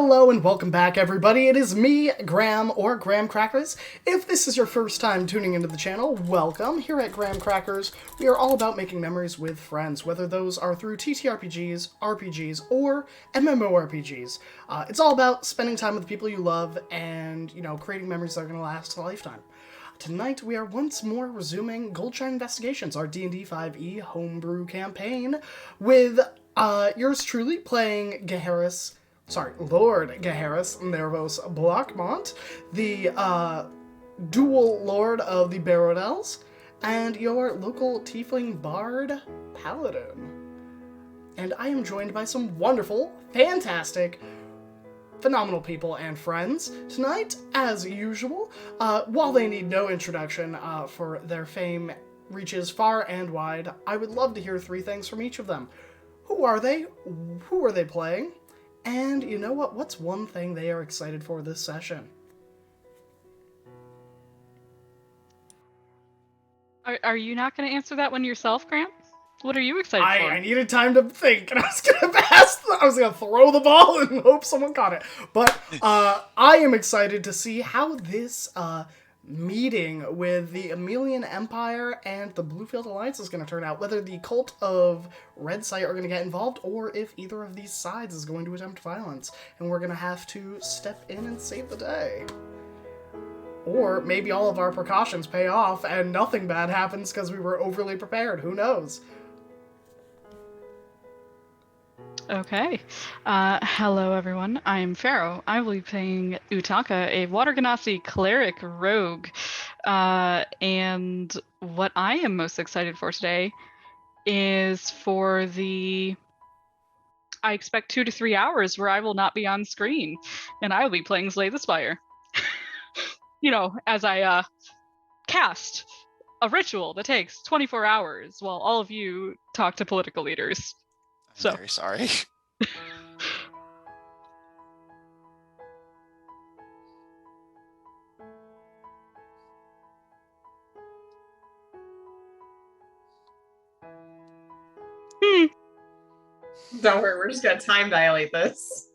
Hello and welcome back, everybody. It is me, Graham, or Graham Crackers. If this is your first time tuning into the channel, welcome. Here at Graham Crackers, we are all about making memories with friends, whether those are through TTRPGs, RPGs, or MMORPGs. It's all about spending time with the people you love and, creating memories that are going to last a lifetime. Tonight, we are once more resuming Goldshine Investigations, our D&D 5e homebrew campaign, with yours truly playing Lord Gaheris Nervos Blackmont, the dual lord of the Barodels, and your local tiefling bard paladin. And I am joined by some wonderful, fantastic, phenomenal people and friends tonight, as usual. While they need no introduction, for their fame reaches far and wide, I would love to hear three things from each of them. Who are they? Who are they playing? And you know what? What's one thing they are excited for this session? Are you not going to answer that one yourself, Grant? What are you excited for? I needed time to think, and I was gonna throw the ball and hope someone caught it. But I am excited to see how this meeting with the Emelian Empire and the Bluefield Alliance is going to turn out. Whether the cult of Red Sight are going to get involved, or if either of these sides is going to attempt violence, and we're going to have to step in and save the day. Or maybe all of our precautions pay off and nothing bad happens because we were overly prepared. Who knows? Okay. Hello, everyone. I'm Pharaoh. I will be playing Utaka, a Water Genasi cleric rogue. And what I am most excited for today is for I expect 2 to 3 hours where I will not be on screen, and I will be playing Slay the Spire. As I cast a ritual that takes 24 hours while all of you talk to political leaders. I'm very sorry. Don't worry, we're just gonna time dilate this.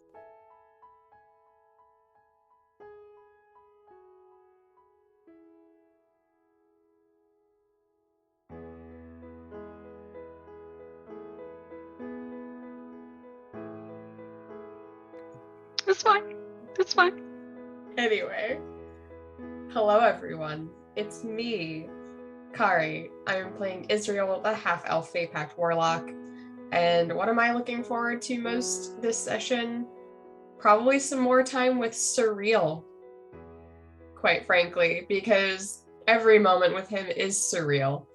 It's fine. It's fine. Anyway, hello everyone. It's me, Kari. I'm playing Israel, the half-elf Fae Pact Warlock. And what am I looking forward to most this session? Probably some more time with Surreal, quite frankly, because every moment with him is surreal.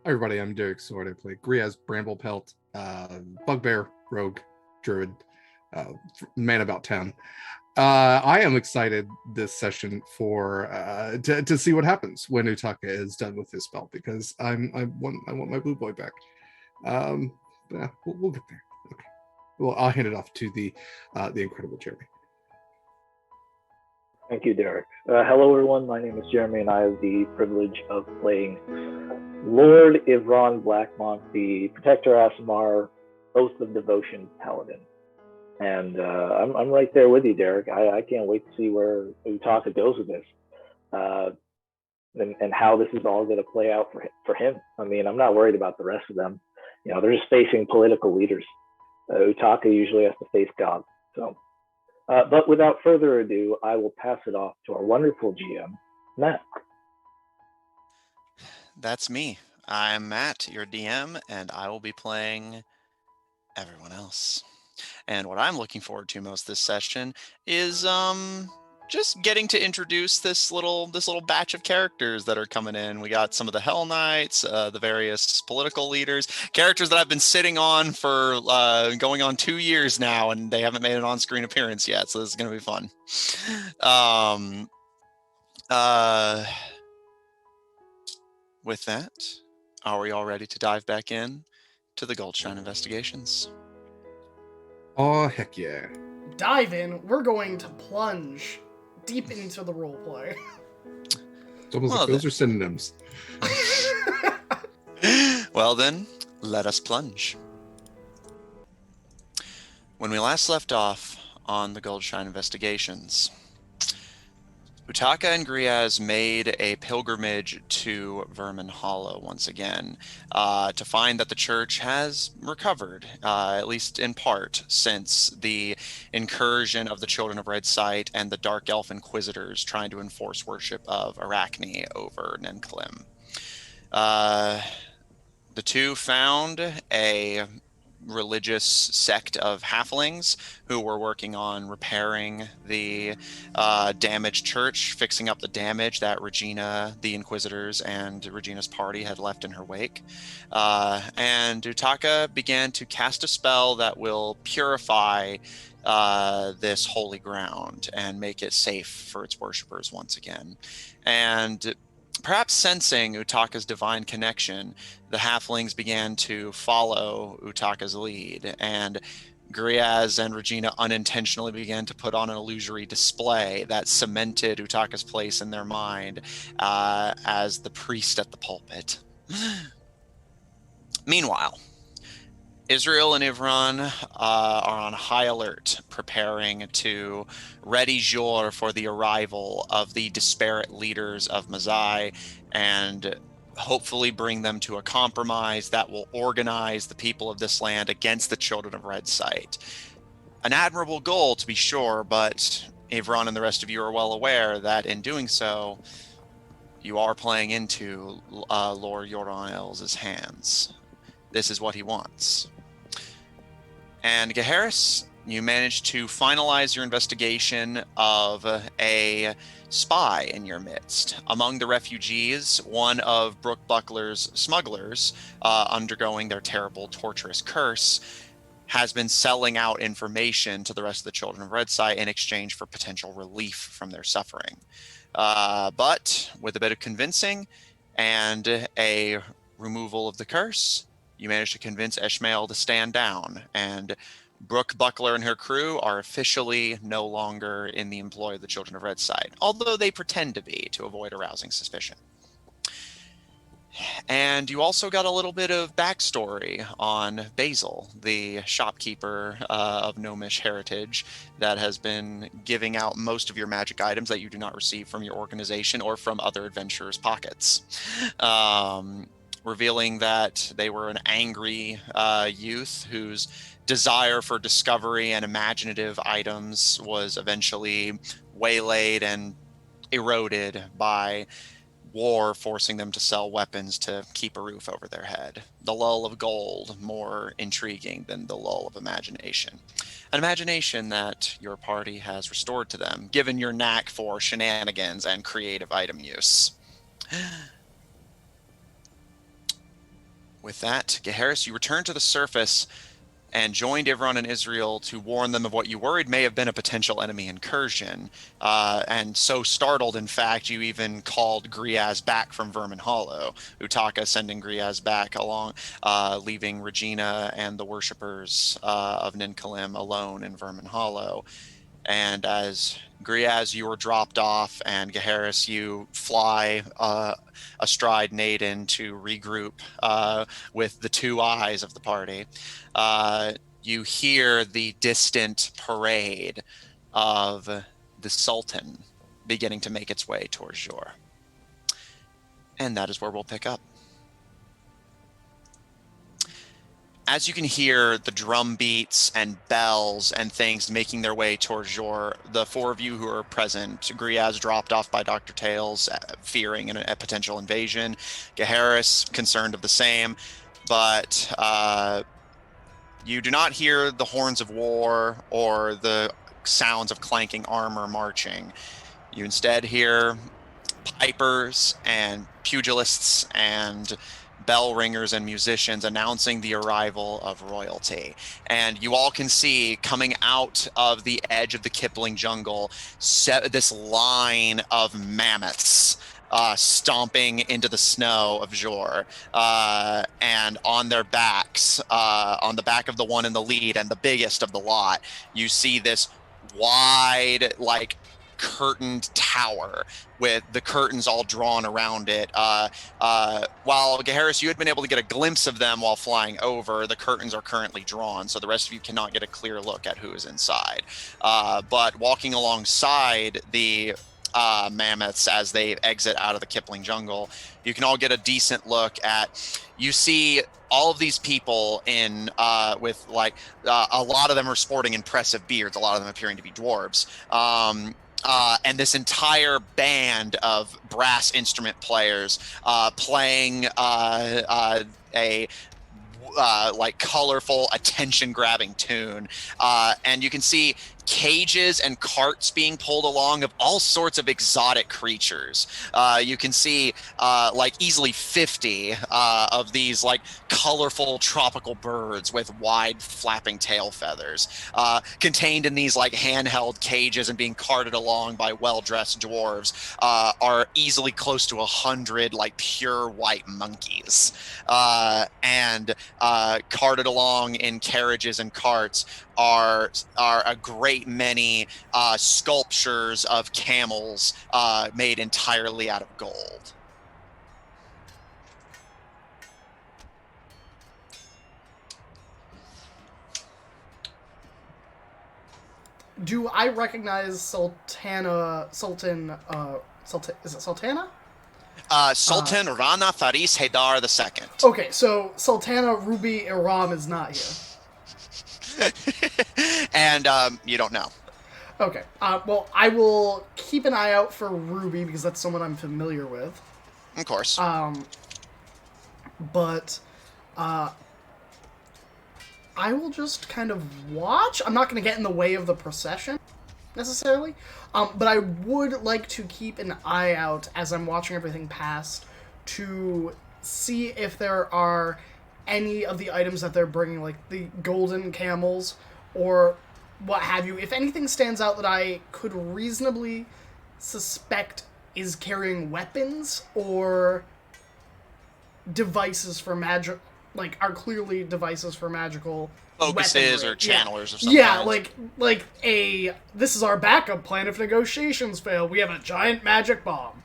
Hi everybody, I'm Derek Sword. I play Griaz Bramble-Pelt, Bugbear, Rogue, Druid, man about town. I am excited this session for to see what happens when Utaka is done with his spell, because I want my blue boy back. Yeah, we'll get there. Okay. Well, I'll hand it off to the incredible Jeremy. Thank you, Derek. Hello, everyone. My name is Jeremy, and I have the privilege of playing Lord Ivron Blackmont, the Protector Asimar, Oath of Devotion Paladin. And I'm right there with you, Derek. I can't wait to see where Utaka goes with this, and how this is all going to play out for him. I mean, I'm not worried about the rest of them. They're just facing political leaders. Utaka usually has to face God. So, but without further ado, I will pass it off to our wonderful GM, Matt. That's me. I'm Matt, your DM, and I will be playing everyone else. And what I'm looking forward to most this session is just getting to introduce this little batch of characters that are coming in. We got some of the Hell Knights, the various political leaders, characters that I've been sitting on for going on 2 years now, and they haven't made an on-screen appearance yet, so this is going to be fun. With that, are we all ready to dive back in to the Goldshine Investigations? Oh, heck yeah. Dive in. We're going to plunge deep into the roleplay. It's almost like those are synonyms. Well then, let us plunge. When we last left off on the Goldshine investigations, Utaka and Griaz made a pilgrimage to Vermin Hollow once again to find that the church has recovered, at least in part, since the incursion of the Children of Red Sight and the Dark Elf Inquisitors trying to enforce worship of Arachne over Nenkalim. The two found a religious sect of halflings who were working on repairing the damaged church, fixing up the damage that Regina, the Inquisitors, and Regina's party had left in her wake. And Utaka began to cast a spell that will purify this holy ground and make it safe for its worshippers once again. And perhaps sensing Utaka's divine connection, the halflings began to follow Utaka's lead, and Griaz and Regina unintentionally began to put on an illusory display that cemented Utaka's place in their mind as the priest at the pulpit. Meanwhile, Israel and Ivran are on high alert, preparing to ready Jor for the arrival of the disparate leaders of Mazai and hopefully bring them to a compromise that will organize the people of this land against the Children of Red Sight. An admirable goal, to be sure, but Ivran and the rest of you are well aware that in doing so, you are playing into Lord Yoron-El's hands. This is what he wants. And Gaheris, you managed to finalize your investigation of a spy in your midst. Among the refugees, one of Brooke Buckler's smugglers, undergoing their terrible, torturous curse, has been selling out information to the rest of the Children of Red Sight in exchange for potential relief from their suffering. But with a bit of convincing and a removal of the curse, you managed to convince Ishmael to stand down, and Brooke Buckler and her crew are officially no longer in the employ of the Children of Red Sight, although they pretend to be to avoid arousing suspicion. And you also got a little bit of backstory on Basil, the shopkeeper of Gnomish heritage that has been giving out most of your magic items that you do not receive from your organization or from other adventurers' pockets. Revealing that they were an angry youth whose desire for discovery and imaginative items was eventually waylaid and eroded by war, forcing them to sell weapons to keep a roof over their head. The lull of gold, more intriguing than the lull of imagination. An imagination that your party has restored to them, given your knack for shenanigans and creative item use. With that, Gaheris, you return to the surface and joined Ivran and Israel to warn them of what you worried may have been a potential enemy incursion. And so startled, in fact, you even called Griaz back from Vermin Hollow. Utaka sending Griaz back along, leaving Regina and the worshippers of Nenkalim alone in Vermin Hollow. And as Griaz, you were dropped off, and Gaheris, you fly astride Naden to regroup with the two eyes of the party. You hear the distant parade of the Sultan beginning to make its way towards Jor. And that is where we'll pick up. As you can hear the drum beats and bells and things making their way towards Jor, the four of you who are present, Griaz dropped off by Dr. Tails, fearing a potential invasion, Gaheris concerned of the same, but you do not hear the horns of war or the sounds of clanking armor marching. You instead hear pipers and pugilists and bell ringers and musicians announcing the arrival of royalty. And you all can see coming out of the edge of the Kipling jungle this line of mammoths stomping into the snow of Jor, and on their backs, on the back of the one in the lead and the biggest of the lot, you see this wide, like, curtained tower with the curtains all drawn around it. While Gaheris, you had been able to get a glimpse of them while flying over, the curtains are currently drawn, so the rest of you cannot get a clear look at who is inside. But walking alongside the mammoths as they exit out of the Kipling jungle, you can all get a decent look at. You see all of these people in with like a lot of them are sporting impressive beards, a lot of them appearing to be dwarves. And this entire band of brass instrument players playing a like colorful, attention-grabbing tune, and you can see cages and carts being pulled along of all sorts of exotic creatures. You can see like easily 50 of these like colorful tropical birds with wide flapping tail feathers, contained in these like handheld cages and being carted along by well-dressed dwarves, are easily close to 100 like pure white monkeys, and carted along in carriages and carts are a great many sculptures of camels made entirely out of gold. Do I recognize Sultan, is it Sultana? Sultan Rana Faris Haidar II. Okay, so Sultana Ruby Iram is not here. And you don't know. Okay, well, I will keep an eye out for Ruby, because that's someone I'm familiar with. Of course. But I will just kind of watch. I'm not going to get in the way of the procession, necessarily. But I would like to keep an eye out as I'm watching everything pass to see if there are any of the items that they're bringing, like the golden camels or what have you. If anything stands out that I could reasonably suspect is carrying weapons or devices for magic, like are clearly devices for magical focuses weaponry. or channelers or something. Yeah, like this is our backup plan if negotiations fail. We have a giant magic bomb.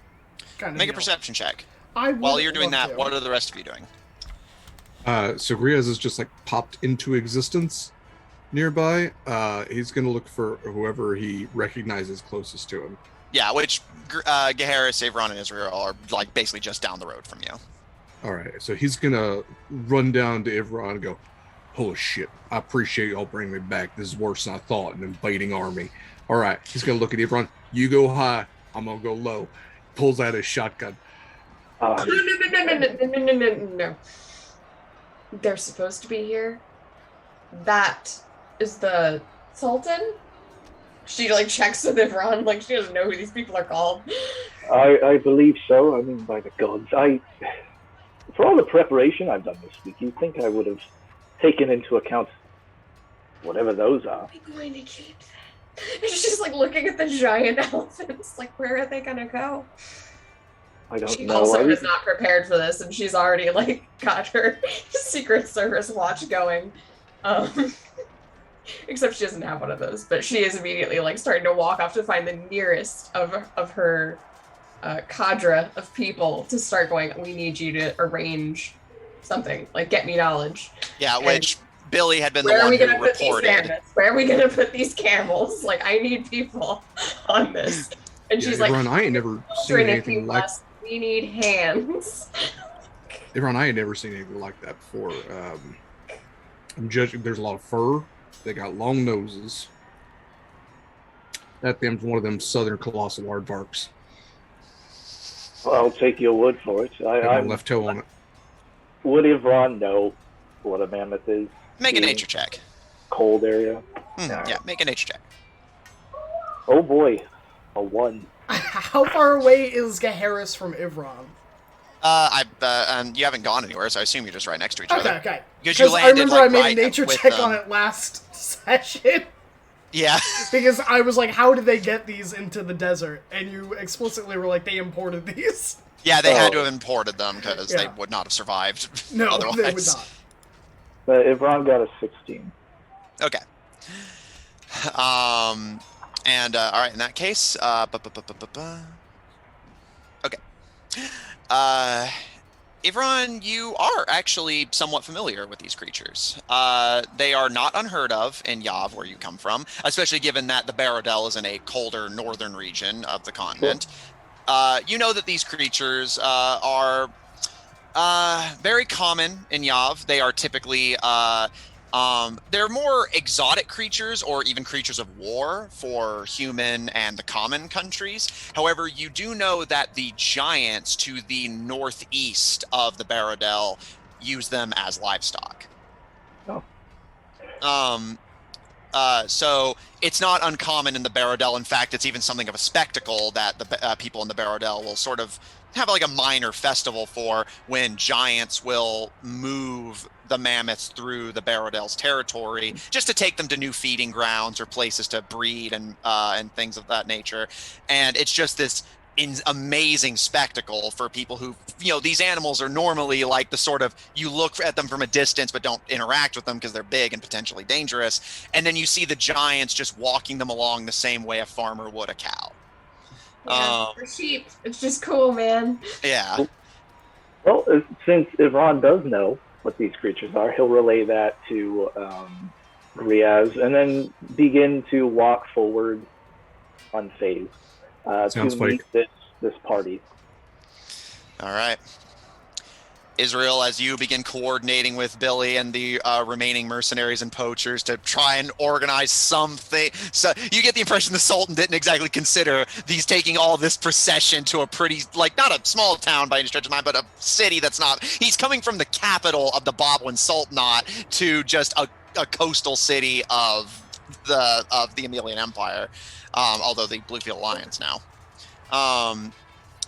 Kind of Make deal. a perception check. While you're doing that, what are the rest of you doing? So Griaz has just like popped into existence nearby. He's gonna look for whoever he recognizes closest to him. Yeah, which Gaheris, Avron, and Israel are like basically just down the road from you. All right, so he's gonna run down to Ivron and go, "Holy shit! I appreciate y'all bringing me back. This is worse than I thought. An invading army." All right, he's gonna look at Ivron. You go high. I'm gonna go low. Pulls out his shotgun. No. They're supposed to be here. That is the Sultan. She like checks with Ivron, like she doesn't know who these people are called. I believe so. I mean, by the gods, for all the preparation I've done this week, you'd think I would have taken into account whatever those are. I'm going to keep that. And she's like looking at the giant elephants, like where are they gonna go? I don't She know. also is not prepared for this, and she's already like got her Secret Service watch going. Except she doesn't have one of those, but she is immediately like starting to walk off to find the nearest of her cadre of people to start going, we need you to arrange something, like get me knowledge. Yeah, And which Billy had been the where are one we who gonna put these reported. bandits? Where are we gonna put these camels? Like, I need people on this. And she's like, Ivron, I ain't never seen children, if anything you like. must, we need hands. Ivron, I ain't never seen anything like that before. I'm judging. There's a lot of fur. They got long noses. That them's one of them southern colossal aardvarks. Well, I'll take your word for it. Got my left toe on it. Would Ivron know what a mammoth is? Make a Being nature check. Cold area. Yeah, make a nature check. Oh boy, a 1. How far away is Gaheris from Ivron? You haven't gone anywhere, so I assume you're just right next to each Okay, other. okay. Because you I landed remember like I made right a nature with check on it last session. Yeah. Because I was like, how did they get these into the desert? And you explicitly were like, they imported these. Yeah, they had to have imported them because they Yeah. would not have survived. No, otherwise. they would not. Ivron got a 16. Okay. And all right, in that case, okay. Ivron, you are actually somewhat familiar with these creatures. They are not unheard of in Yav, where you come from, especially given that the Barodel is in a colder northern region of the continent. You know that these creatures are very common in Yav. They are typically they're more exotic creatures or even creatures of war for human and the common countries. However, you do know that the giants to the northeast of the Barodel use them as livestock. Oh. So it's not uncommon in the Barodel. In fact, it's even something of a spectacle that the people in the Barodel will sort of have like a minor festival for when giants will move the mammoths through the Barodel's territory just to take them to new feeding grounds or places to breed and things of that nature. And it's just this amazing spectacle for people who, these animals are normally like the sort of, you look at them from a distance but don't interact with them because they're big and potentially dangerous, and then you see the giants just walking them along the same way a farmer would a cow. Yeah, for sheep. It's just cool, man. Yeah. Well, since Ivron does know what these creatures are, he'll relay that to Riaz and then begin to walk forward unfazed to meet this party. All right. Israel, as you begin coordinating with Billy and the remaining mercenaries and poachers to try and organize something. So you get the impression the Sultan didn't exactly consider these taking all this procession to a pretty, like, not a small town by any stretch of time, but a city that's not. He's coming from the capital of the Babwin Sultanate to just a coastal city of the Emelian Empire, although the Bluefield Alliance now.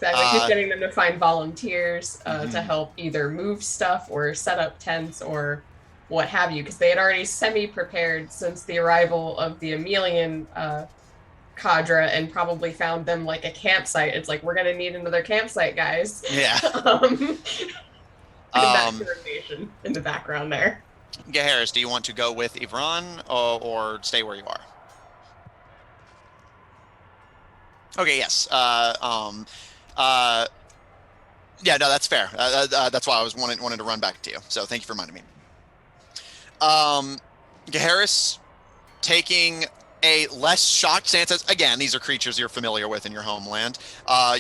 Exactly. Just getting them to find volunteers to help either move stuff or set up tents or what have you, because they had already semi-prepared since the arrival of the Emelian cadre and probably found them like a campsite. It's like, we're going to need another campsite, guys. Yeah. That coordination in the background there. Yeah, Harris, do you want to go with Ivron or stay where you are? Okay, yes. Yeah, no, that's fair. That's why I was wanted to run back to you. So thank you for reminding me. Gaharis, taking a less shocked stance. Again, these are creatures you're familiar with in your homeland.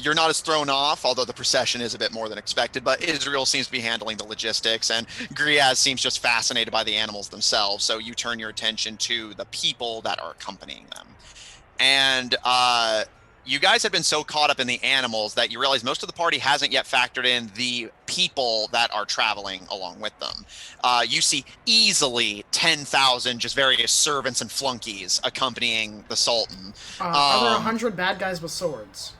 You're not as thrown off, although the procession is a bit more than expected, but Israel seems to be handling the logistics, and Griaz seems just fascinated by the animals themselves, so you turn your attention to the people that are accompanying them. And you guys have been so caught up in the animals that you realize most of the party hasn't yet factored in the people that are traveling along with them. You see easily 10,000 just various servants and flunkies accompanying the Sultan. Are there 100 bad guys with swords?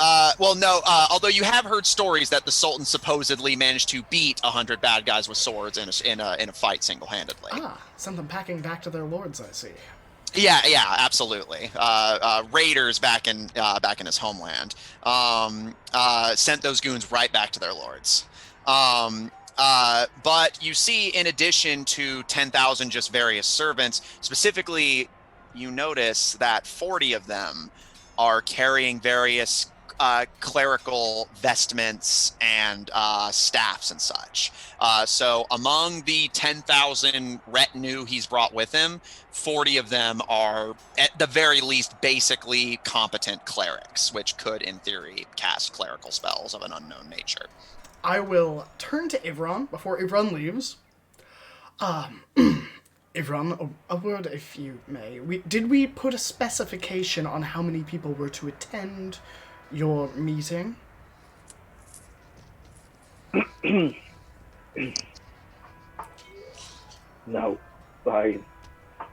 Well, no, although you have heard stories that the Sultan supposedly managed to beat 100 bad guys with swords in a fight single-handedly. Sent them packing back to their lords, I see. Yeah, absolutely. Raiders back in his homeland sent those goons right back to their lords. But you see, in addition to 10,000 just various servants, specifically, you notice that 40 of them are carrying various clerical vestments and staffs and such. So among the 10,000 retinue he's brought with him, 40 of them are, at the very least, basically competent clerics, which could, in theory, cast clerical spells of an unknown nature. I will turn to Ivron before Ivron leaves. Ivron, a word if you may. Did we put a specification on how many people were to attend your meeting? No,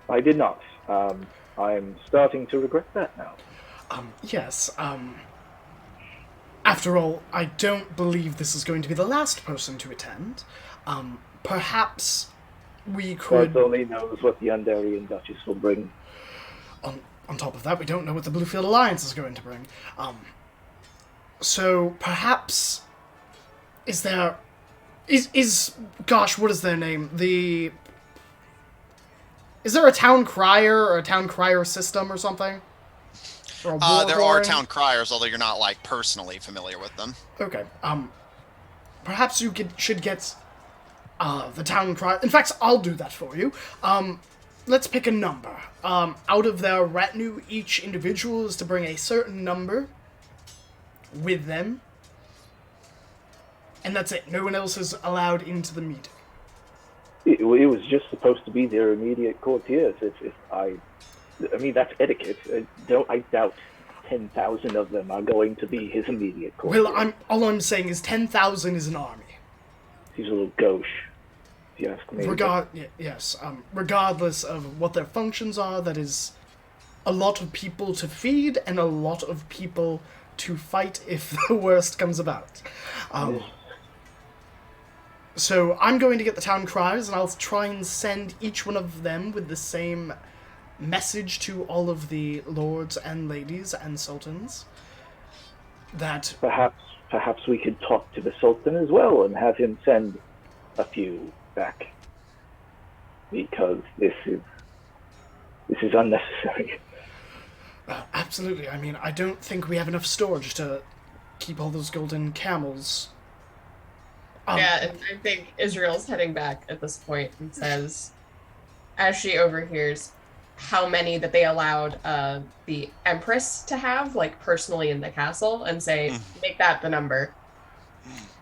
I did not. I'm starting to regret that now. Yes, after all, I don't believe this is going to be the last person to attend. Perhaps we could... God only knows what the Undarian Duchess will bring. On top of that, we don't know what the Bluefield Alliance is going to bring. So perhaps... Gosh, what is their name? Is there a town crier or a town crier system or something? Or a war There are horn? town criers, although you're not like personally familiar with them. Okay. Perhaps you should get the town crier. In fact, I'll do that for you. Let's pick a number. Out of their retinue, each individual is to bring a certain number with them. And that's it. No one else is allowed into the meeting. It was just supposed to be their immediate courtiers. I mean, that's etiquette. I doubt 10,000 of them are going to be his immediate courtiers. Well, all I'm saying is 10,000 is an army. He's a little gauche, if you ask me. Regardless of what their functions are, that is a lot of people to feed and a lot of people to fight if the worst comes about. So I'm going to get the town criers, and I'll try and send each one of them with the same message to all of the lords and ladies and sultans that Perhaps we could talk to the Sultan as well and have him send a few back, because this is unnecessary. Absolutely. I mean, I don't think we have enough storage to keep all those golden camels. Yeah, and I think Israel's heading back at this point and says, as she overhears how many that they allowed the Empress to have, like, personally in the castle, and say, make that the number.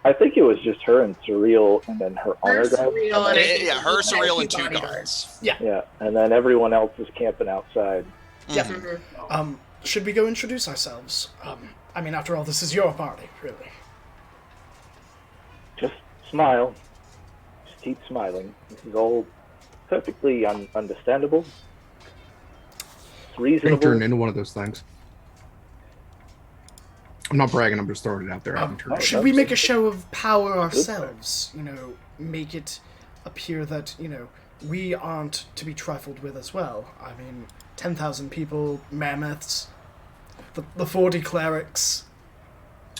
I think it was just her and Surreal, and then her honor guard. Her, Surreal, and two guards. Yeah, and then everyone else is camping outside. Yeah. Mm-hmm. Should we go introduce ourselves? I mean, after all, this is your party, really. Just smile. Just keep smiling. This is all perfectly understandable. It's reasonable. Turn into one of those things. I'm not bragging, I'm just throwing it out there. Should we make a show of power ourselves? Make it appear that, we aren't to be trifled with as well. I mean, 10,000 people, mammoths, the 40 clerics.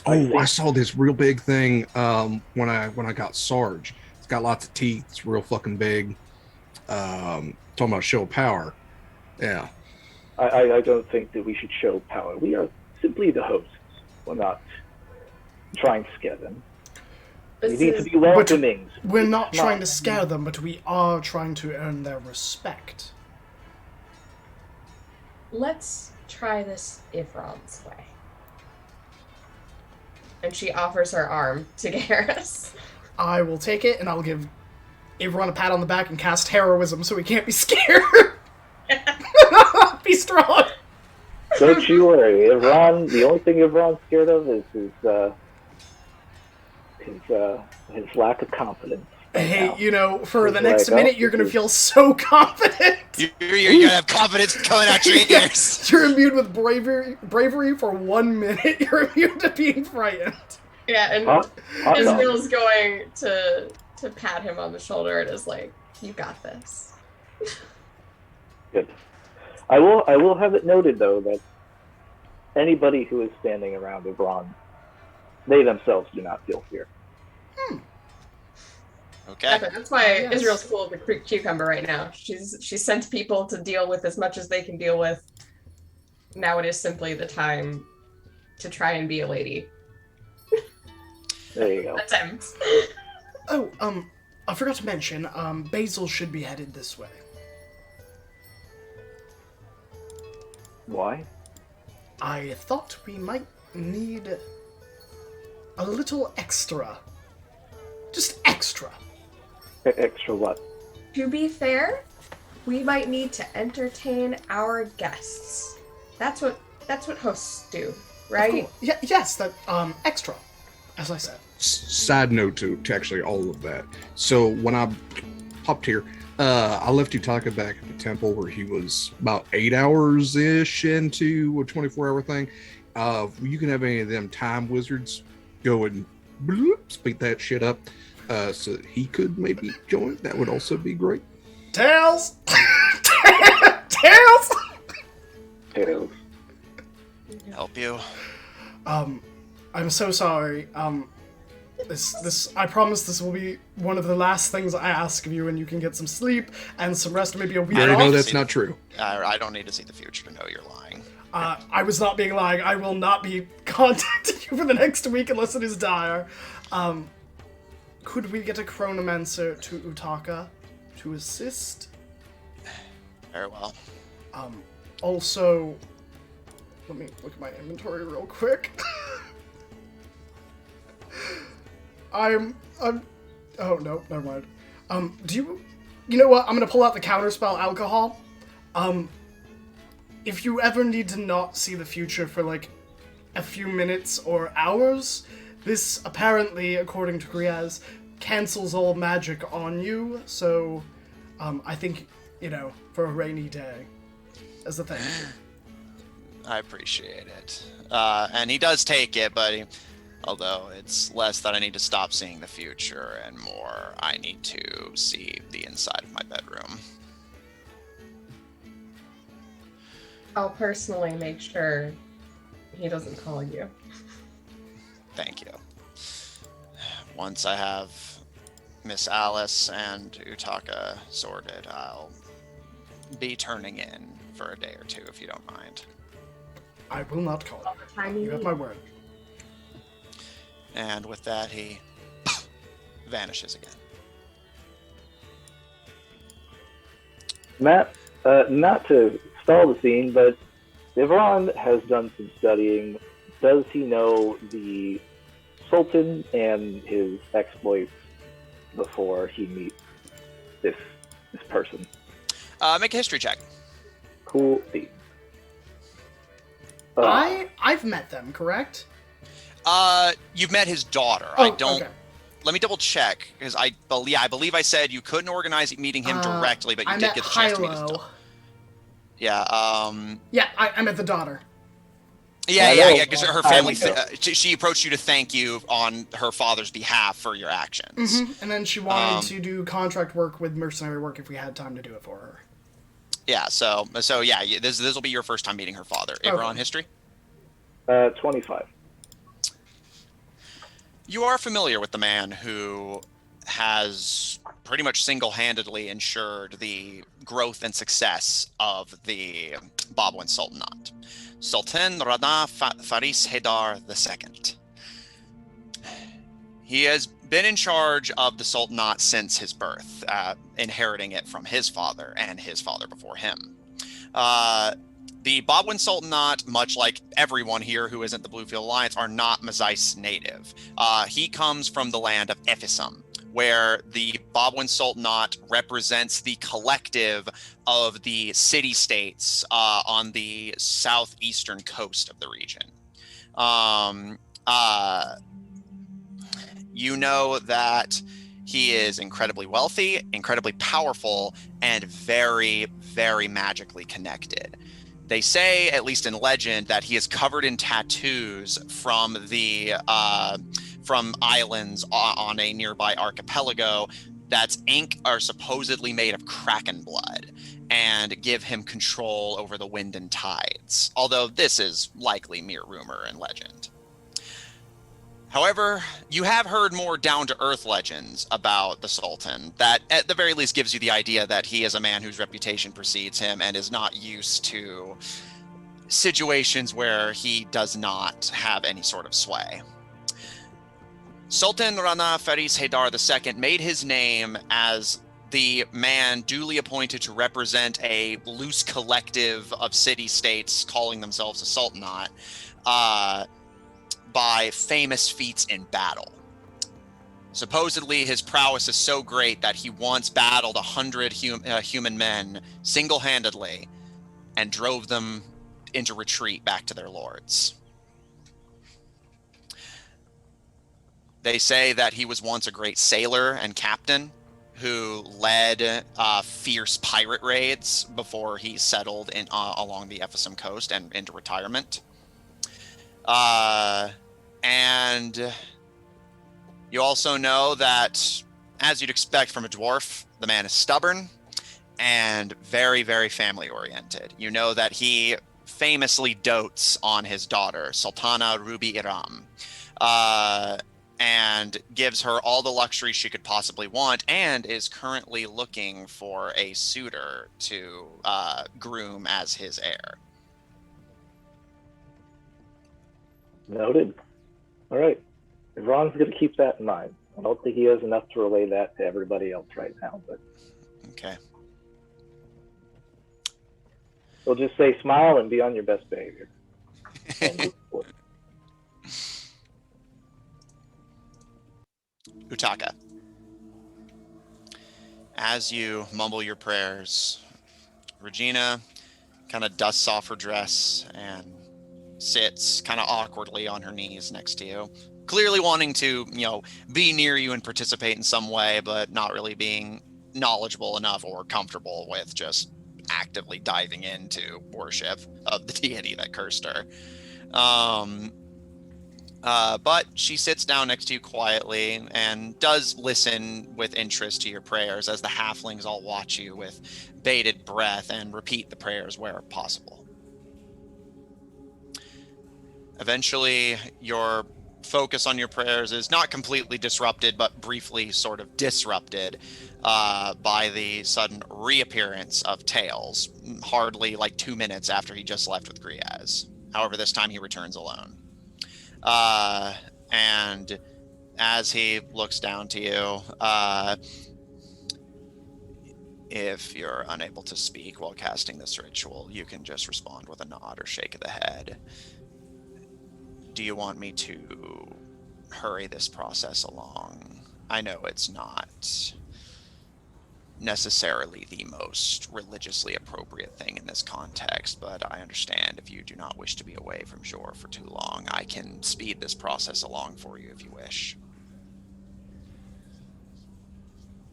Oh, I saw this real big thing when I got Sarge. It's got lots of teeth. It's real fucking big. Talking about show of power. Yeah. I don't think that we should show power. We are simply the hosts. We're not trying to scare them. We need to be welcoming. We're not trying to scare them, but we are trying to earn their respect. Let's try this Ivron's way. And she offers her arm to Garrus. I will take it, and I'll give Ivron a pat on the back and cast heroism so he can't be scared. Be strong. Don't you worry, Ivron. The only thing Ivron's scared of is his lack of confidence. Hey, for the next minute, you're going to feel so confident. You're going to have confidence coming out your ears. You're imbued with bravery for 1 minute. You're immune to being frightened. Yeah, and Israel's going to pat him on the shoulder and is like, "You got this." Good. I will have it noted, though, that anybody who is standing around Ivron, they themselves do not feel fear. Okay. That's why Israel's cool with the cucumber right now. She's sent people to deal with as much as they can deal with. Now it is simply the time to try and be a lady. There you go. Attempt. Oh, I forgot to mention, Basil should be headed this way. Why? I thought we might need a little extra. Just extra. Extra what? To be fair, we might need to entertain our guests. That's what hosts do, right? Yes, that extra, as I said. Side note to actually all of that. So when I popped here, I left Utaka back at the temple where he was about 8 hours-ish into a 24-hour thing. You can have any of them time wizards go and speed that shit up so that he could maybe join. That would also be great. Tails! Tails! Tails. Help you. I'm so sorry. This I promise this will be one of the last things I ask of you, and you can get some sleep and some rest, maybe a week I off. know that's not true. I don't need to see the future to know you're lying. I was not being lying. I will not be contacting you for the next week unless it is dire. Could we get a chronomancer to Utaka to assist? Very well. Also, let me look at my inventory real quick. Oh no, never mind. You know what? I'm gonna pull out the counterspell alcohol. If you ever need to not see the future for like a few minutes or hours, this apparently, according to Griaz, cancels all magic on you. So, I think, for a rainy day, as a thank you. I appreciate it. And he does take it, but although it's less that I need to stop seeing the future and more I need to see the inside of my bedroom. I'll personally make sure he doesn't call you. Thank you. Once I have Miss Alice and Utaka sorted, I'll be turning in for a day or two, if you don't mind. I will not call you. You have my word. And with that, he vanishes again. Matt, not to stall the scene, but Ivran has done some studying. Does he know the Sultan and his exploits before he meets this person? Make a history check. Cool beans. I've met them, correct? You've met his daughter. Oh, I don't. Okay. Let me double check because I believe I said you couldn't organize meeting him directly, but you did get the chance to meet his daughter. Yeah. Yeah, I met the daughter. Yeah. Because her family, she approached you to thank you on her father's behalf for your actions. Mm-hmm. And then she wanted to do contract work with mercenary work if we had time to do it for her. Yeah. So yeah, this will be your first time meeting her father. Ever on history? 25. You are familiar with the man who has pretty much single-handedly ensured the growth and success of the Babwan Sultanate, Sultan Rana Faris Haidar II. He has been in charge of the Sultanate since his birth, inheriting it from his father and his father before him. The Babwan Sultanate, much like everyone here who isn't the Bluefield Alliance, are not Mazais native. He comes from the land of Ephisum, where the Babwan Sultanate represents the collective of the city-states on the southeastern coast of the region. You know that he is incredibly wealthy, incredibly powerful, and very, very magically connected. They say, at least in legend, that he is covered in tattoos from islands on a nearby archipelago that's ink are supposedly made of kraken blood and give him control over the wind and tides, although this is likely mere rumor and legend. However, you have heard more down-to-earth legends about the Sultan that at the very least gives you the idea that he is a man whose reputation precedes him and is not used to situations where he does not have any sort of sway. Sultan Rana Faris Haidar II made his name as the man duly appointed to represent a loose collective of city-states calling themselves a sultanate, by famous feats in battle. Supposedly, his prowess is so great that he once battled 100 human men single-handedly and drove them into retreat back to their lords. They say that he was once a great sailor and captain who led fierce pirate raids before he settled in along the Ephisum coast and into retirement. And you also know that, as you'd expect from a dwarf, the man is stubborn and very, very family-oriented. You know that he famously dotes on his daughter, Sultana Ruby Iram, and gives her all the luxury she could possibly want, and is currently looking for a suitor to groom as his heir. Noted. All right. Ron's going to keep that in mind. I don't think he has enough to relay that to everybody else right now, but Okay. we'll just say smile and be on your best behavior. And move forward. Utaka, as you mumble your prayers, Regina kind of dusts off her dress and sits kind of awkwardly on her knees next to you, clearly wanting to, be near you and participate in some way, but not really being knowledgeable enough or comfortable with just actively diving into worship of the deity that cursed her. But she sits down next to you quietly and does listen with interest to your prayers as the halflings all watch you with bated breath and repeat the prayers where possible. Eventually, your focus on your prayers is not completely disrupted, but briefly sort of disrupted by the sudden reappearance of Tails, hardly like 2 minutes after he just left with Griaz. However, this time he returns alone. And as he looks down to you, if you're unable to speak while casting this ritual, you can just respond with a nod or shake of the head. Do you want me to hurry this process along? I know it's not necessarily the most religiously appropriate thing in this context, but I understand if you do not wish to be away from shore for too long. I can speed this process along for you if you wish.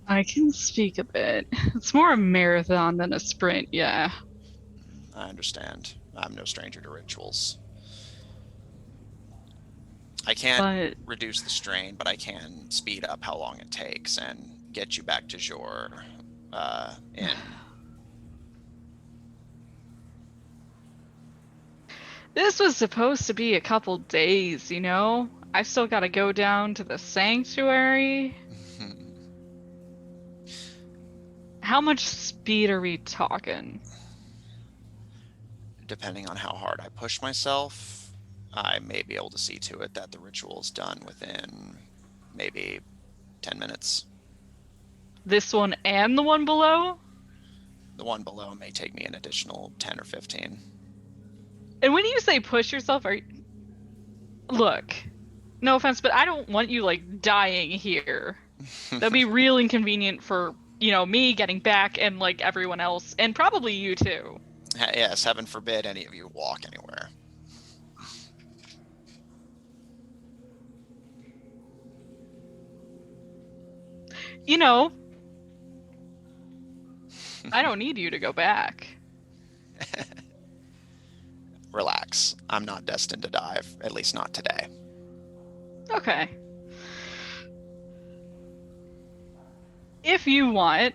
I can speak a bit. It's more a marathon than a sprint, yeah. I understand. I'm no stranger to rituals. I can't reduce the strain, but I can speed up how long it takes and get you back to Jor in. This was supposed to be a couple days, I still gotta go down to the sanctuary. How much speed are we talking? Depending on how hard I push myself, I may be able to see to it that the ritual is done within maybe 10 minutes. This one and the one below? The one below may take me an additional 10 or 15. And when you say push yourself, look, no offense, but I don't want you, dying here. That'd be real inconvenient for, me getting back and, everyone else, and probably you too. Yes, heaven forbid any of you walk anywhere. I don't need you to go back. Relax. I'm not destined to die, at least not today. Okay. If you want,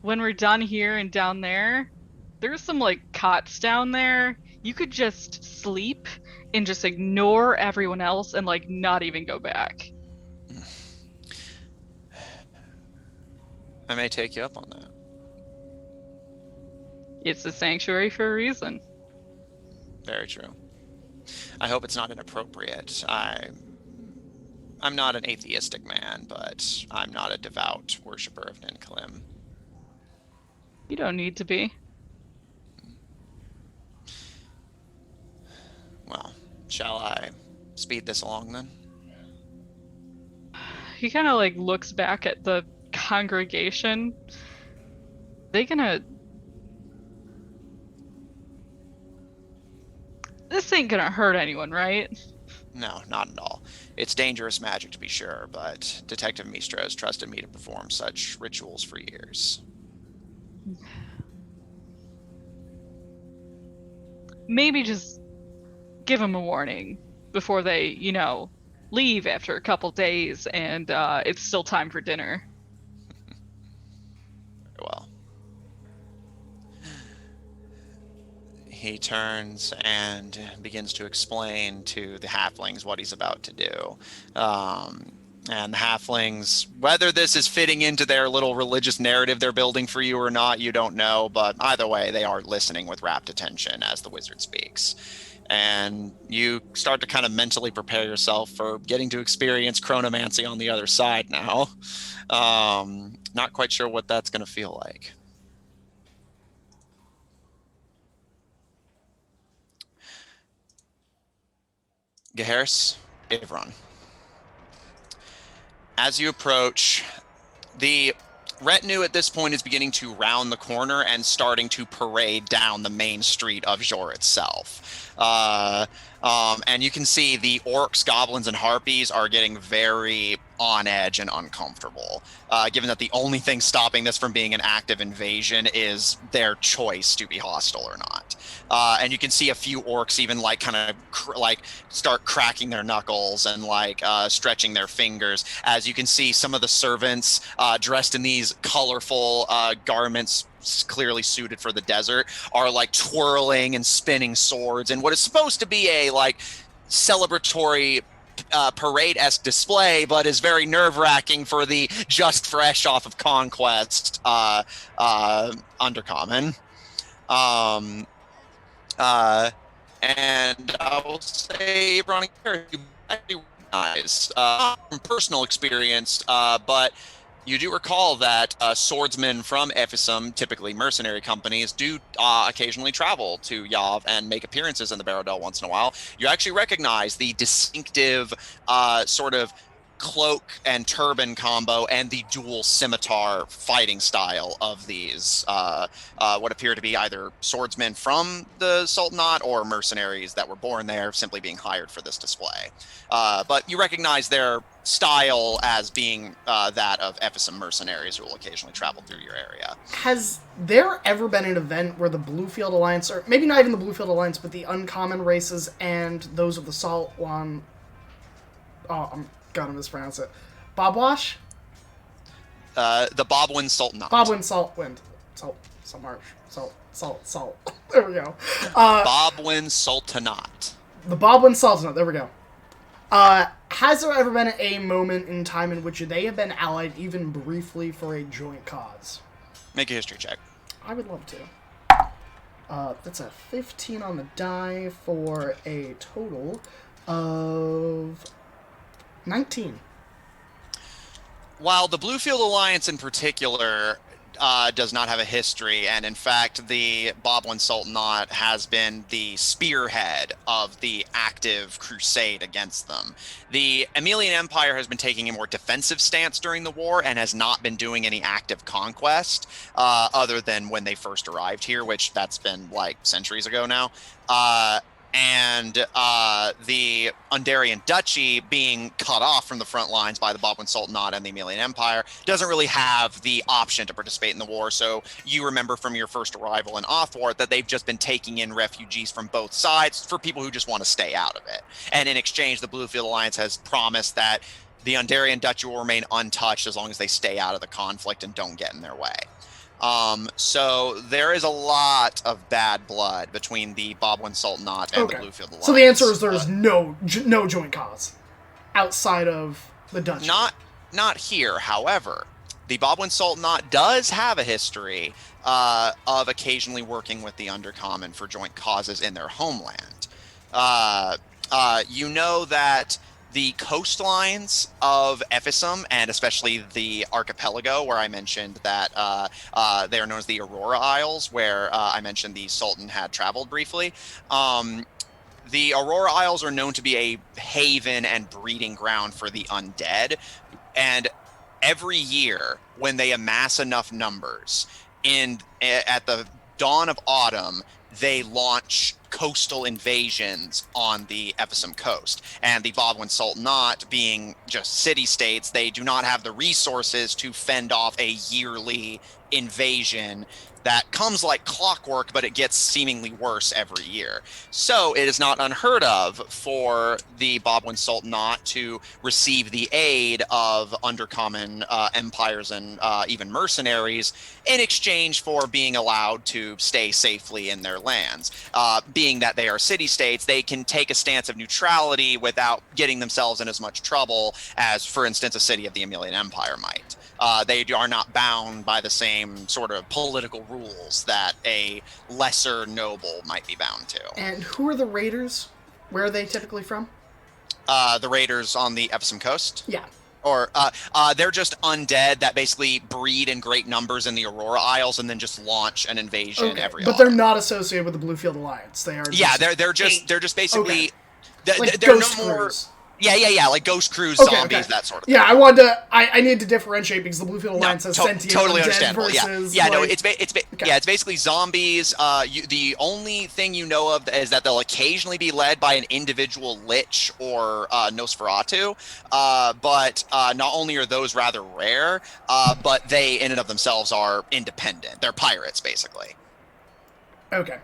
when we're done here and down there, there's some cots down there. You could just sleep and just ignore everyone else and not even go back. I may take you up on that. It's a sanctuary for a reason. Very true. I hope it's not inappropriate. I'm not an atheistic man, but I'm not a devout worshiper of Ninkalim. You don't need to be. Well, shall I speed this along then? He kind of looks back at the congregation. This ain't gonna hurt anyone, right? No, not at all. It's dangerous magic to be sure, but Detective Mistra has trusted me to perform such rituals for years. Maybe just give them a warning before they, leave after a couple days and it's still time for dinner. Very well. He turns and begins to explain to the halflings what he's about to do. And the halflings, whether this is fitting into their little religious narrative they're building for you or not, you don't know. But either way, they are listening with rapt attention as the wizard speaks. and you start to kind of mentally prepare yourself for getting to experience chronomancy on the other side now. Not quite sure what that's going to feel like. Geharis, Ivron. As you approach, the retinue at this point is beginning to round the corner and starting to parade down the main street of Jor itself. And you can see the orcs, goblins, and harpies are getting very on edge and uncomfortable, given that the only thing stopping this from being an active invasion is their choice to be hostile or not. And you can see a few orcs even like kind of start cracking their knuckles and stretching their fingers, as you can see some of the servants dressed in these colorful garments clearly suited for the desert are like twirling and spinning swords and what is supposed to be a celebratory parade-esque display, but is very nerve-wracking for the just fresh off of conquest undercommon. And I will say, Ronnie, you actually recognize from personal experience, but you do recall that swordsmen from Ephisum, typically mercenary companies, do occasionally travel to Yav and make appearances in the Barodel once in a while. You actually recognize the distinctive sort of cloak and turban combo and the dual scimitar fighting style of these what appear to be either swordsmen from the Sultanate or mercenaries that were born there, simply being hired for this display. But you recognize their style as being that of Ephisum mercenaries who will occasionally travel through your area. Has there ever been an event where the Bluefield Alliance, or maybe not even the Bluefield Alliance, but the uncommon races and those of the Salt One... Oh, I'm gonna mispronounce it. Bobwash? The Bobwin Sultanate. Bobwin Saltwind. Salt Marsh. Salt. There we go. Bobwin Sultanate. The Bobwin Sultanate. There we go. Has there ever been a moment in time in which they have been allied, even briefly, for a joint cause? Make a history check. I would love to. That's a 15 on the die for a total of 19. While the Bluefield Alliance in particular does not have a history, and in fact the Bobwin Sultanate has been the spearhead of the active crusade against them. The Emelian Empire has been taking a more defensive stance during the war and has not been doing any active conquest other than when they first arrived here, which that's been like centuries ago now. And the Undarian Duchy being cut off from the front lines by the Bobwin Sultanate and the Emelian Empire doesn't really have the option to participate in the war. So you remember from your first arrival in Othwart that they've just been taking in refugees from both sides for people who just want to stay out of it. And in exchange, the Bluefield Alliance has promised that the Undarian Duchy will remain untouched as long as they stay out of the conflict and don't get in their way. So there is a lot of bad blood between the Bobwin Sultanate and the Bluefield Alliance. So the answer is there's no joint cause outside of the Duchy. Not here. However, the Bobwin Sultanate does have a history of occasionally working with the Undercommon for joint causes in their homeland. You know that the coastlines of Ephisum, and especially the archipelago, where I mentioned that they are known as the Aurora Isles, where I mentioned the Sultan had traveled briefly. The Aurora Isles are known to be a haven and breeding ground for the undead. And every year, when they amass enough numbers, at the dawn of autumn, they launch coastal invasions on the Ephisum coast. And the Bobwin Sultanate, being just city-states, they do not have the resources to fend off a yearly invasion that comes like clockwork, but it gets seemingly worse every year. So it is not unheard of for the Bobwin Sultanate to receive the aid of undercommon empires and even mercenaries in exchange for being allowed to stay safely in their lands. Being that they are city-states, they can take a stance of neutrality without getting themselves in as much trouble as, for instance, a city of the Emelian Empire might. they are not bound by the same sort of political rules that a lesser noble might be bound to. And who are the raiders? Where are they typically from? The raiders on the Epsom coast? Yeah. Or they're just undead that basically breed in great numbers in the Aurora Isles and then just launch an invasion every but autumn. they're not associated with the Bluefield Alliance. They are just Yeah, they're just basically like they're ghost no more. crews. Yeah, like ghost crews, zombies, that sort of thing. Yeah, I wanted to. I need to differentiate because the Bluefield Alliance has sentient totally undead understandable. versus, Yeah, like, no, it's basically zombies. The only thing you know of is that they'll occasionally be led by an individual lich or Nosferatu. But not only are those rather rare, but they in and of themselves are independent. They're pirates, basically. Okay.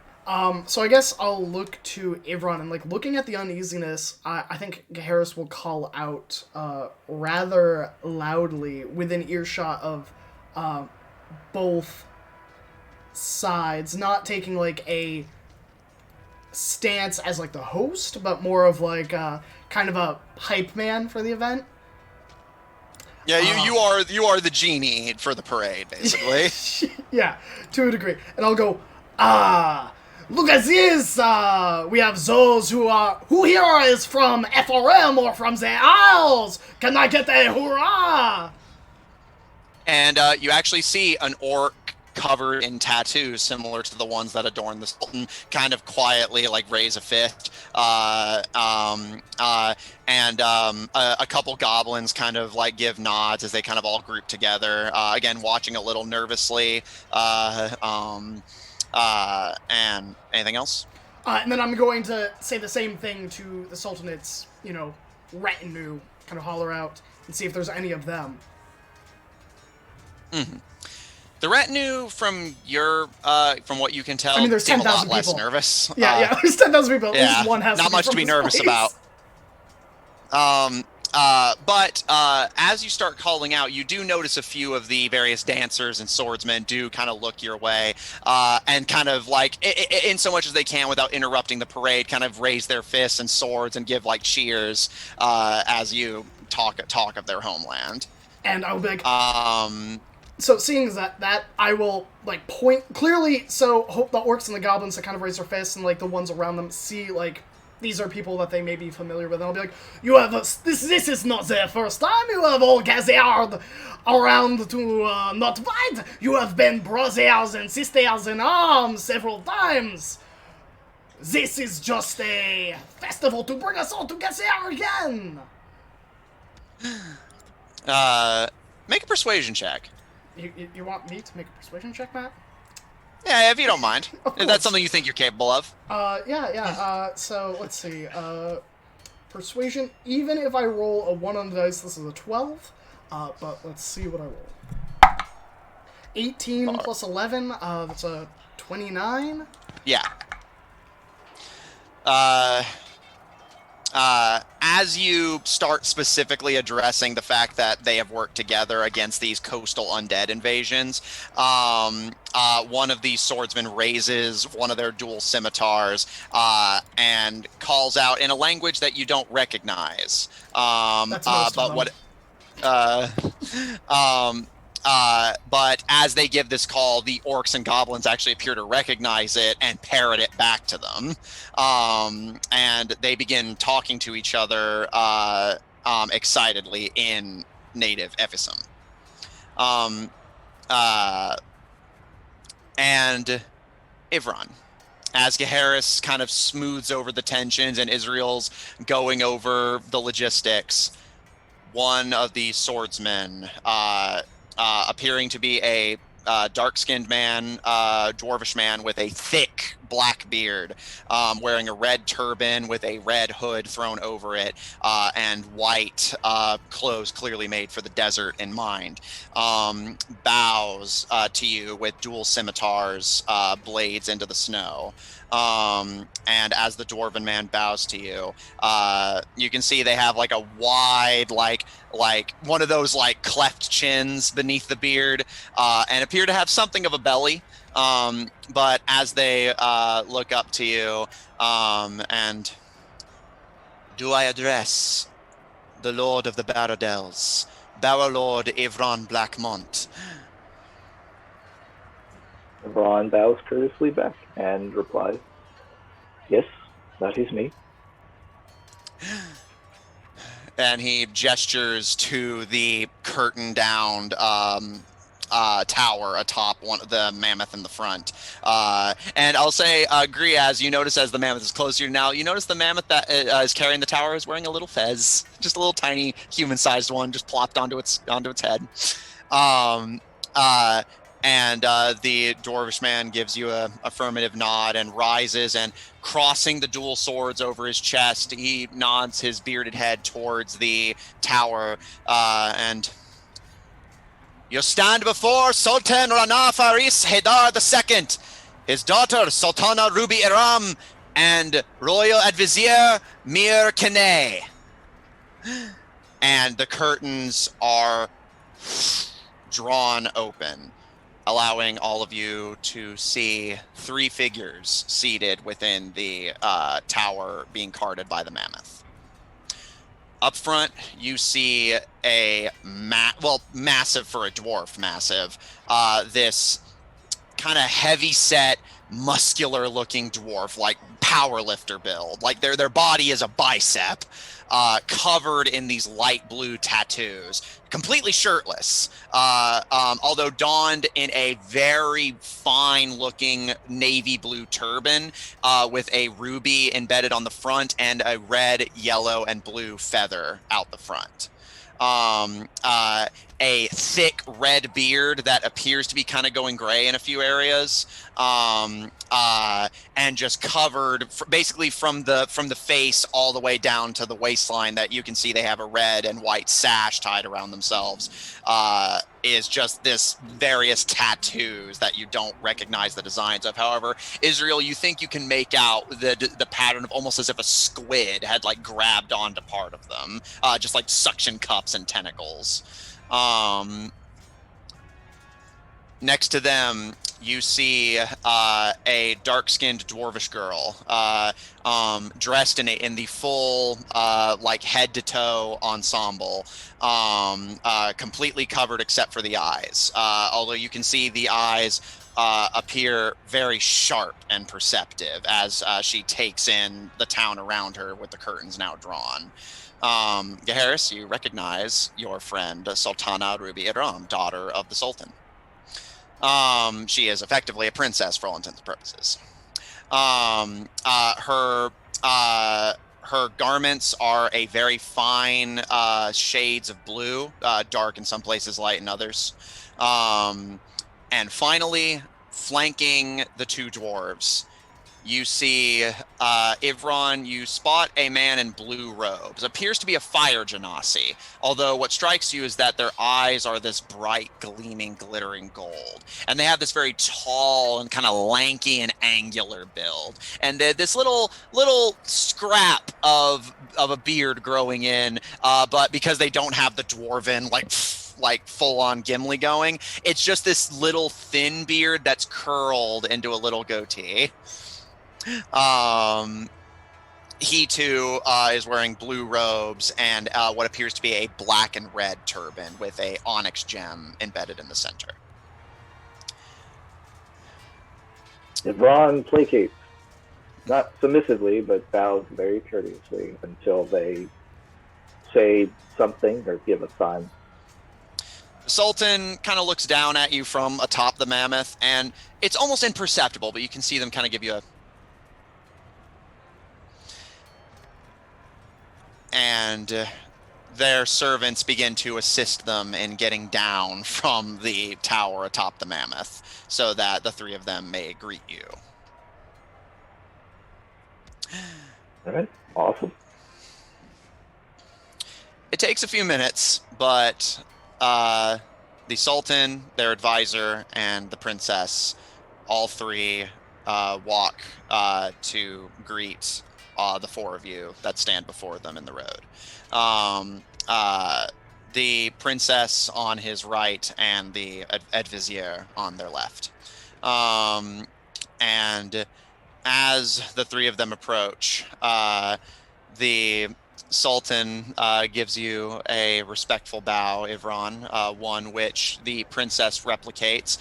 So I guess I'll look to Ivron, and like looking at the uneasiness, I think Harris will call out rather loudly within earshot of both sides, not taking like a stance as like the host, but more of like kind of a hype man for the event. Yeah, you are the genie for the parade, basically. Yeah, to a degree. And I'll go, look at this! We have those who here is from FRM or from the Isles! Can I get a hurrah? And you actually see an orc covered in tattoos similar to the ones that adorn the Sultan kind of quietly like raise a fist. And a couple goblins kind of like give nods as they kind of all group together. Again, watching a little nervously. And anything else? And then I'm going to say the same thing to the Sultanate's, retinue, kind of holler out and see if there's any of them. Mm-hmm. The retinue, from from what you can tell, there's seem 10,000 a lot less people. nervous. Yeah, there's 10,000 people. At least one has not to be much from to be this nervous place. about. But as you start calling out, you do notice a few of the various dancers and swordsmen do kind of look your way, and kind of like, in so much as they can without interrupting the parade, kind of raise their fists and swords and give like cheers as you talk of their homeland. And I'll be like, so seeing that I will like point clearly. So hope the orcs and the goblins that kind of raise their fists and like the ones around them see like these are people that they may be familiar with. And I'll be like, you have this is not the first time you have all gathered around to not fight. You have been brothers and sisters in arms several times. This is just a festival to bring us all together again. Make a persuasion check. You want me to make a persuasion check, Matt? Yeah, if you don't mind. If that's something you think you're capable of. Yeah. So let's see. Persuasion. Even if I roll a 1 on the dice, this is a 12. But let's see what I roll. 18 plus 11. That's a 29. Yeah. As you start specifically addressing the fact that they have worked together against these coastal undead invasions, one of these swordsmen raises one of their dual scimitars and calls out in a language that you don't recognize. That's most of them. But as they give this call, the orcs and goblins actually appear to recognize it and parrot it back to them. And they begin talking to each other excitedly in native Epsom. And Ivron, as Gaharis kind of smooths over the tensions and Israel's going over the logistics, one of the swordsmen, appearing to be a dark-skinned man, dwarvish man with a thick black beard, wearing a red turban with a red hood thrown over it, and white clothes clearly made for the desert in mind, bows to you with dual scimitars, blades into the snow. And as the dwarven man bows to you, you can see they have like a wide, like one of those like cleft chins beneath the beard, and appear to have something of a belly. But as they look up to you, and do I address the Lord of the Baradels, Bowerlord Evron Blackmont. Ron bows courteously back and replies, "Yes, that is me." And he gestures to the curtain-downed tower atop the mammoth in the front. And I'll say, Griaz, you notice as the mammoth is close to you now, you notice the mammoth that is carrying the tower is wearing a little fez, just a little tiny human-sized one, just plopped onto its head. And the dwarvish man gives you a affirmative nod and rises, and crossing the dual swords over his chest, he nods his bearded head towards the tower, and you stand before Sultan Rana Faris Haidar II, his daughter Sultana Ruby Iram, and Royal Advizier Mir Kene. And the curtains are drawn open, allowing all of you to see 3 figures seated within the tower being carted by the mammoth. Up front, you see a massive for a dwarf, massive. This kind of heavy-set, muscular-looking dwarf, like powerlifter build. Like their body is a bicep, covered in these light blue tattoos, completely shirtless, although donned in a very fine-looking navy blue turban with a ruby embedded on the front and a red, yellow, and blue feather out the front. A thick red beard that appears to be kind of going gray in a few areas, and just covered basically from the face all the way down to the waistline, that you can see they have a red and white sash tied around themselves, is just this various tattoos that you don't recognize the designs of. However, Israel, you think you can make out the pattern of almost as if a squid had like grabbed onto part of them, just like suction cups and tentacles. Next to them, you see a dark-skinned dwarvish girl, dressed in the full like head-to-toe ensemble, completely covered except for the eyes. Although you can see the eyes appear very sharp and perceptive as she takes in the town around her with the curtains now drawn. Gaharis, you recognize your friend Sultana Ruby Iram, daughter of the Sultan. She is effectively a princess for all intents and purposes. Her garments are a very fine shades of blue, dark in some places, light in others. And finally, flanking the 2 dwarves, you see Ivron, you spot a man in blue robes. Appears to be a fire genasi, although what strikes you is that their eyes are this bright, gleaming, glittering gold. And they have this very tall and kind of lanky and angular build. And this little scrap of a beard growing in, but because they don't have the dwarven, like full-on Gimli going, it's just this little thin beard that's curled into a little goatee. He too is wearing blue robes and what appears to be a black and red turban with a onyx gem embedded in the center. Ron placates, not submissively, but bows very courteously until they say something or give a sign. Sultan kind of looks down at you from atop the mammoth, and it's almost imperceptible, but you can see them kind of give you a... And their servants begin to assist them in getting down from the tower atop the mammoth so that the 3 of them may greet you. All right, awesome. It takes a few minutes, but the Sultan, their advisor, and the princess, all 3 walk to greet the 4 of you that stand before them in the road. The princess on his right and the advizier on their left. And as the 3 of them approach, the Sultan gives you a respectful bow, Ivran, one which the princess replicates.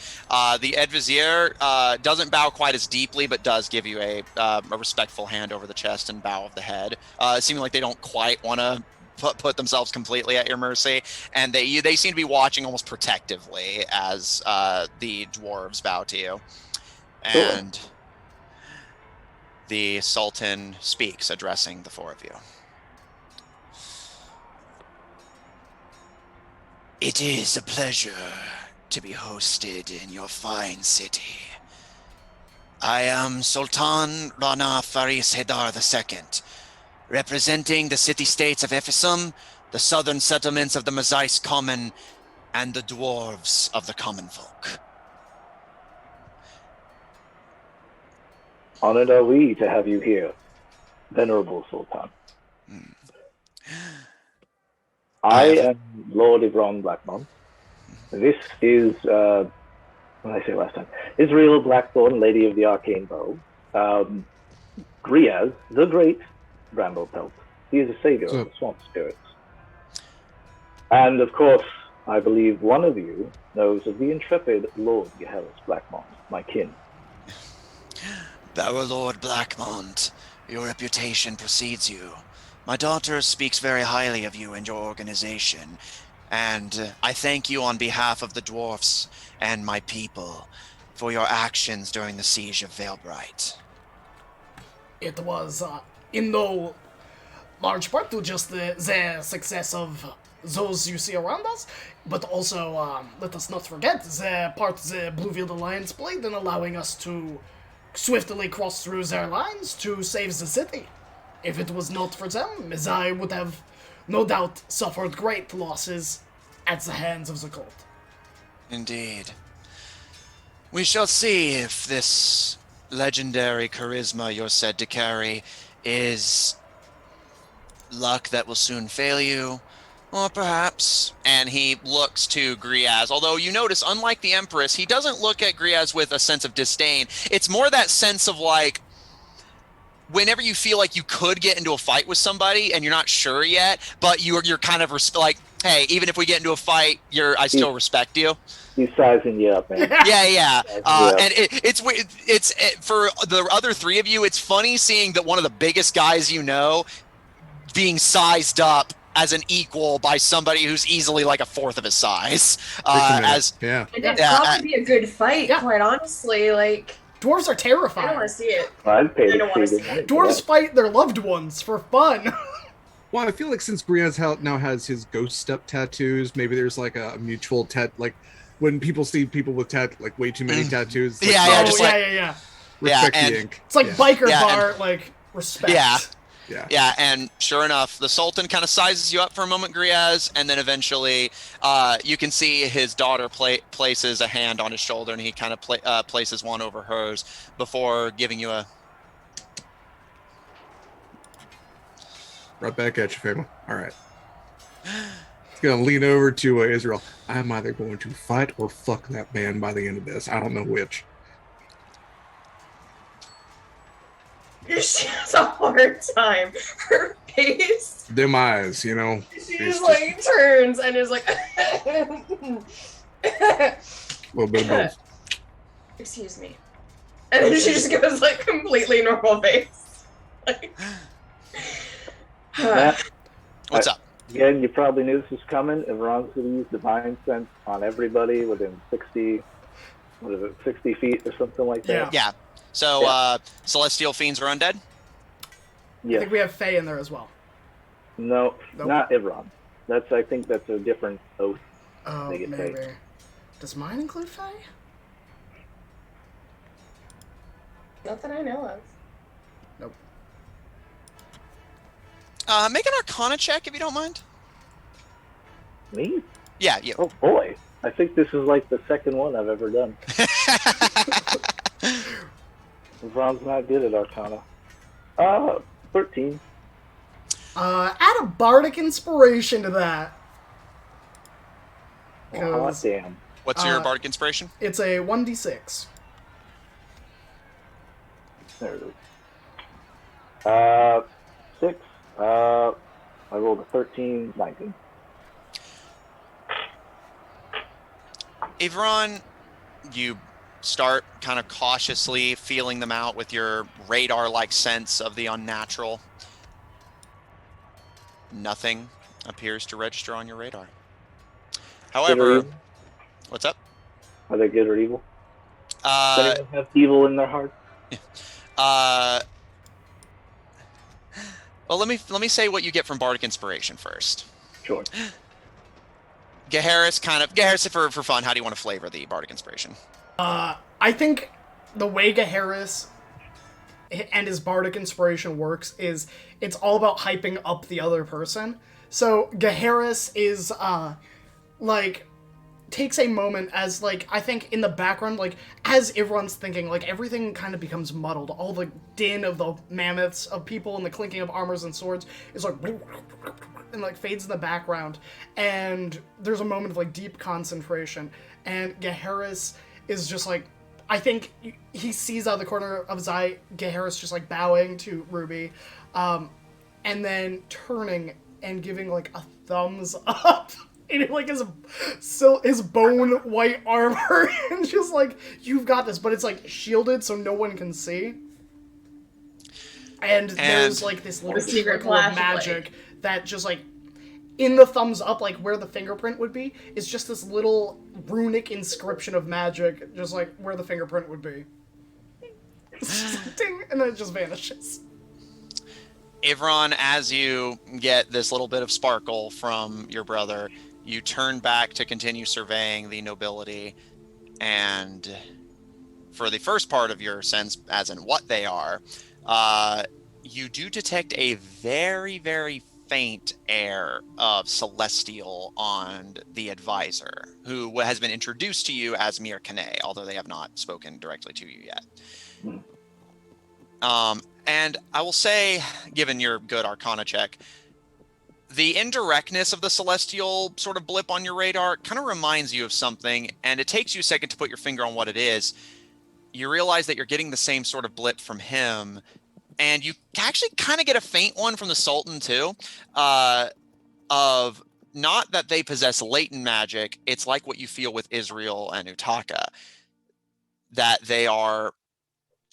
The Edvizier doesn't bow quite as deeply, but does give you a respectful hand over the chest and bow of the head, seeming like they don't quite want to put themselves completely at your mercy, and they seem to be watching almost protectively as the dwarves bow to you. And the Sultan speaks, addressing the four of you. It is a pleasure to be hosted in your fine city. I am Sultan Rana Faris Hedar II, representing the city-states of Ephisum, the southern settlements of the Mazais Common, and the dwarves of the common folk. Honored are we to have you here, Venerable Sultan. I am Lord Ivron Blackmon. This is, what did I say last time? Israel Blackthorn, Lady of the Arcane Bow. Griaz, the Great, Bramblepelt. He is a savior of the swamp spirits. And of course, I believe one of you knows of the intrepid Lord Gehelis Blackmon, my kin. Our Lord Blackmont, your reputation precedes you. My daughter speaks very highly of you and your organization, and I thank you on behalf of the dwarfs and my people for your actions during the siege of Veilbright. It was in no large part to just the success of those you see around us, but also let us not forget the part the Bluefield Alliance played in allowing us to swiftly cross through their lines to save the city. If it was not for them, I would have no doubt suffered great losses at the hands of the cult. Indeed. We shall see if this legendary charisma you're said to carry is luck that will soon fail you, or perhaps, and he looks to Griaz, although you notice, unlike the Empress, he doesn't look at Griaz with a sense of disdain. It's more that sense of like, whenever you feel like you could get into a fight with somebody and you're not sure yet, but you're kind of like, hey, even if we get into a fight, I still respect you. He's sizing you up, man. Yeah. And it's for the other three of you, it's funny seeing that one of the biggest guys you know being sized up as an equal by somebody who's easily like a fourth of his size. It'd probably be a good fight, quite honestly. Like, dwarves are terrifying. I don't want to see it. I don't want to see it. Dwarves fight their loved ones for fun. Well, I feel like since Griaz now has his ghost step tattoos, maybe there's like a mutual like when people see people with like way too many tattoos. Like, yeah. Respect the ink. It's like biker bar, like respect. Yeah, and sure enough, the Sultan kind of sizes you up for a moment, Griaz, and then eventually you can see his daughter places a hand on his shoulder, and he kind of places one over hers before giving you a... Right back at you, family. All right. He's going to lean over to Israel. I'm either going to fight or fuck that man by the end of this. I don't know which. She has a hard time. Her face. Them eyes, you know. She just like turns and is like. A little bit of both. Excuse me. And then she just goes like completely normal face. Like. Matt, What's up? Again, you probably knew this was coming. Everyone's going to use Divine Sense on everybody within 60 feet or something like that. Yeah. So, Celestial Fiends are undead? Yeah. I think we have Fae in there as well. No, not Ivron. I think that's a different oath. Oh, maybe. Fae. Does mine include Fae? Not that I know of. Nope. Make an Arcana check if you don't mind. Me? Yeah, you. Oh boy, I think this is like the second one I've ever done. Ron's not good at Arcana. 13. Add a bardic inspiration to that. Oh, damn. What's your bardic inspiration? It's a 1d6. There it is. 6. I rolled a 13, 19. Avron, you start kind of cautiously feeling them out with your radar-like sense of the unnatural. Nothing appears to register on your radar. Good or However, evil? what's up? Are they good or evil? Does Uh, anyone have evil in their heart? uh, well, let me say what you get from Bardic Inspiration first. Sure. Gaharis, for fun, how do you want to flavor the Bardic Inspiration? I think the way Gaharis and his bardic inspiration works is it's all about hyping up the other person. So Gaharis is like takes a moment as like I think in the background, like as everyone's thinking, like everything kind of becomes muddled. All the din of the mammoths of people and the clinking of armors and swords is like and like fades in the background, and there's a moment of like deep concentration, and Gaharis is just like, I think he sees out of the corner of his eye Gaharis just like bowing to Ruby, and then turning and giving like a thumbs up in like his bone white armor, and just like, you've got this, but it's like shielded so no one can see. And there's like this little secret trickle of flashlight magic that just like in the thumbs up, like where the fingerprint would be, is just this little runic inscription of magic, just like where the fingerprint would be. It's just like, ding, and then it just vanishes. Ivron, as you get this little bit of sparkle from your brother, you turn back to continue surveying the nobility, and for the first part of your sense, as in what they are, you do detect a very, very faint air of celestial on the advisor, who has been introduced to you as Mir Kane, although they have not spoken directly to you yet. And I will say, given your good Arcana check, the indirectness of the celestial sort of blip on your radar kind of reminds you of something, and it takes you a second to put your finger on what it is. You realize that you're getting the same sort of blip from him, and you actually kind of get a faint one from the Sultan too, of not that they possess latent magic. It's like what you feel with Israel and Utaka, that they are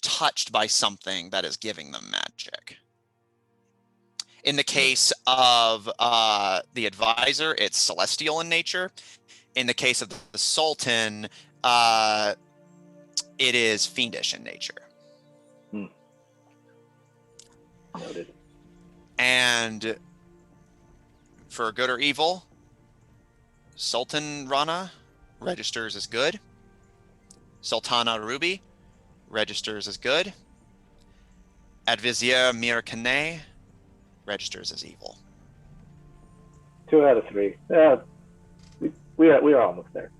touched by something that is giving them magic. In the case of the advisor, it's celestial in nature. In the case of the Sultan, it is fiendish in nature. Noted. And for good or evil, Sultan Rana registers as good. Sultana Ruby registers as good. Advizier Mir Kane registers as evil. 2 out of 3. Yeah, we are almost there.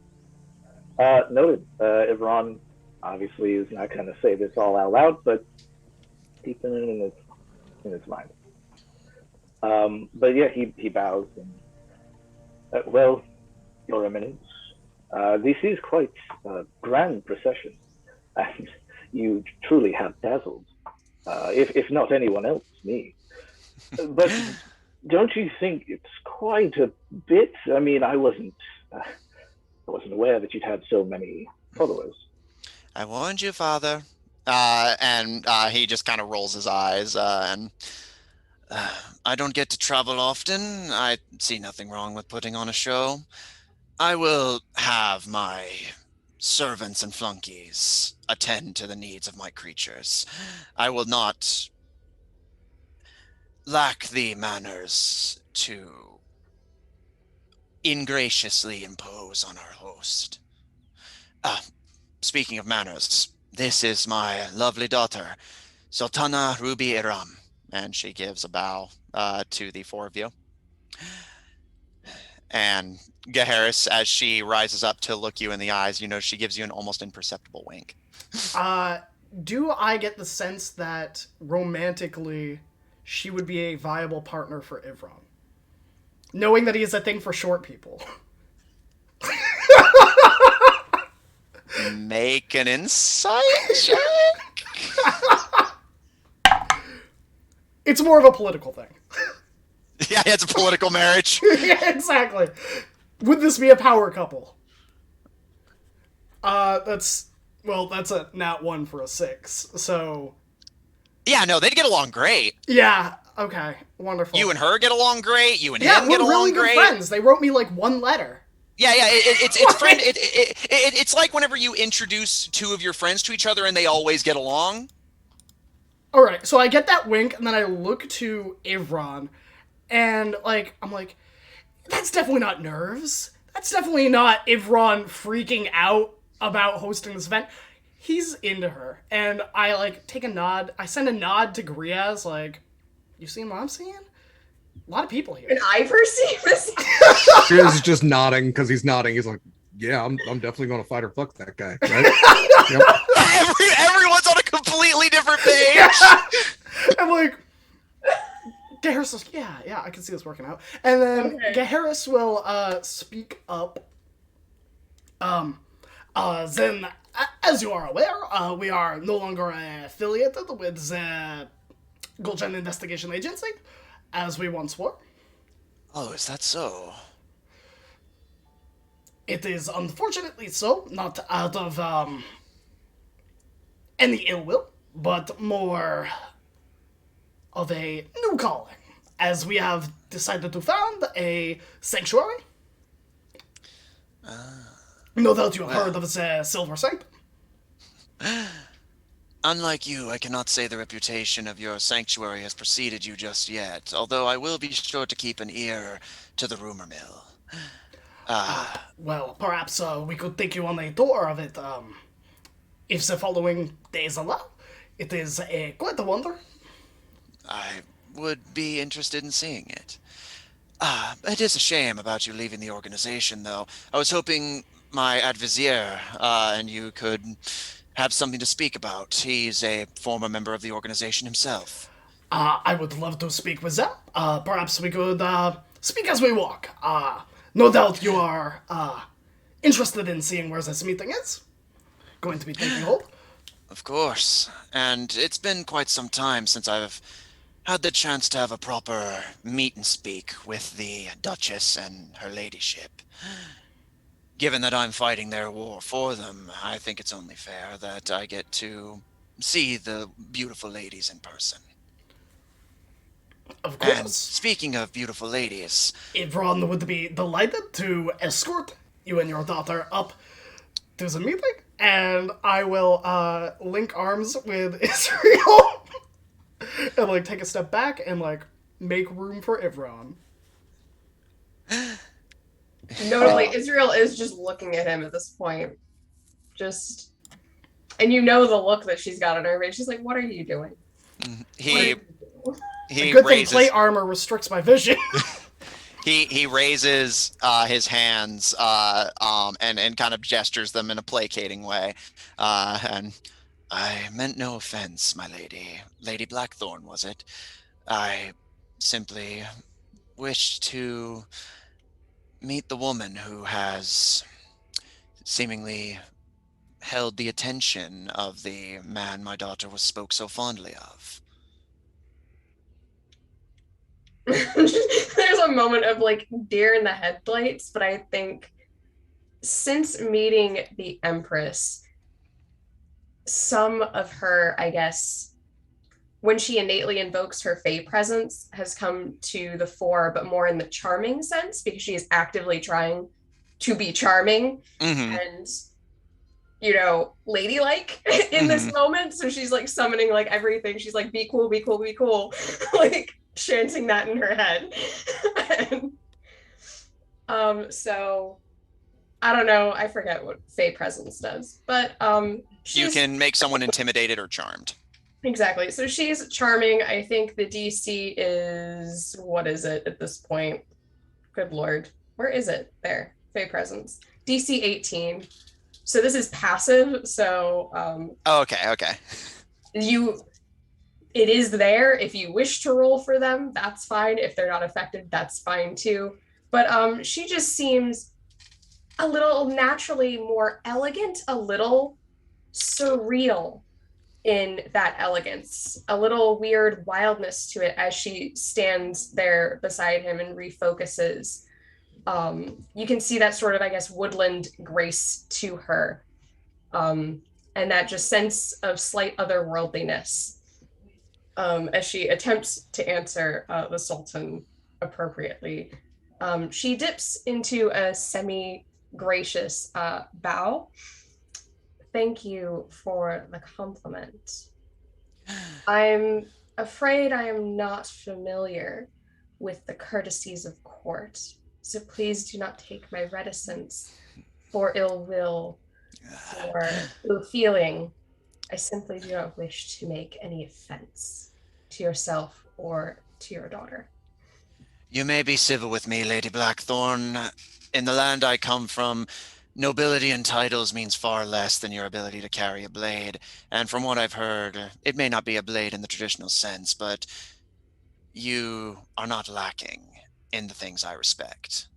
Noted. Ivron obviously is not going to say this all out loud, but keeping it in his mind. But yeah, he bows and well, Your Eminence, this is quite a grand procession, and you truly have dazzled, if not anyone else, me. But don't you think it's quite a bit? I mean, I wasn't aware that you'd had so many followers. I warned you, Father. And he just kind of rolls his eyes, and I don't get to travel often. I see nothing wrong with putting on a show. I will have my servants and flunkies attend to the needs of my creatures. I will not lack the manners to ingraciously impose on our host. Speaking of manners, this is my lovely daughter, Sultana Ruby Iram. And she gives a bow to the 4 of you. And Gaharis, as she rises up to look you in the eyes, you know she gives you an almost imperceptible wink. Do I get the sense that romantically she would be a viable partner for Ivron? Knowing that he has a thing for short people. Make an insight check? It's more of a political thing. Yeah, it's a political marriage. Yeah, exactly. Would this be a power couple? That's a nat 1 for a 6. So Yeah, no, they'd get along great. yeah, okay, wonderful. You and her get along great. You and yeah, him we're get along really great. good friends. They wrote me like one letter. Yeah, it's friend. It's like whenever you introduce two of your friends to each other and they always get along. All right, so I get that wink, and then I look to Ivron, and I'm like, that's definitely not nerves. That's definitely not Ivron freaking out about hosting this event. He's into her, and I take a nod. I send a nod to Griaz, like, you seeing what I'm seeing? A lot of people here. And I perceive this. Griaz is just nodding because he's nodding. He's like, yeah, I'm definitely going to fight or fuck that guy, right? Yep. Everyone's on a completely different page. I'm like, Gaharis is, yeah, I can see this working out. And then Okay. Gaharis will speak up. Then, as you are aware, we are no longer affiliated with the Goldshine Investigation Agency, as we once were. Oh, is that so? It is unfortunately so, not out of any ill will, but more of a new calling, as we have decided to found a sanctuary. No doubt you have heard of the Silver Saint. Unlike you, I cannot say the reputation of your sanctuary has preceded you just yet, although I will be sure to keep an ear to the rumor mill. Well, perhaps we could take you on a tour of it, if the following days allow. It is quite a wonder. I would be interested in seeing it. It is a shame about you leaving the organization, though. I was hoping my advisor and you could have something to speak about. He's a former member of the organization himself. I would love to speak with them. Perhaps we could speak as we walk. No doubt you are interested in seeing where this meeting is. Going to be taking hold. Of course. And it's been quite some time since I've had the chance to have a proper meet and speak with the Duchess and her ladyship. Given that I'm fighting their war for them, I think it's only fair that I get to see the beautiful ladies in person. Of And course. speaking of beautiful ladies, Ivron would be delighted to escort you and your daughter up to the meeting, and I will link arms with Israel and take a step back and make room for Ivron. Notably, Israel is just looking at him at this point. And you know the look that she's got on her face. She's like, what are you doing? he Good thing raises plate armor restricts my vision. he raises his hands and kind of gestures them in a placating way, and I meant no offense, my lady. Lady Blackthorn, was it? I simply wish to meet the woman who has seemingly held the attention of the man my daughter spoke so fondly of. There's a moment of deer in the headlights, but I think since meeting the Empress, some of her, I guess, when she innately invokes her Fae presence has come to the fore, but more in the charming sense, because she is actively trying to be charming and, ladylike in this moment. So she's summoning everything. She's like, be cool, be cool, be cool. Chanting that in her head. And, so I don't know. I forget what Fae presence does, but you can make someone intimidated or charmed. Exactly. So she's charming. I think the DC is, what is it at this point? Good Lord. Where is it? There. Fae presence. DC 18. So this is passive. So Okay. It is there. If you wish to roll for them, that's fine. If they're not affected, that's fine too. But she just seems a little naturally more elegant, a little surreal in that elegance, a little weird wildness to it as she stands there beside him and refocuses. You can see that sort of, I guess, woodland grace to her, and that just sense of slight otherworldliness as she attempts to answer the Sultan appropriately. She dips into a semi-gracious bow. Thank you for the compliment. I'm afraid I am not familiar with the courtesies of court, so please do not take my reticence for ill will or ill feeling. I simply do not wish to make any offense to yourself or to your daughter. You may be civil with me, Lady Blackthorn. In the land I come from, nobility and titles means far less than your ability to carry a blade. And from what I've heard, it may not be a blade in the traditional sense, but you are not lacking in the things I respect.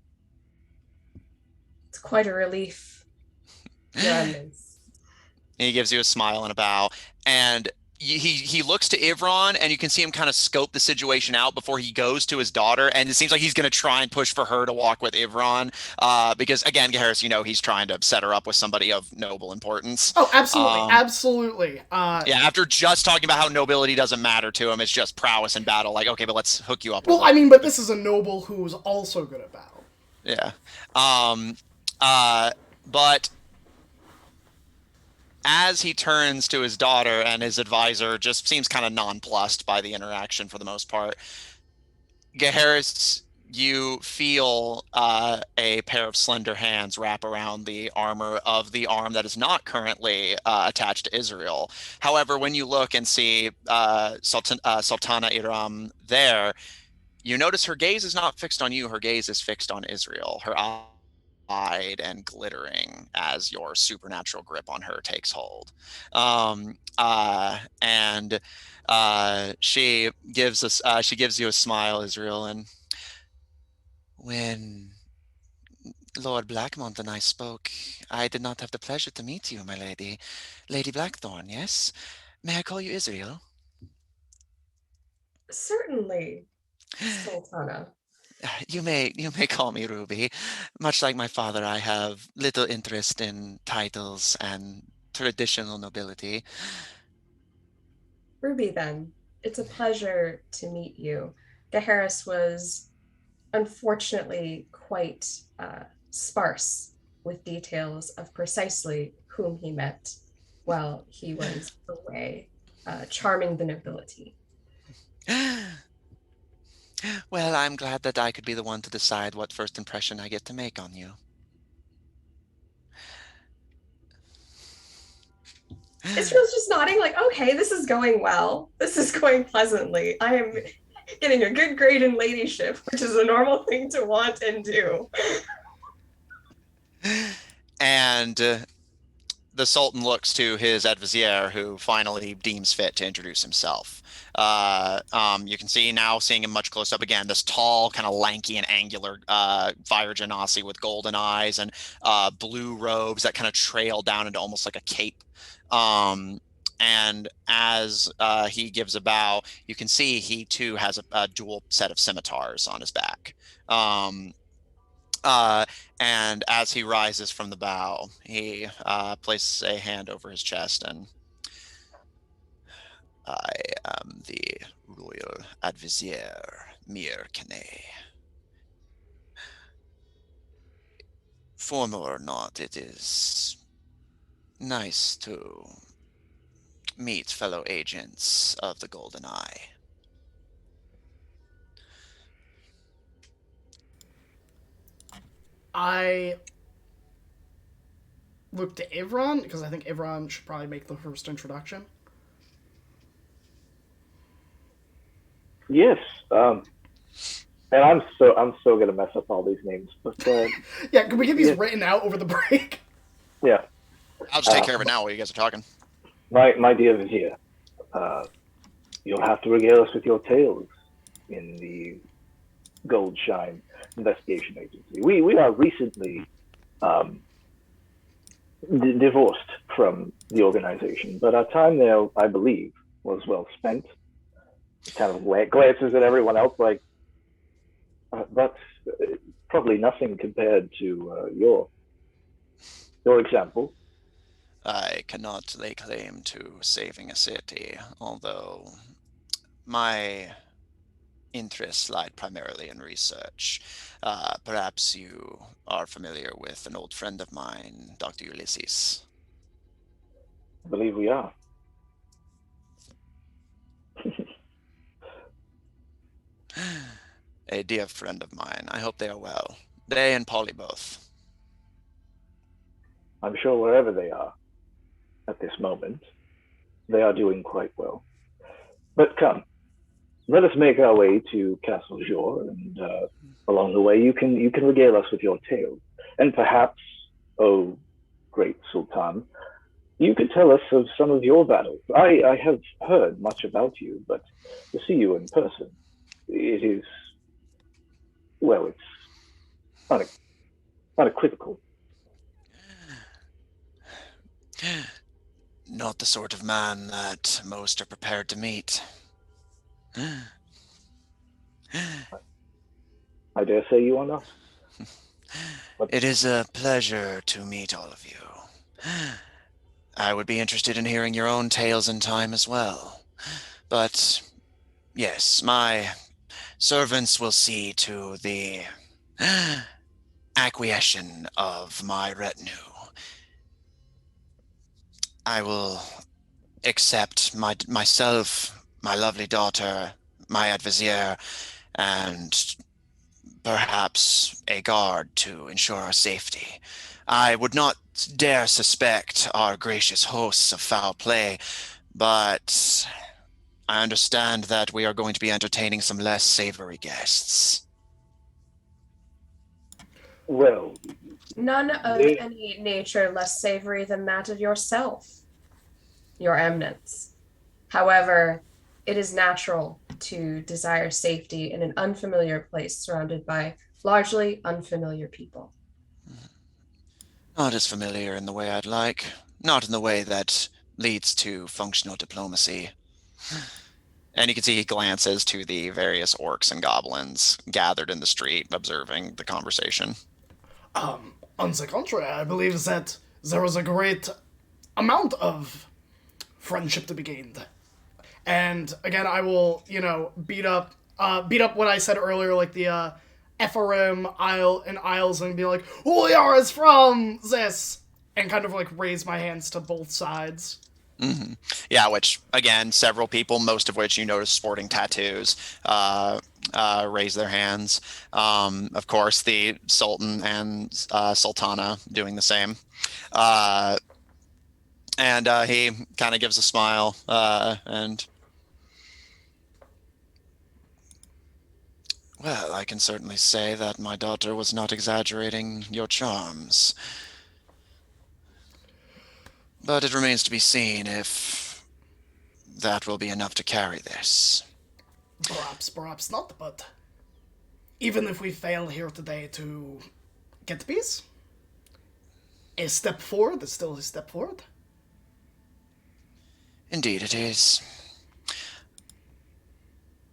It's quite a relief, Your Eminence. He gives you a smile and a bow, and he looks to Ivron, and you can see him kind of scope the situation out before he goes to his daughter, and it seems like he's going to try and push for her to walk with Ivron, because again, Harris, he's trying to set her up with somebody of noble importance. Oh, absolutely, absolutely. Yeah, after just talking about how nobility doesn't matter to him, it's just prowess in battle. Like, okay, but let's hook you up with. Well, I mean, but this is a noble who's also good at battle. Yeah. But as he turns to his daughter, and his advisor just seems kind of nonplussed by the interaction for the most part, Geharis, you feel a pair of slender hands wrap around the armor of the arm that is not currently attached to Israel. However, when you look and see Sultana Iram there, you notice her gaze is not fixed on you. Her gaze is fixed on Israel. Her eyed and glittering as your supernatural grip on her takes hold. And she gives you a smile, Israel, and when Lord Blackmont and I spoke, I did not have the pleasure to meet you, my lady. Lady Blackthorn, yes? May I call you Israel? Certainly, Sultana. You may call me Ruby. Much like my father, I have little interest in titles and traditional nobility. Ruby, then. It's a pleasure to meet you. Geharis was unfortunately quite sparse with details of precisely whom he met while he was away, charming the nobility. Well, I'm glad that I could be the one to decide what first impression I get to make on you. Israel's just nodding like, okay, this is going well. This is going pleasantly. I am getting a good grade in ladyship, which is a normal thing to want and do. And the Sultan looks to his advizier, who finally deems fit to introduce himself. You can see now, seeing him much close up again, this tall, kind of lanky and angular Fire Genasi with golden eyes and blue robes that kind of trail down into almost like a cape. And as he gives a bow, you can see he too has a dual set of scimitars on his back. And as he rises from the bow, he places a hand over his chest, and I am the royal advizier, Mir Kane. Formal or not, it is nice to meet fellow agents of the Golden Eye. I look to Ivron because I think Ivron should probably make the first introduction. Yes. And I'm so gonna mess up all these names, but yeah, can we get these written out over the break? Yeah. I'll just take care of it now while you guys are talking. My dear Vizier, you'll have to regale us with your tales in the Goldshine investigation agency. We are recently divorced from the organization, but our time there, I believe, was well spent. Kind of glances at everyone else like, that's probably nothing compared to your example. I cannot lay claim to saving a city, although my interests lied primarily in research. Perhaps you are familiar with an old friend of mine, Dr. Ulysses. I believe we are. A dear friend of mine. I hope they are well. They and Polly both. I'm sure wherever they are at this moment, they are doing quite well. But come, let us make our way to Castle Jor, and along the way you can regale us with your tale, and perhaps, oh great Sultan, you could tell us of some of your battles. I have heard much about you, but to see you in person, it is, well, it's unequivocal. Not the sort of man that most are prepared to meet. I dare say you are not. It is a pleasure to meet all of you. I would be interested in hearing your own tales in time as well. But yes, my servants will see to the acquiescence of my retinue. I will accept myself, my lovely daughter, my advizier, and perhaps a guard to ensure our safety. I would not dare suspect our gracious hosts of foul play, but I understand that we are going to be entertaining some less savory guests. Well, None of any nature less savory than that of yourself, Your Eminence. However, it is natural to desire safety in an unfamiliar place surrounded by largely unfamiliar people. Not as familiar in the way I'd like. Not in the way that leads to functional diplomacy. And you can see he glances to the various orcs and goblins gathered in the street, observing the conversation. On the contrary, I believe that there was a great amount of friendship to be gained. And again, I will, beat up what I said earlier, like the Ephraim Isle and Isles, and be like, "Uliar is from this," and kind of like raise my hands to both sides. Mm-hmm. Yeah, which again, several people, most of which you notice sporting tattoos, raise their hands. Of course, the Sultan and Sultana doing the same. And he kind of gives a smile and, well, I can certainly say that my daughter was not exaggerating your charms. But it remains to be seen if that will be enough to carry this. Perhaps not, but even if we fail here today to get peace, a step forward is still a step forward. Indeed it is.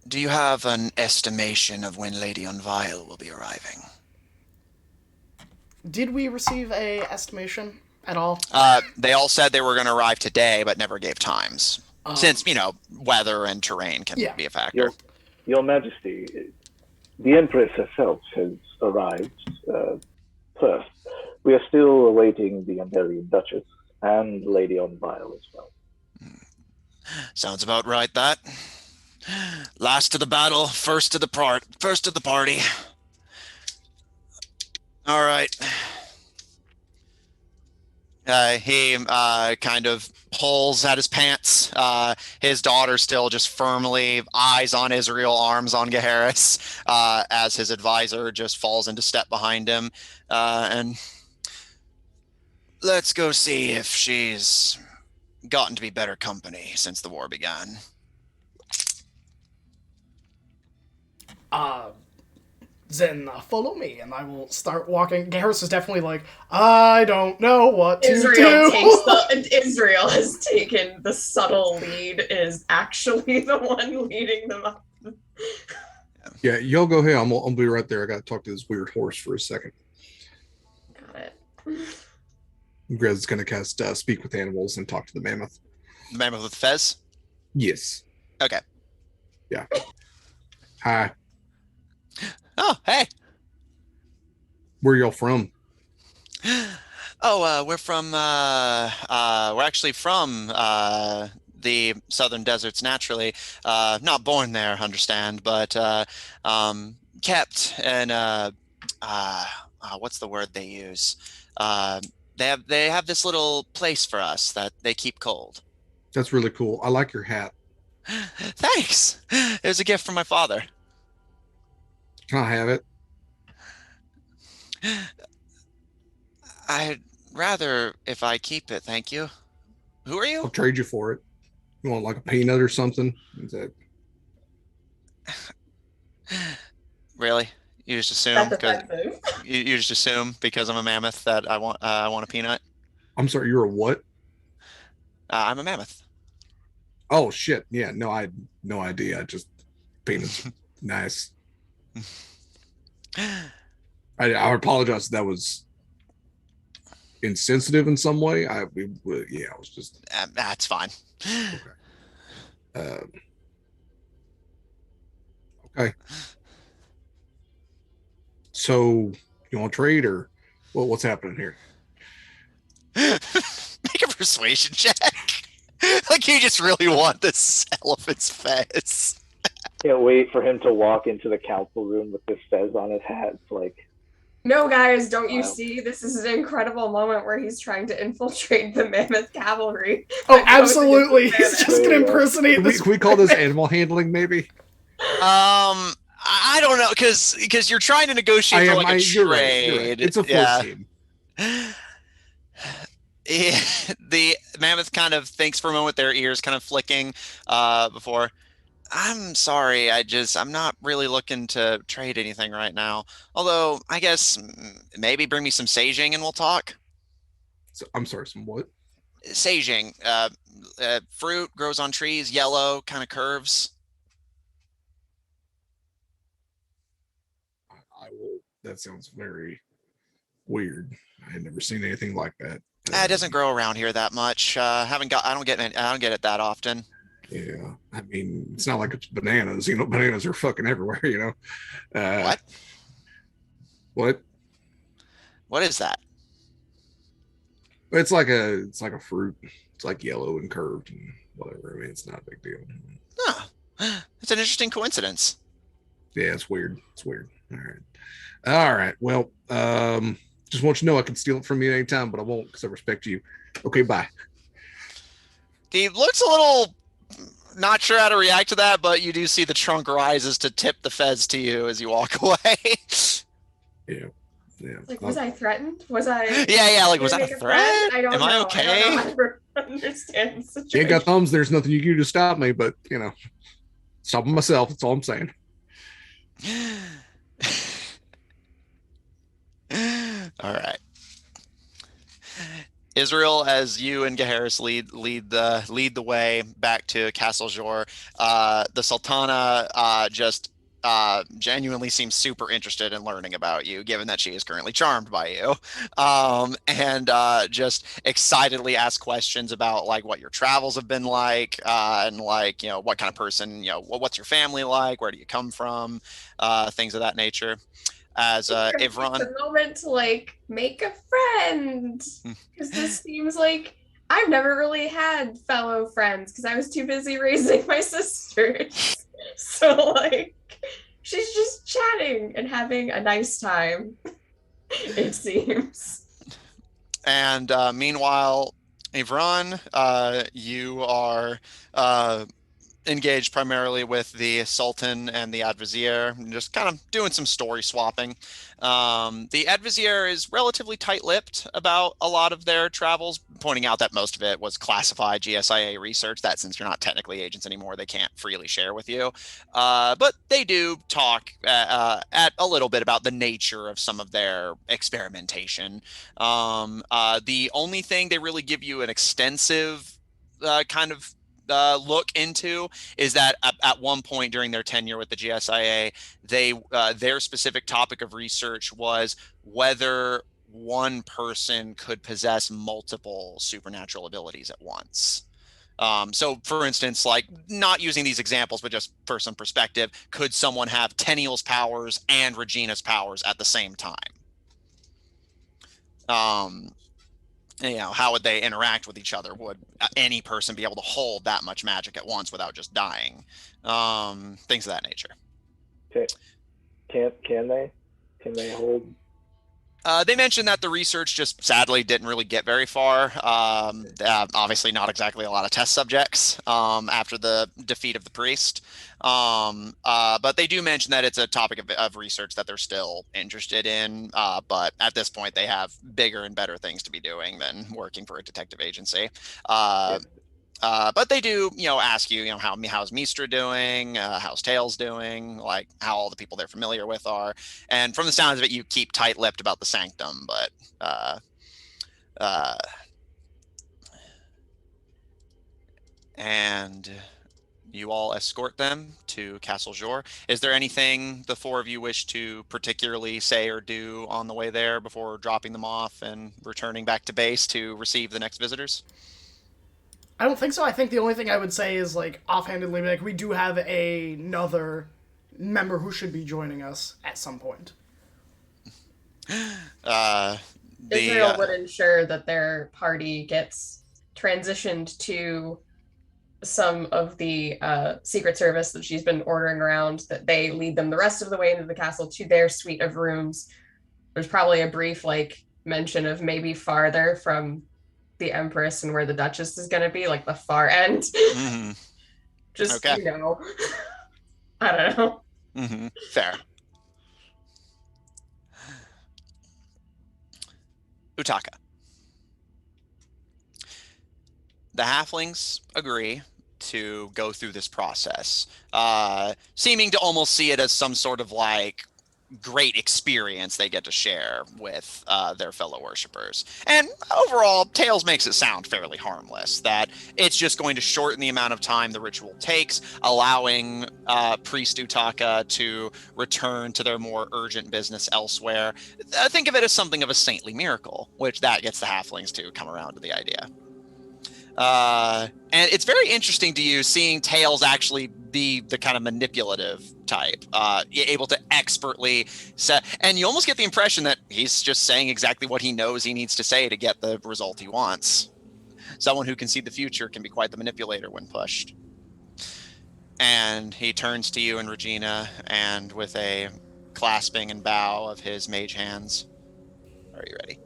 Do you have an estimation of when Lady Unvile will be arriving? Did we receive a estimation at all? They all said they were going to arrive today, but never gave times. Since, weather and terrain can be a factor. Your Majesty, the Empress herself has arrived first. We are still awaiting the Hungarian Duchess and Lady Unvile as well. Sounds about right, that. Last to the battle, first to the party. All right. He kind of pulls at his pants. His daughter still just firmly eyes on Israel, arms on Gaheris, as his advisor just falls into step behind him. And let's go see if she's gotten to be better company since the war began. Then follow me, and I will start walking. Garrus is definitely like, I don't know what to do. Israel has taken the subtle lead, is actually the one leading them up. Yeah, y'all go ahead. I'll be right there. I got to talk to this weird horse for a second. Got it. Grez is going to cast Speak with Animals and talk to the mammoth. The mammoth with Fez? Yes. Okay. Yeah. Hi. Oh, hey. Where y'all from? Oh, we're from, we're actually from the southern deserts naturally. Not born there, understand, but kept in, what's the word they use? They have this little place for us that they keep cold. That's really cool. I like your hat. Thanks. It was a gift from my father. Can I have it? I'd rather if I keep it, thank you. Who are I'll you? trade you for it. You want like a peanut or something? Is that... Really? You just assume That's because offensive. you just assume because I'm a mammoth that I want a peanut. I'm sorry, you're a what? I'm a mammoth. Oh shit! Yeah, no, I had no idea. I just peanuts. Nice. I apologize if that was insensitive in some way. I was just That's fine. okay. Okay. So you want to trade or what's happening here? Make a persuasion check. Like you just really want this elephant's fez. Can't wait for him to walk into the council room with this fez on his hat. It's like, No, guys, don't you Wow. see? This is an incredible moment where he's trying to infiltrate the mammoth cavalry. Oh, absolutely. He's just going to impersonate Can this. we call this animal handling, maybe? I don't know, because you're trying to negotiate for like a trade. You're right. It's a force team. Yeah, the mammoth kind of thinks for a moment, their ears kind of flicking before. I'm sorry, I'm not really looking to trade anything right now. Although, I guess maybe bring me some saging and we'll talk. So, I'm sorry, some what? Saging, fruit, grows on trees, yellow, kind of curves. I will. That sounds very weird. I had never seen anything like that. It doesn't grow around here that much. I don't get it that often. Yeah, I mean, it's not like it's bananas. Bananas are fucking everywhere. What? What? What is that? It's like a fruit. It's like yellow and curved and whatever. I mean, it's not a big deal. Huh. It's an interesting coincidence. Yeah, it's weird. It's weird. All right. Well, just want you to know I can steal it from you anytime, but I won't because I respect you. Okay, bye. He looks a little not sure how to react to that, but you do see the trunk rises to tip the fez to you as you walk away. Yeah. Like, was I threatened? Was I? Yeah. Like, was that a threat? I don't know. I okay? I don't know how to understand the situation. You ain't got thumbs. There's nothing you can do to stop me, but stopping myself. That's all I'm saying. All right. Israel, as you and Gaharis lead the way back to Castle Jor, the Sultana just genuinely seems super interested in learning about you, given that she is currently charmed by you, and just excitedly ask questions about like what your travels have been like, and like what kind of person, what's your family like, where do you come from, things of that nature. As Ivron, it's a moment to like make a friend, because this seems like I've never really had fellow friends because I was too busy raising my sisters. So like she's just chatting and having a nice time, it seems. And meanwhile, Ivron, you are engaged primarily with the Sultan and the Advizier, and just kind of doing some story swapping. The Advizier is relatively tight-lipped about a lot of their travels, pointing out that most of it was classified GSIA research, that since you're not technically agents anymore, they can't freely share with you. But they do talk at a little bit about the nature of some of their experimentation. The only thing they really give you an extensive kind of look into is that at one point during their tenure with the GSIA, their specific topic of research was whether one person could possess multiple supernatural abilities at once. So, for instance, like not using these examples, but just for some perspective, could someone have Teniel's powers and Regina's powers at the same time? How would they interact with each other? Would any person be able to hold that much magic at once without just dying? Things of that nature. Okay. Can they hold? They mentioned that the research just sadly didn't really get very far. Obviously, not exactly a lot of test subjects after the defeat of the priest. But they do mention that it's a topic of research that they're still interested in. But at this point, they have bigger and better things to be doing than working for a detective agency. But they do, ask you, how's Mistra doing? How's Tails doing? Like how all the people they're familiar with are. And from the sounds of it, you keep tight-lipped about the Sanctum, but and you all escort them to Castle Jor. Is there anything the four of you wish to particularly say or do on the way there before dropping them off and returning back to base to receive the next visitors? I don't think so. I think the only thing I would say is, like, offhandedly, like, we do have another member who should be joining us at some point. Israel would ensure that their party gets transitioned to some of the Secret Service that she's been ordering around, that they lead them the rest of the way into the castle to their suite of rooms. There's probably a brief, like, mention of maybe farther from the Empress and where the Duchess is going to be, like the far end. Mm-hmm. Just, okay. I don't know. Mm-hmm. Fair. Utaka. The halflings agree to go through this process, seeming to almost see it as some sort of like great experience they get to share with their fellow worshippers. And overall, Tails makes it sound fairly harmless, that it's just going to shorten the amount of time the ritual takes, allowing Priest Utaka to return to their more urgent business elsewhere. Think of it as something of a saintly miracle, which that gets the halflings to come around to the idea. And it's very interesting to you seeing Tails actually be the kind of manipulative type, able to expertly set, and you almost get the impression that he's just saying exactly what he knows he needs to say to get the result he wants. Someone who can see the future can be quite the manipulator when pushed. And he turns to you and Regina, and with a clasping and bow of his mage hands, are you ready?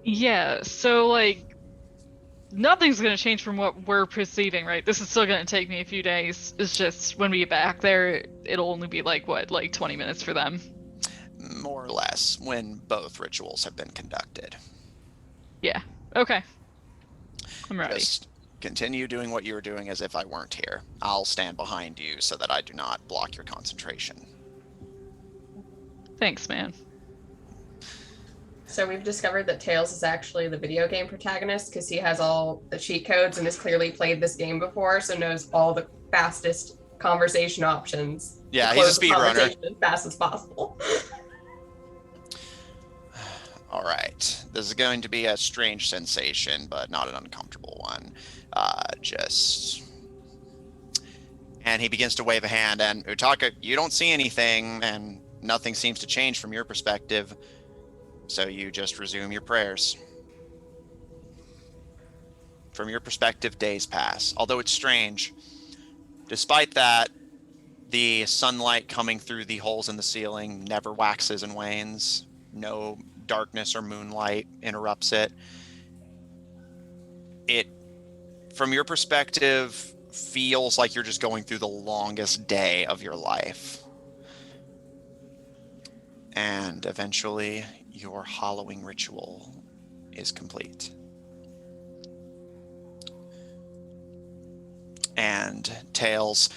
Yeah, so like nothing's going to change from what we're perceiving, right? This is still going to take me a few days. It's just when we get back there, it'll only be like 20 minutes for them? More or less, when both rituals have been conducted. Yeah. Okay. I'm ready. Just continue doing what you're doing as if I weren't here. I'll stand behind you so that I do not block your concentration. Thanks, man. So we've discovered that Tails is actually the video game protagonist because he has all the cheat codes and has clearly played this game before, so knows all the fastest conversation options. Yeah, he's a speedrunner. As fast as possible. All right. This is going to be a strange sensation, but not an uncomfortable one. And he begins to wave a hand, and Utaka, you don't see anything, and nothing seems to change from your perspective. So you just resume your prayers. From your perspective, days pass. Although it's strange, despite that, the sunlight coming through the holes in the ceiling never waxes and wanes. No darkness or moonlight interrupts it. From your perspective, feels like you're just going through the longest day of your life. And eventually, your hollowing ritual is complete. And Tails,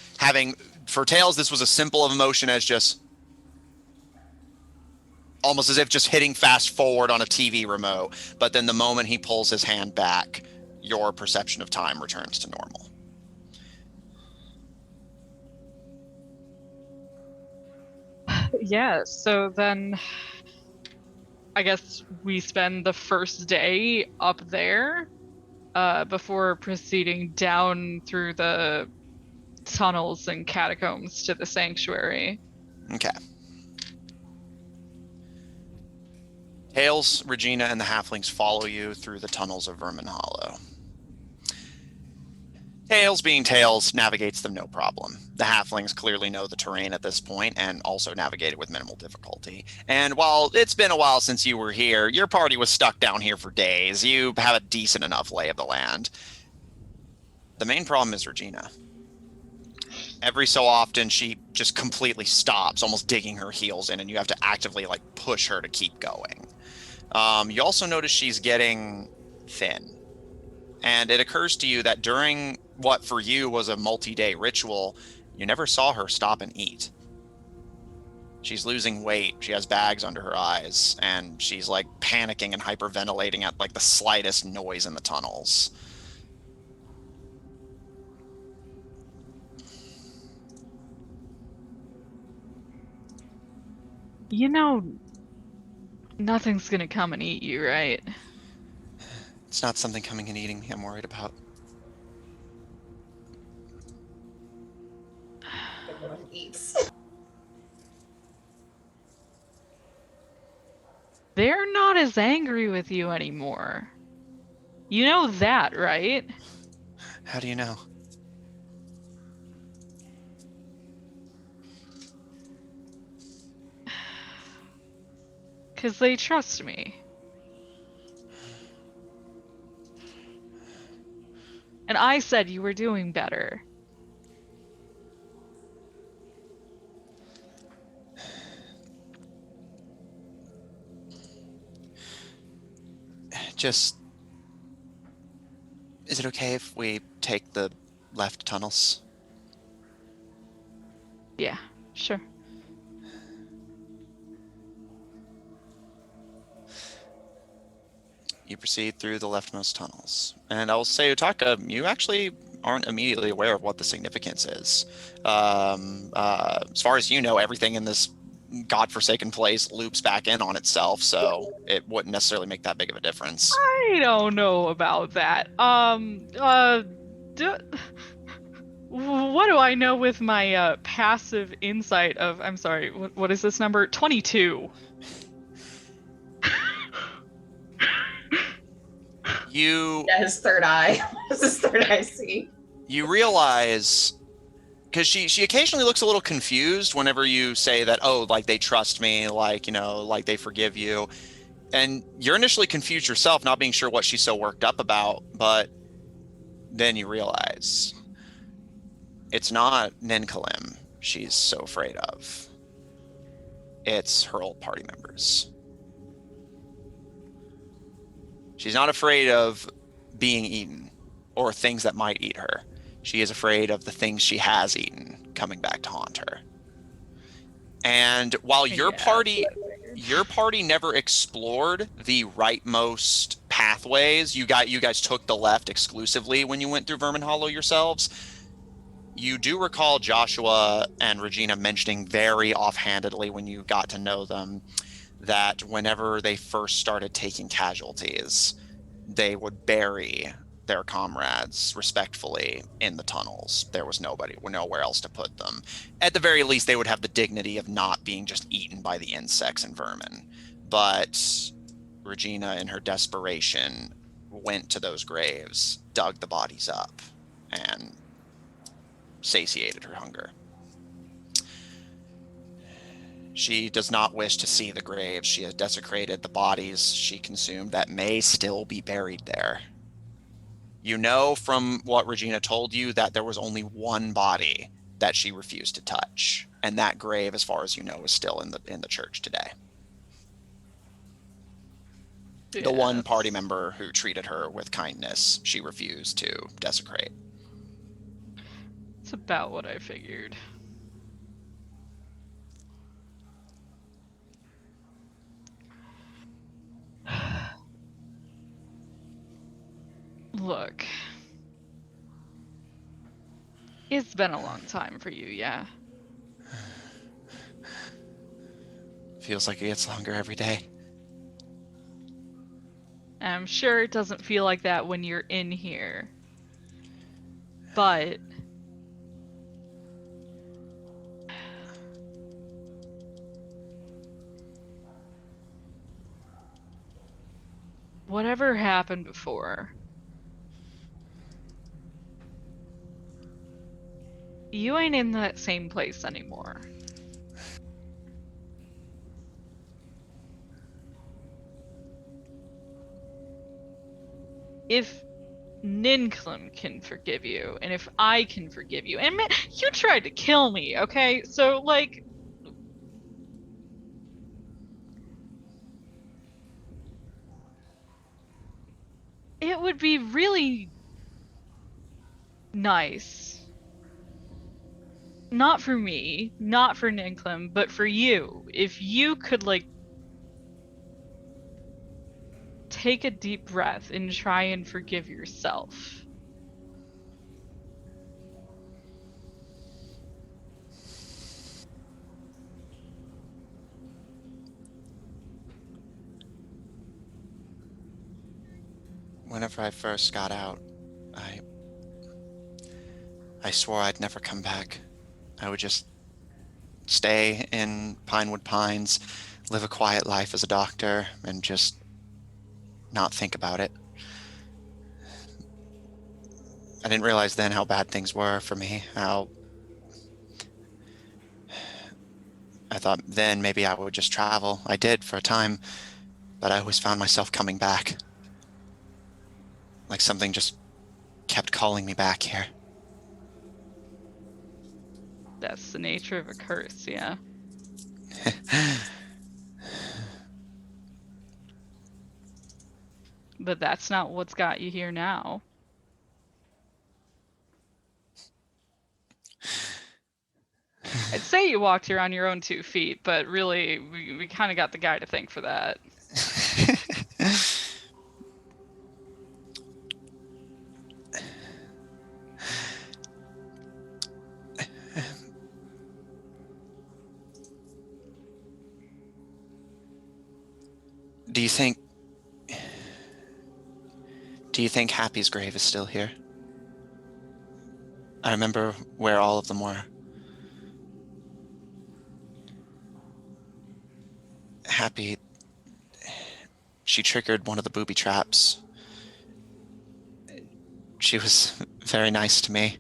for Tails, this was as simple of a motion as just almost as if just hitting fast forward on a TV remote. But then the moment he pulls his hand back, your perception of time returns to normal. Yeah, so then I guess we spend the first day up there before proceeding down through the tunnels and catacombs to the sanctuary. Okay. Tails, Regina, and the halflings follow you through the tunnels of Vermin Hollow. Tails, being Tails, navigates them no problem. The halflings clearly know the terrain at this point and also navigate it with minimal difficulty. And while it's been a while since you were here, your party was stuck down here for days. You have a decent enough lay of the land. The main problem is Regina. Every so often, she just completely stops, almost digging her heels in, and you have to actively push her to keep going. You also notice she's getting thin. And it occurs to you that during what for you was a multi-day ritual, you never saw her stop and eat. She's losing weight, she has bags under her eyes, and she's panicking and hyperventilating at the slightest noise in the tunnels. You know, nothing's gonna come and eat you, right? It's not something coming and eating me I'm worried about. Everyone eats. They're not as angry with you anymore. You know that, right? How do you know? Because they trust me. And I said you were doing better. Just... Is it okay if we take the left tunnels? Yeah, sure. You proceed through the leftmost tunnels. And I'll say, Utaka, you actually aren't immediately aware of what the significance is. As far as you know, everything in this godforsaken place loops back in on itself, so it wouldn't necessarily make that big of a difference. I don't know about that. What do I know with my passive insight of, I'm sorry, what is this number? 22. Yeah, his third eye. His third eye see. You realize, because she occasionally looks a little confused whenever you say that, oh, they trust me, they forgive you. And you're initially confused yourself, not being sure what she's so worked up about, but then you realize it's not Ninkalim she's so afraid of. It's her old party members. She's not afraid of being eaten or things that might eat her. She is afraid of the things she has eaten coming back to haunt her. And while your party never explored the rightmost pathways, you guys took the left exclusively when you went through Vermin Hollow yourselves. You do recall Joshua and Regina mentioning very offhandedly when you got to know them that whenever they first started taking casualties, they would bury their comrades respectfully in the tunnels. There was nowhere else to put them. At the very least, they would have the dignity of not being just eaten by the insects and vermin. But Regina, in her desperation, went to those graves, dug the bodies up, and satiated her hunger. She does not wish to see the graves. She has desecrated the bodies she consumed that may still be buried there. You know from what Regina told you that there was only one body that she refused to touch, and that grave, as far as you know, is still in the church today. Yeah, The one party member who treated her with kindness, she refused to desecrate. it's about what I figured. Look. It's been a long time for you, yeah? Feels like it gets longer every day. I'm sure it doesn't feel like that when you're in here. But whatever happened before, you ain't in that same place anymore. If Ninclum can forgive you, and if I can forgive you, and man, you tried to kill me, okay? So, like, it would be really nice. Not for me, not for Ninclum, but for you. If you could, like, take a deep breath and try and forgive yourself. Whenever I first got out, I swore I'd never come back. I would just stay in Pinewood Pines, live a quiet life as a doctor, and just not think about it. I didn't realize then how bad things were for me, how I thought then maybe I would just travel. I did for a time, but I always found myself coming back. Like something just kept calling me back here. That's the nature of a curse, yeah. But that's not what's got you here now. I'd say you walked here on your own 2 feet, but really, we kind of got the guy to thank for that. Do you think Happy's grave is still here? I remember where all of them were. Happy, she triggered one of the booby traps. She was very nice to me.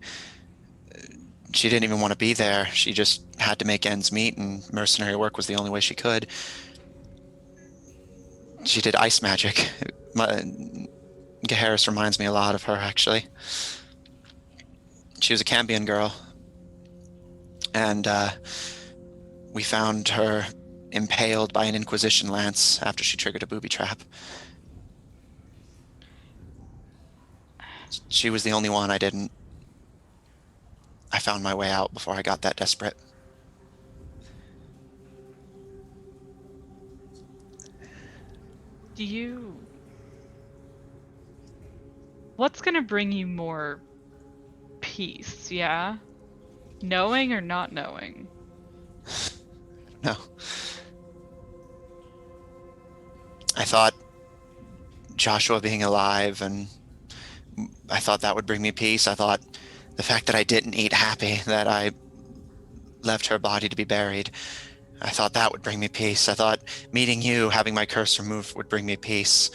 She didn't even want to be there. She just had to make ends meet, and mercenary work was the only way she could. She did ice magic. Gaharis reminds me a lot of her, actually. She was a Cambion girl. And we found her impaled by an Inquisition lance after she triggered a booby trap. She was the only one I didn't. I found my way out before I got that desperate. What's gonna bring you more peace, yeah? Knowing or not knowing? No. I thought Joshua being alive, and I thought that would bring me peace. I thought the fact that I didn't eat Happy, that I left her body to be buried, I thought that would bring me peace. I thought meeting you, having my curse removed, would bring me peace.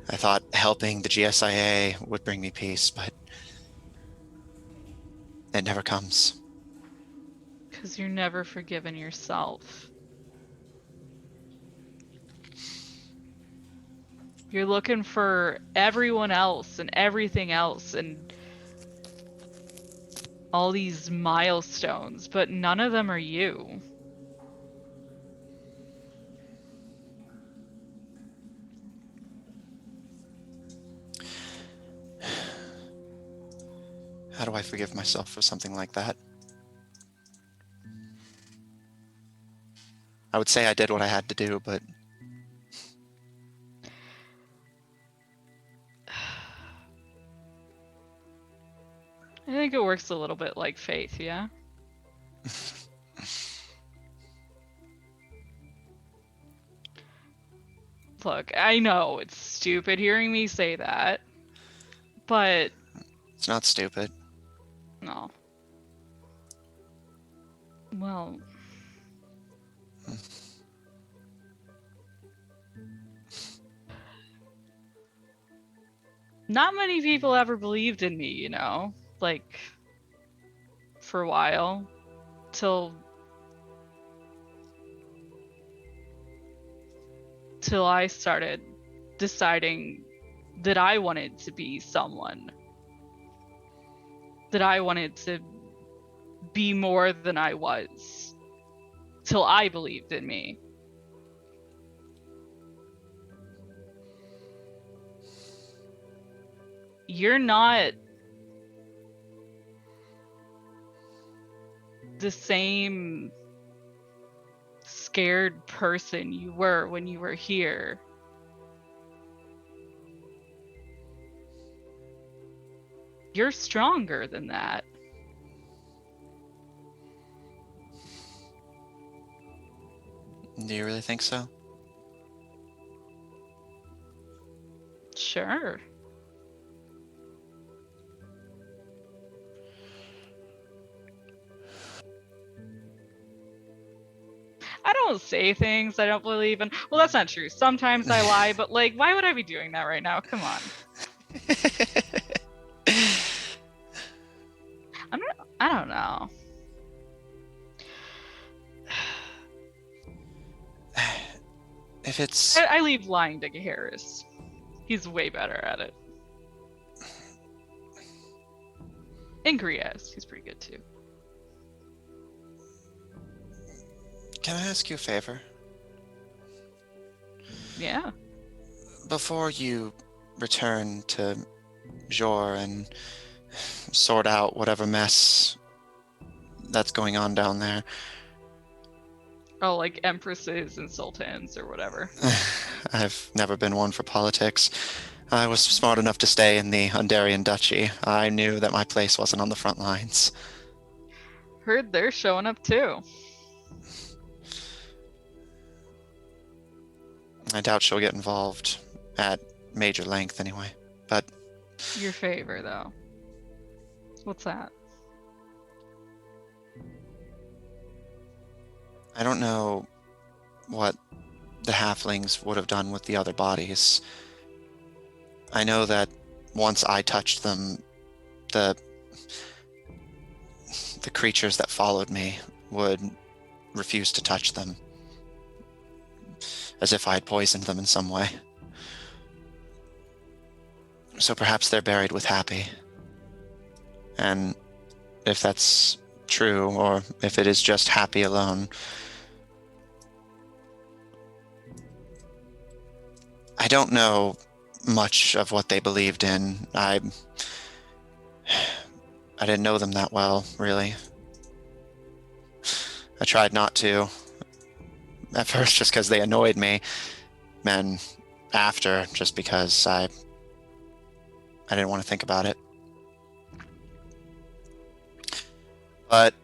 I thought helping the GSIA would bring me peace, but it never comes. Because you're never forgiven yourself. You're looking for everyone else and everything else and all these milestones, but none of them are you. How do I forgive myself for something like that? I would say I did what I had to do, but I think it works a little bit like faith, yeah? Look, I know it's stupid hearing me say that, but it's not stupid. no. Well, not many people ever believed in me, you know? Like, for a while. Till I started deciding that I wanted to be someone. That I wanted to be more than I was. Till I believed in me. You're not the same scared person you were when you were here. You're stronger than that. Do you really think so? Sure. I don't say things I don't believe in. Well, that's not true. Sometimes I lie, but like, why would I be doing that right now? Come on. I don't know. If it's... I leave lying to Harris. He's way better at it. And Griaz, he's pretty good too. Can I ask you a favor? Yeah. Before you return to Jor and sort out whatever mess that's going on down there. Oh, like empresses and sultans or whatever. I've never been one for politics. I was smart enough to stay in the Undarian Duchy. I knew that my place wasn't on the front lines. Heard they're showing up too. I doubt she'll get involved at major length anyway, but... Your favor, though. What's that? I don't know what the halflings would have done with the other bodies. I know that once I touched them, the creatures that followed me would refuse to touch them, as if I had poisoned them in some way. So perhaps they're buried with Happy. And if that's true, or if it is just Happy alone, I don't know much of what they believed in. I didn't know them that well, really. I tried not to. At first, just because they annoyed me, and after, just because I didn't want to think about it. But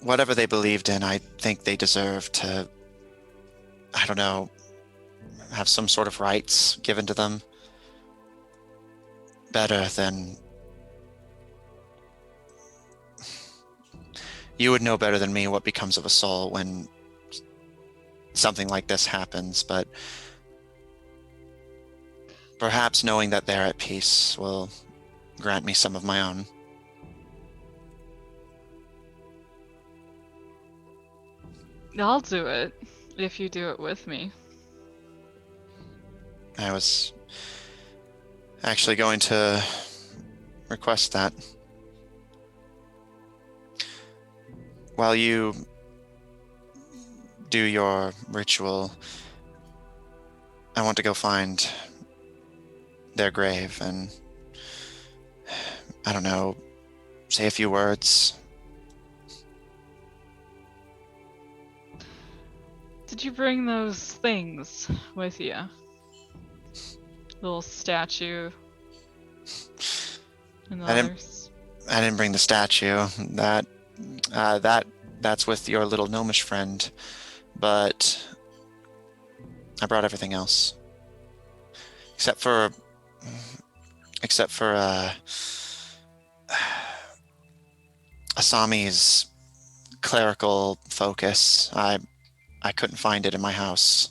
whatever they believed in, I think they deserve to, I don't know, have some sort of rights given to them. Better than... You would know better than me what becomes of a soul when something like this happens, but perhaps knowing that they're at peace will grant me some of my own. I'll do it if you do it with me. I was actually going to request that. While you do your ritual, I want to go find their grave and, I don't know, say a few words. Did you bring those things with you? Little statue and the I didn't- others? I didn't bring the statue. That's with your little gnomish friend, but I brought everything else, except for Asami's clerical focus. I couldn't find it in my house.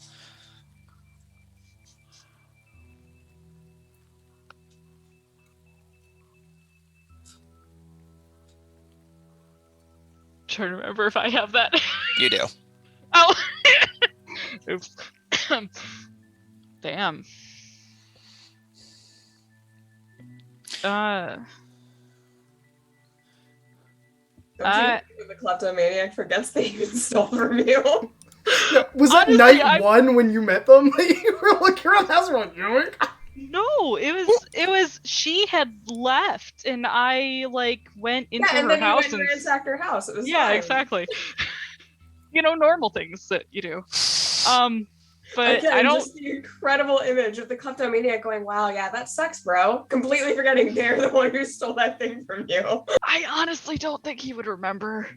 Trying to remember if I have that. You do. Oh! Oops. Damn. Don't you I- think that the kleptomaniac forgets that he stole from you? Was that Honestly, night one when you met them? You were looking around the house and went, yoink. No, it was she had left and I like went into Yeah, and her then you house went and ransacked her house. It was yeah, fine. exactly. Normal things that you do. But Again, I don't. just the incredible image of the kleptomaniac going, "Wow, yeah, that sucks, bro." Completely forgetting they're the one who stole that thing from you. I honestly don't think he would remember.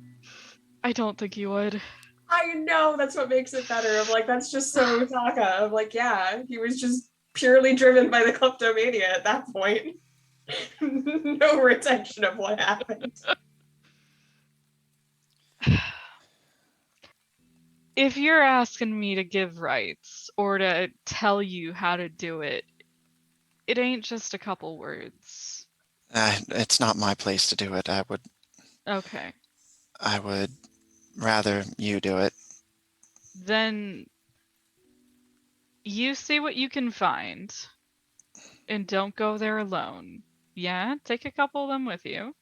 I don't think he would. I know, that's what makes it better. Of like, that's just so Utaka. Of like, yeah, he was just purely driven by the kleptomania at that point. No retention of what happened. If you're asking me to give rights or to tell you how to do it, it ain't just a couple words. It's not my place to do it. Okay. I would rather you do it. Then you see what you can find and don't go there alone. Yeah, take a couple of them with you.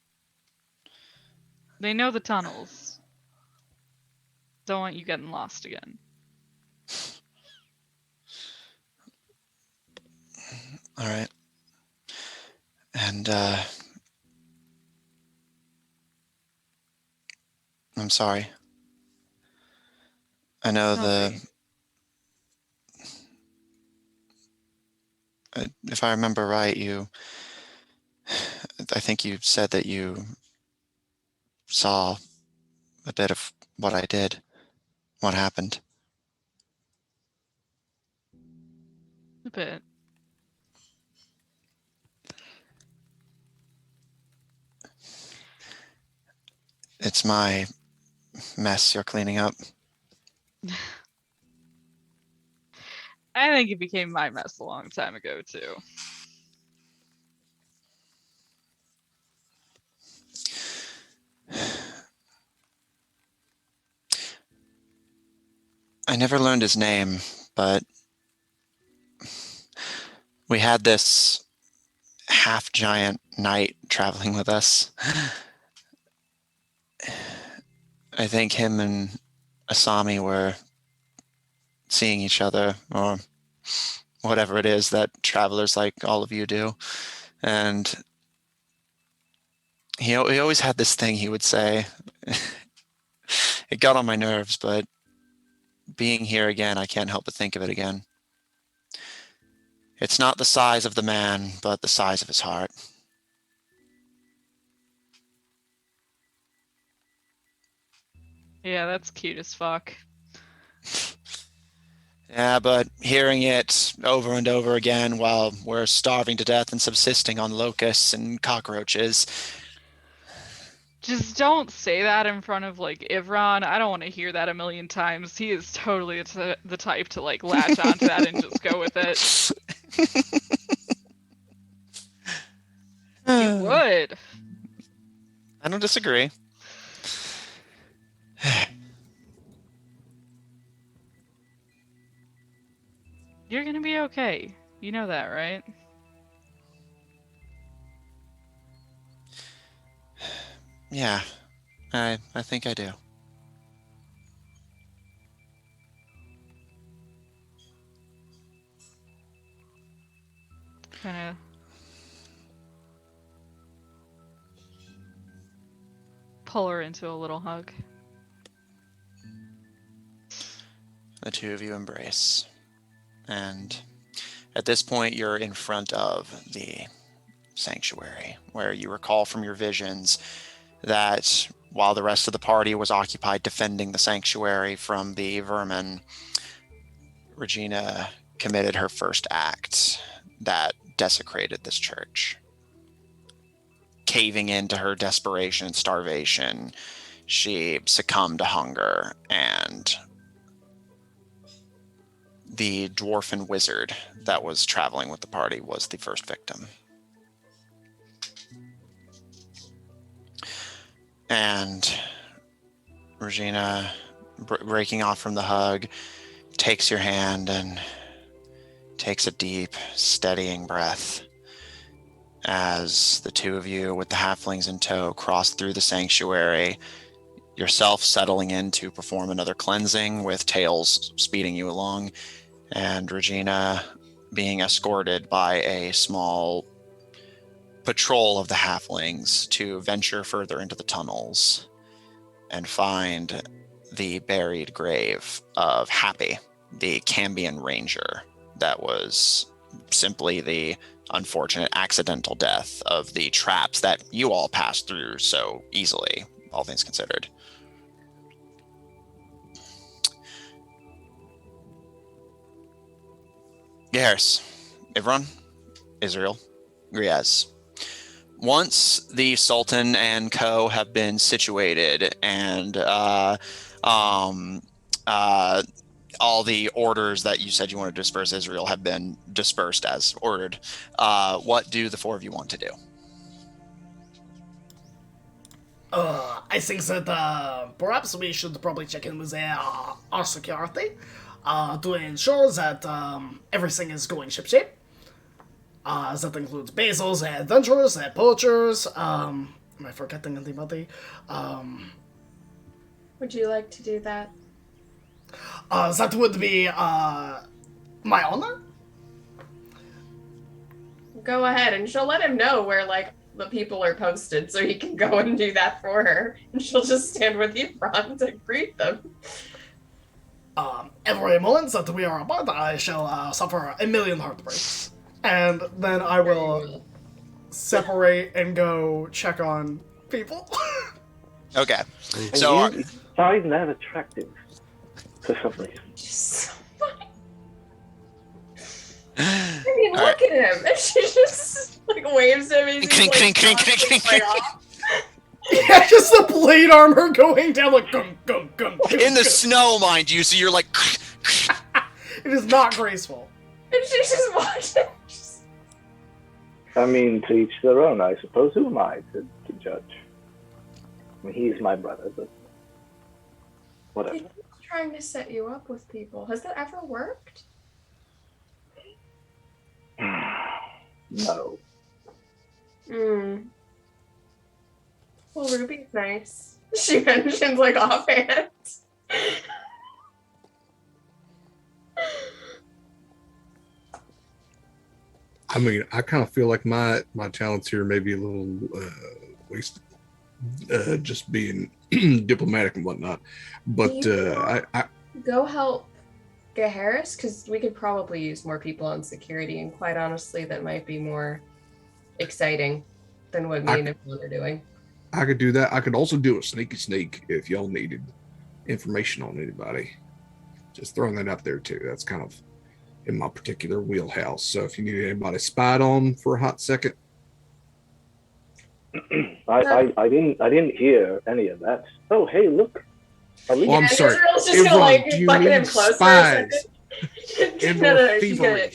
They know the tunnels. Don't want you getting lost again. All right. And I'm sorry. I know Okay. if I remember right, I think you said that you saw a bit of what I did, what happened. A bit. It's my mess you're cleaning up. I think it became my mess a long time ago, too. I never learned his name, but we had this half-giant knight traveling with us. I think him and Asami were seeing each other, or whatever it is that travelers like all of you do. And he always had this thing he would say. It got on my nerves, but being here again, I can't help but think of it again. It's not the size of the man, but the size of his heart. Yeah, that's cute as fuck. Yeah, but hearing it over and over again while we're starving to death and subsisting on locusts and cockroaches. Just don't say that in front of, like, Ivron. I don't want to hear that a million times. He is totally the type to, like, latch onto that and just go with it. He would. I don't disagree. You're gonna be okay. You know that, right? Yeah, I think I do. Kind of pull her into a little hug. The two of you embrace. And at this point, you're in front of the sanctuary, where you recall from your visions that while the rest of the party was occupied defending the sanctuary from the vermin, Regina committed her first act that desecrated this church. Caving into her desperation and starvation, she succumbed to hunger, and the dwarfen wizard that was traveling with the party was the first victim. And Regina, breaking off from the hug, takes your hand and takes a deep, steadying breath as the two of you, with the halflings in tow, cross through the sanctuary, yourself settling in to perform another cleansing with Tails speeding you along, and Regina being escorted by a small patrol of the halflings to venture further into the tunnels and find the buried grave of Happy, the Cambion ranger that was simply the unfortunate accidental death of the traps that you all passed through so easily, all things considered. Geharis, Ivron, Israel, Griaz. Once the Sultan and co have been situated and all the orders that you said you want to disperse Israel have been dispersed as ordered, what do the four of you want to do? I think that perhaps we should probably check in with our security to ensure that everything is going shipshape. That includes basils, adventurers, poachers. Am I forgetting anybody? Would you like to do that? That would be my honor. Go ahead, and she'll let him know where, like, the people are posted so he can go and do that for her. And she'll just stand with you, Ron, to greet them. Every moment that we are apart, I shall suffer a million heartbreaks. And then I will separate and go check on people. Okay. And So you find that attractive for some reason. Just so funny. I mean, look at him. And she just, like, waves him. And he's Clink, like, clink, clink, clink, clink, off. Yeah, just the blade armor going down like gung, gung, gung, gung, in the gung. snow, mind you, so you're like It is not graceful. And she's just watching. I mean, to each their own, I suppose. Who am I to judge? I mean, he's my brother, but whatever. He's trying to set you up with people. Has that ever worked? No. Well, Ruby's nice. She mentions, like, offhand. I mean, I kind of feel like my talents here may be a little wasted, just being diplomatic and whatnot. But I Go help Geharis, because we could probably use more people on security, and quite honestly, that might be more exciting than what me and Nicole are doing. I could do that. I could also do a sneaky sneak if y'all needed information on anybody. Just throwing that up there too. That's kind of in my particular wheelhouse. So if you need anybody spied on for a hot second. I didn't hear any of that. Oh, hey, look. Oh, I'm sorry. Israel's just gonna, like, do you bucket him need close spies? for a second. No, she's gonna-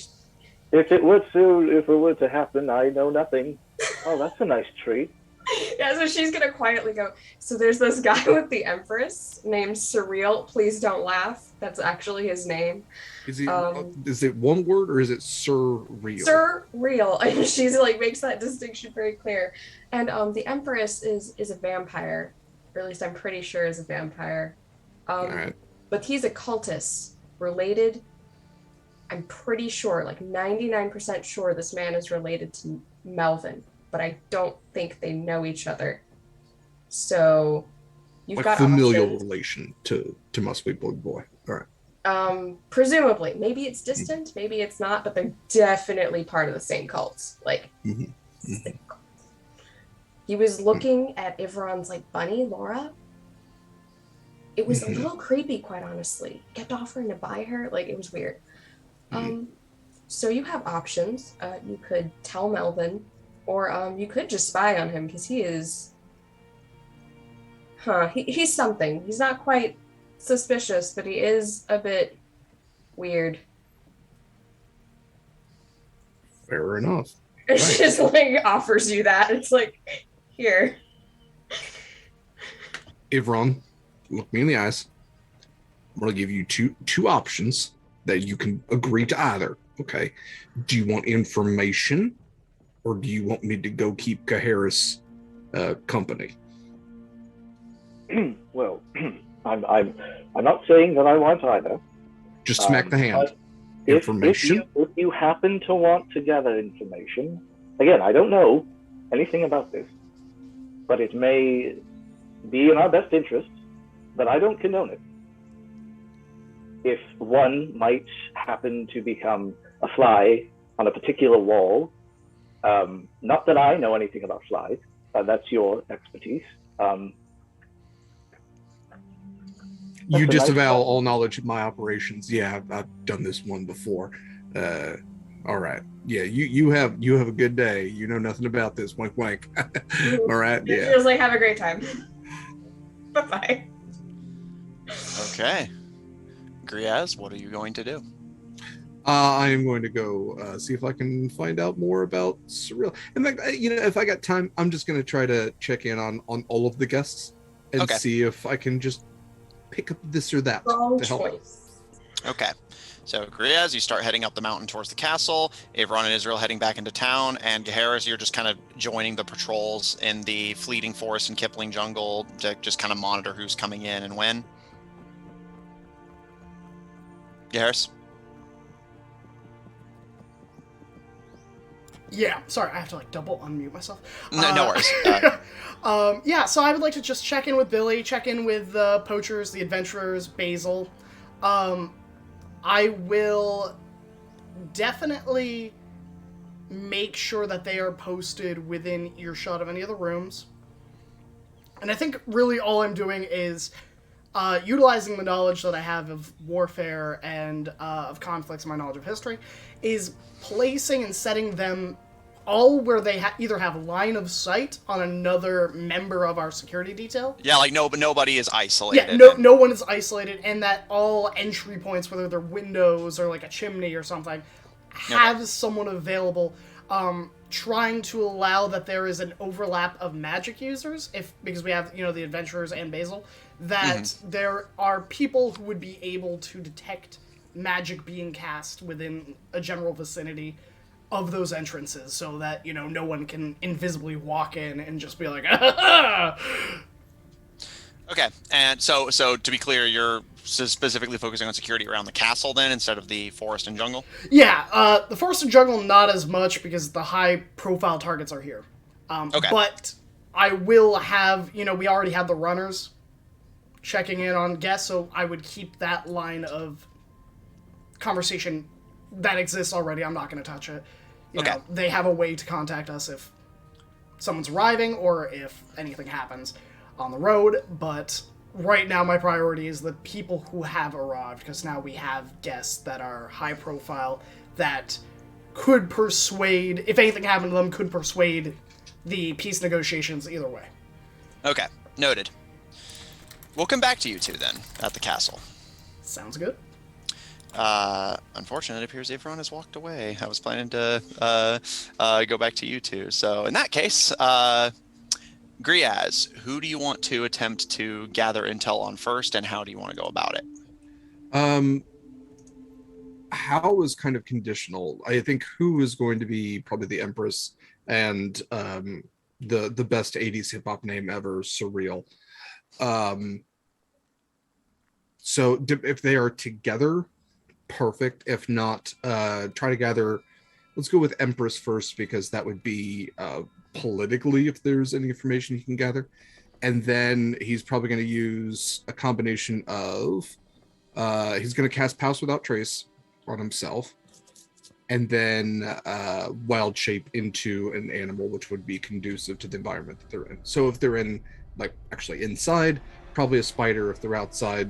If it were to happen, I know nothing. Oh, that's a nice treat. Yeah, so she's gonna quietly go, so there's this guy with the Empress named Surreal. Please don't laugh. That's actually his name. Is it one word or is it surreal? Surreal. And she's like makes that distinction very clear. And the Empress is a vampire. Or at least I'm pretty sure is a vampire. Right. But he's a cultist related. I'm pretty sure, like 99% sure this man is related to Melvin, but I don't think they know each other. So you've Like got familial options. relation to my sweet boy. All right. Presumably. Maybe it's distant, maybe it's not, but they're definitely part of the same cult. Like same cult. He was looking at Ivron's like bunny, Laura. It was a little creepy, quite honestly. He kept offering to buy her, like it was weird. So you have options. You could tell Melvin, or you could just spy on him because he is, he's something. He's not quite suspicious, but he is a bit weird. Fair enough. It's just like offers you that. It's like, here. Ivron, look me in the eyes. I'm gonna give you two options that you can agree to either. Okay. Do you want information or do you want me to go keep Kaharis company? Well, I'm not saying that I want either. Just smack the hand. Information? If you happen to want to gather information, again, I don't know anything about this, but it may be in our best interest, but I don't condone it. If one might happen to become a fly on a particular wall, not that I know anything about flies, that's your expertise. You disavow all knowledge of my operations. Yeah, I've done this one before. All right. Yeah, you have a good day. You know nothing about this. Wink, wink. All right. Yeah. Just like have a great time. Bye-bye. Okay. Griaz, what are you going to do? I am going to go see if I can find out more about Surreal. In fact, if I got time, I'm just going to try to check in on all of the guests and see if I can just pick up this or that Wrong to help. choice. Okay. So, Griaz, you start heading up the mountain towards the castle. Avron and Israel heading back into town. And Gaharis, you're just kind of joining the patrols in the Fleeting Forest and Kipling Jungle to just kind of monitor who's coming in and when. Gaharis? Yeah, sorry, I have to like double unmute myself. No worries. Yeah, so I would like to just check in with Billy, check in with the poachers, the adventurers, Basil. I will definitely make sure that they are posted within earshot of any of the rooms. And I think really all I'm doing is utilizing the knowledge that I have of warfare and of conflicts, my knowledge of history, is placing and setting them all where they either have line of sight on another member of our security detail. Yeah, like nobody is isolated. Yeah, no one is isolated, and that all entry points, whether they're windows or like a chimney or something, have someone available, trying to allow that there is an overlap of magic users, because we have, the adventurers and Basil, that there are people who would be able to detect magic being cast within a general vicinity of those entrances, so that, no one can invisibly walk in and just be like, ah! Okay, and so to be clear, you're specifically focusing on security around the castle then, instead of the forest and jungle? Yeah, the forest and jungle, not as much, because the high-profile targets are here. But I will have, we already had the runners checking in on guests, so I would keep that line of conversation that exists already. I'm not going to touch it. They have a way to contact us if someone's arriving or if anything happens on the road, but right now my priority is the people who have arrived, because now we have guests that are high profile that could persuade, if anything happened to them, could persuade the peace negotiations either way. Okay, noted. We'll come back to you two then, at the castle. Sounds good. Unfortunately, it appears everyone has walked away. I was planning to go back to you two. So in that case, Griaz, who do you want to attempt to gather intel on first, and how do you want to go about it? How is kind of conditional. I think who is going to be probably the Empress and the best 80s hip hop name ever, Surreal. So if they are together, perfect. If not, try to gather. Let's go with Empress first because that would be politically, if there's any information he can gather. And then he's probably going to use a combination of he's going to cast Pass Without Trace on himself, and then wild shape into an animal which would be conducive to the environment that they're in. So if they're in, like, actually inside, probably a spider. If they're outside,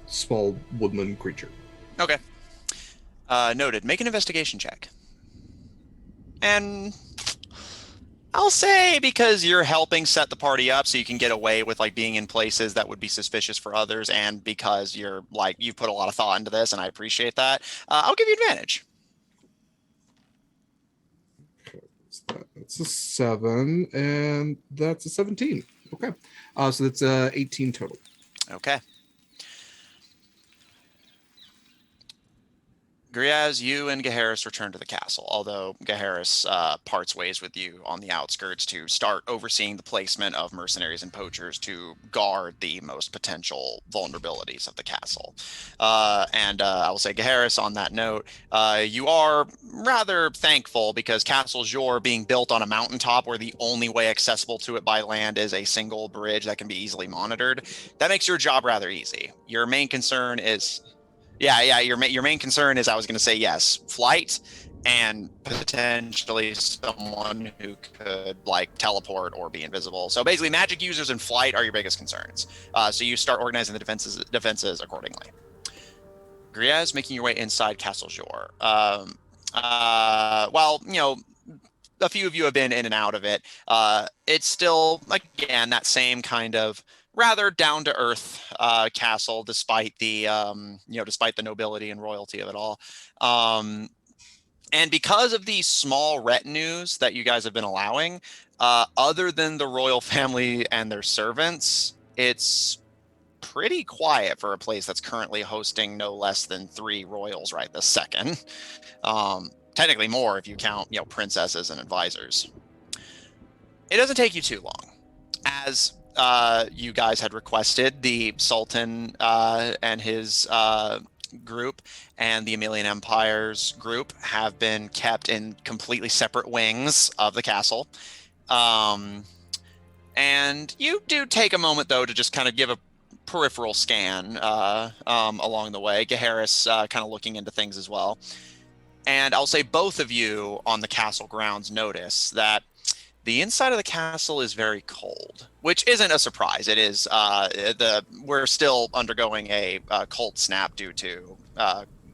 small woodland creature. Okay. Noted. Make an investigation check. And I'll say, because you're helping set the party up so you can get away with like being in places that would be suspicious for others, and because you're like, you've put a lot of thought into this and I appreciate that, I'll give you advantage. That's a 7, and that's a 17. Okay. So that's 18 total. Okay. Griaz, you and Gaharis return to the castle, although Gaharis parts ways with you on the outskirts to start overseeing the placement of mercenaries and poachers to guard the most potential vulnerabilities of the castle. I will say, Gaharis, on that note, you are rather thankful because Castle Jor being built on a mountaintop where the only way accessible to it by land is a single bridge that can be easily monitored. That makes your job rather easy. Your main concern is... Your main concern is, I was going to say, yes, flight and potentially someone who could like teleport or be invisible. So basically, magic users and flight are your biggest concerns. So you start organizing the defenses accordingly. Griaz, making your way inside Castle Jor. Well, you know, a few of you have been in and out of it. It's still, again, that same kind of rather down-to-earth castle, despite the despite the nobility and royalty of it all. And because of these small retinues that you guys have been allowing, other than the royal family and their servants, it's pretty quiet for a place that's currently hosting no less than 3 royals right this second. Technically more if you count, princesses and advisors. It doesn't take you too long. As you guys had requested, the Sultan and his group and the Emilian Empire's group have been kept in completely separate wings of the castle. And you do take a moment, though, to just kind of give a peripheral scan along the way. Gaharis kind of looking into things as well. And I'll say both of you on the castle grounds notice that the inside of the castle is very cold, which isn't a surprise. It is we're still undergoing a cold snap due to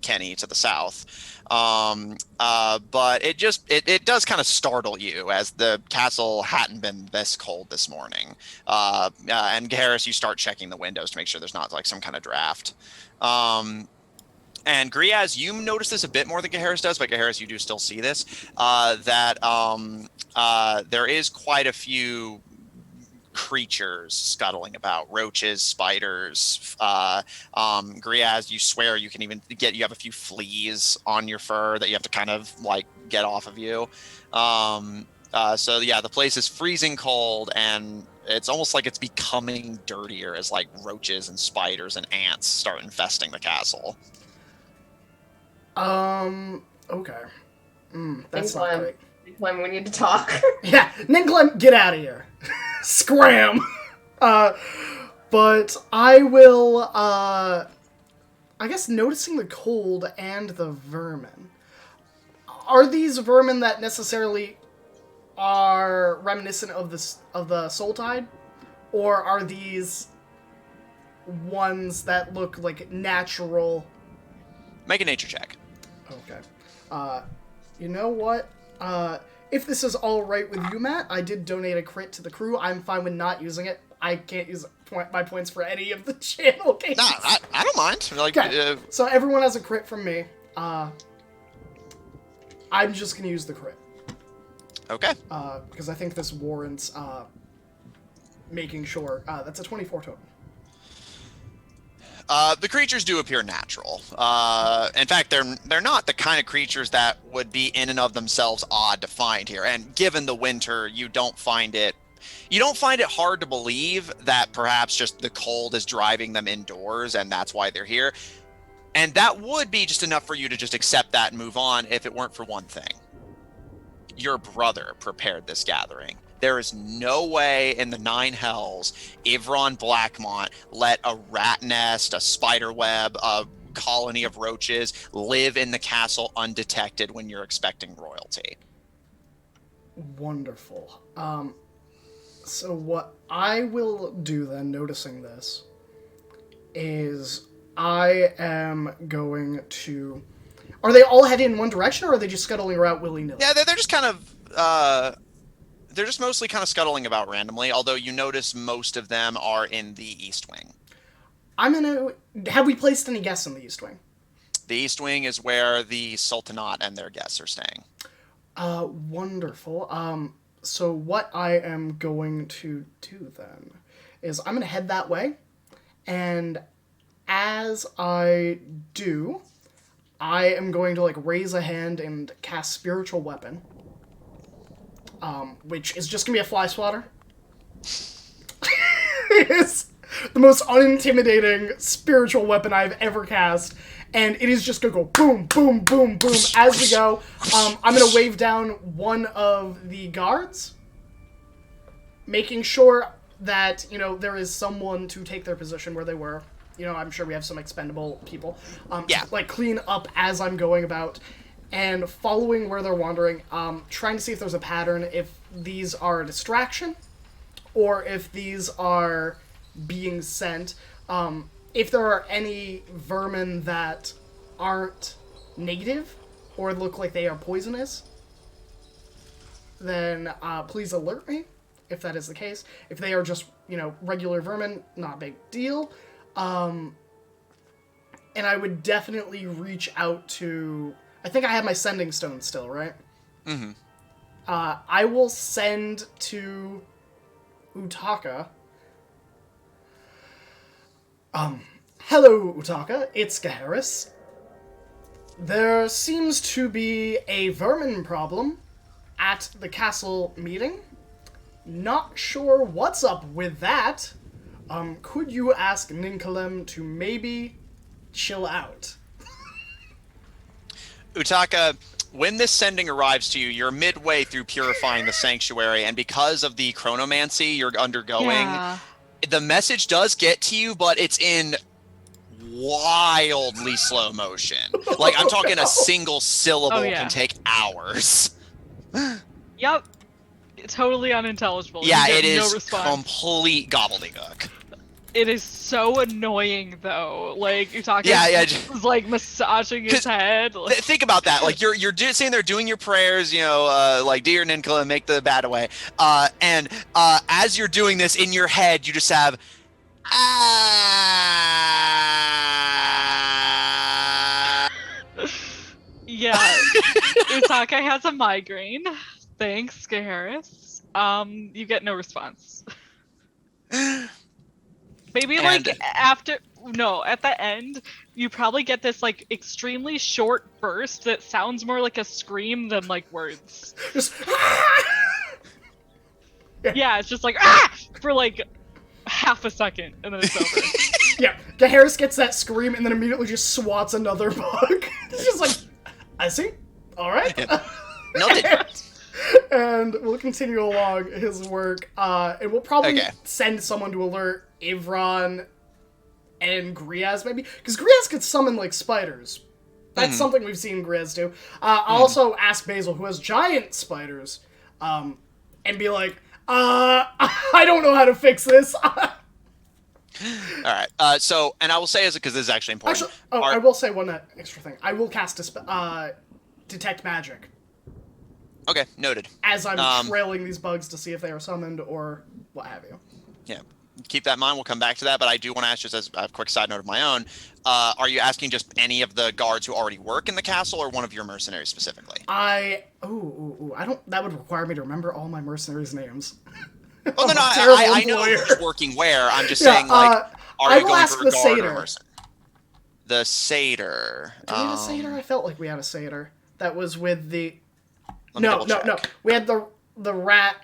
Kenny to the south. But it does kind of startle you as the castle hadn't been this cold this morning. And Gaharis, you start checking the windows to make sure there's not like some kind of draft. And Griaz, you notice this a bit more than Gaharis does, but Gaharis, you do still see this, that there is quite a few creatures scuttling about, roaches, spiders. Griaz, you swear you can even you have a few fleas on your fur that you have to kind of like get off of you. So yeah, the place is freezing cold, and it's almost like it's becoming dirtier as like roaches and spiders and ants start infesting the castle. Okay. That's not great. Ninglem, we need to talk. Yeah, Ninglem, get out of here. Scram! But I will, I guess noticing the cold and the vermin. Are these vermin that necessarily are reminiscent of the Soul Tide? Or are these ones that look like natural? Make a nature check. Okay. You know what? If this is all right with you, Matt, I did donate a crit to the crew. I'm fine with not using it. I can't use my points for any of the channel games. No, I don't mind. Like, okay. So everyone has a crit from me. I'm just gonna use the crit. Okay. Because I think this warrants making sure. That's a 24 total. The creatures do appear natural. In fact, they're not the kind of creatures that would be in and of themselves odd to find here. And given the winter, you don't find it hard to believe that perhaps just the cold is driving them indoors and that's why they're here. And that would be just enough for you to just accept that and move on if it weren't for one thing. Your brother prepared this gathering. There is no way in the nine hells Ivron Blackmont let a rat nest, a spider web, a colony of roaches live in the castle undetected when you're expecting royalty. Wonderful. So what I will do then, noticing this, is I am going to... Are they all heading in one direction, or are they just scuttling around willy-nilly? Yeah, they're just kind of... They're just mostly kind of scuttling about randomly, although you notice most of them are in the East Wing. Have we placed any guests in the East Wing? The East Wing is where the Sultanate and their guests are staying. Wonderful. So what I am going to do then is I'm going to head that way, and as I do, I am going to, raise a hand and cast Spiritual Weapon. Which is just gonna be a fly swatter. It's the most unintimidating spiritual weapon I've ever cast, and it is just gonna go boom, boom, boom, boom as we go. I'm gonna wave down one of the guards, making sure that, there is someone to take their position where they were. I'm sure we have some expendable people. Clean up as I'm going about. And following where they're wandering, trying to see if there's a pattern, if these are a distraction, or if these are being sent. If there are any vermin that aren't native, or look like they are poisonous, then please alert me, if that is the case. If they are just, regular vermin, not a big deal. And I would definitely reach out to... I think I have my sending stone still, right? Mm-hmm. I will send to Utaka. Hello, Utaka. It's Gaharis. There seems to be a vermin problem at the castle meeting. Not sure what's up with that. Could you ask Ninkalem to maybe chill out? Utaka, when this sending arrives to you, you're midway through purifying the sanctuary, and because of the chronomancy you're undergoing, the message does get to you, but it's in wildly slow motion. I'm talking a single syllable can take hours. Yep. Totally unintelligible. Yeah, it is no complete gobbledygook. It is so annoying, though. Utaka is massaging his head. Think about that. You're sitting there doing your prayers, dear Ninkla, and make the bad away. And as you're doing this in your head, you just have Yeah. Utaka has a migraine. Thanks, Gaharis. You get no response. Maybe at the end, you probably get this extremely short burst that sounds more like a scream than words. Just yeah, it's just for half a second, and then it's over. Yeah, Gaharis gets that scream and then immediately just swats another bug. He's just I see. All right. Noted. And we'll continue along his work. And we'll probably send someone to alert Ivron and Griaz, maybe. Because Griaz could summon, spiders. That's something we've seen Griaz do. I'll also ask Basil, who has giant spiders, and be I don't know how to fix this. All right. And I will say, because this is actually important. I will say one extra thing. I will cast Detect Magic. Okay, noted. As I'm trailing these bugs to see if they are summoned or what have you. Yeah, keep that in mind. We'll come back to that, but I do want to ask, just as a quick side note of my own, are you asking just any of the guards who already work in the castle, or one of your mercenaries specifically? I don't. That would require me to remember all my mercenaries' names. Oh, no, I'm a no, terrible I know employer. who's working where. I'm just Yeah, saying, like, are I you will going ask for the a guard or a satyr. mercenary? The satyr. Do we have a satyr? I felt like we had a satyr. That was with the... Let me No. double check. We had the rat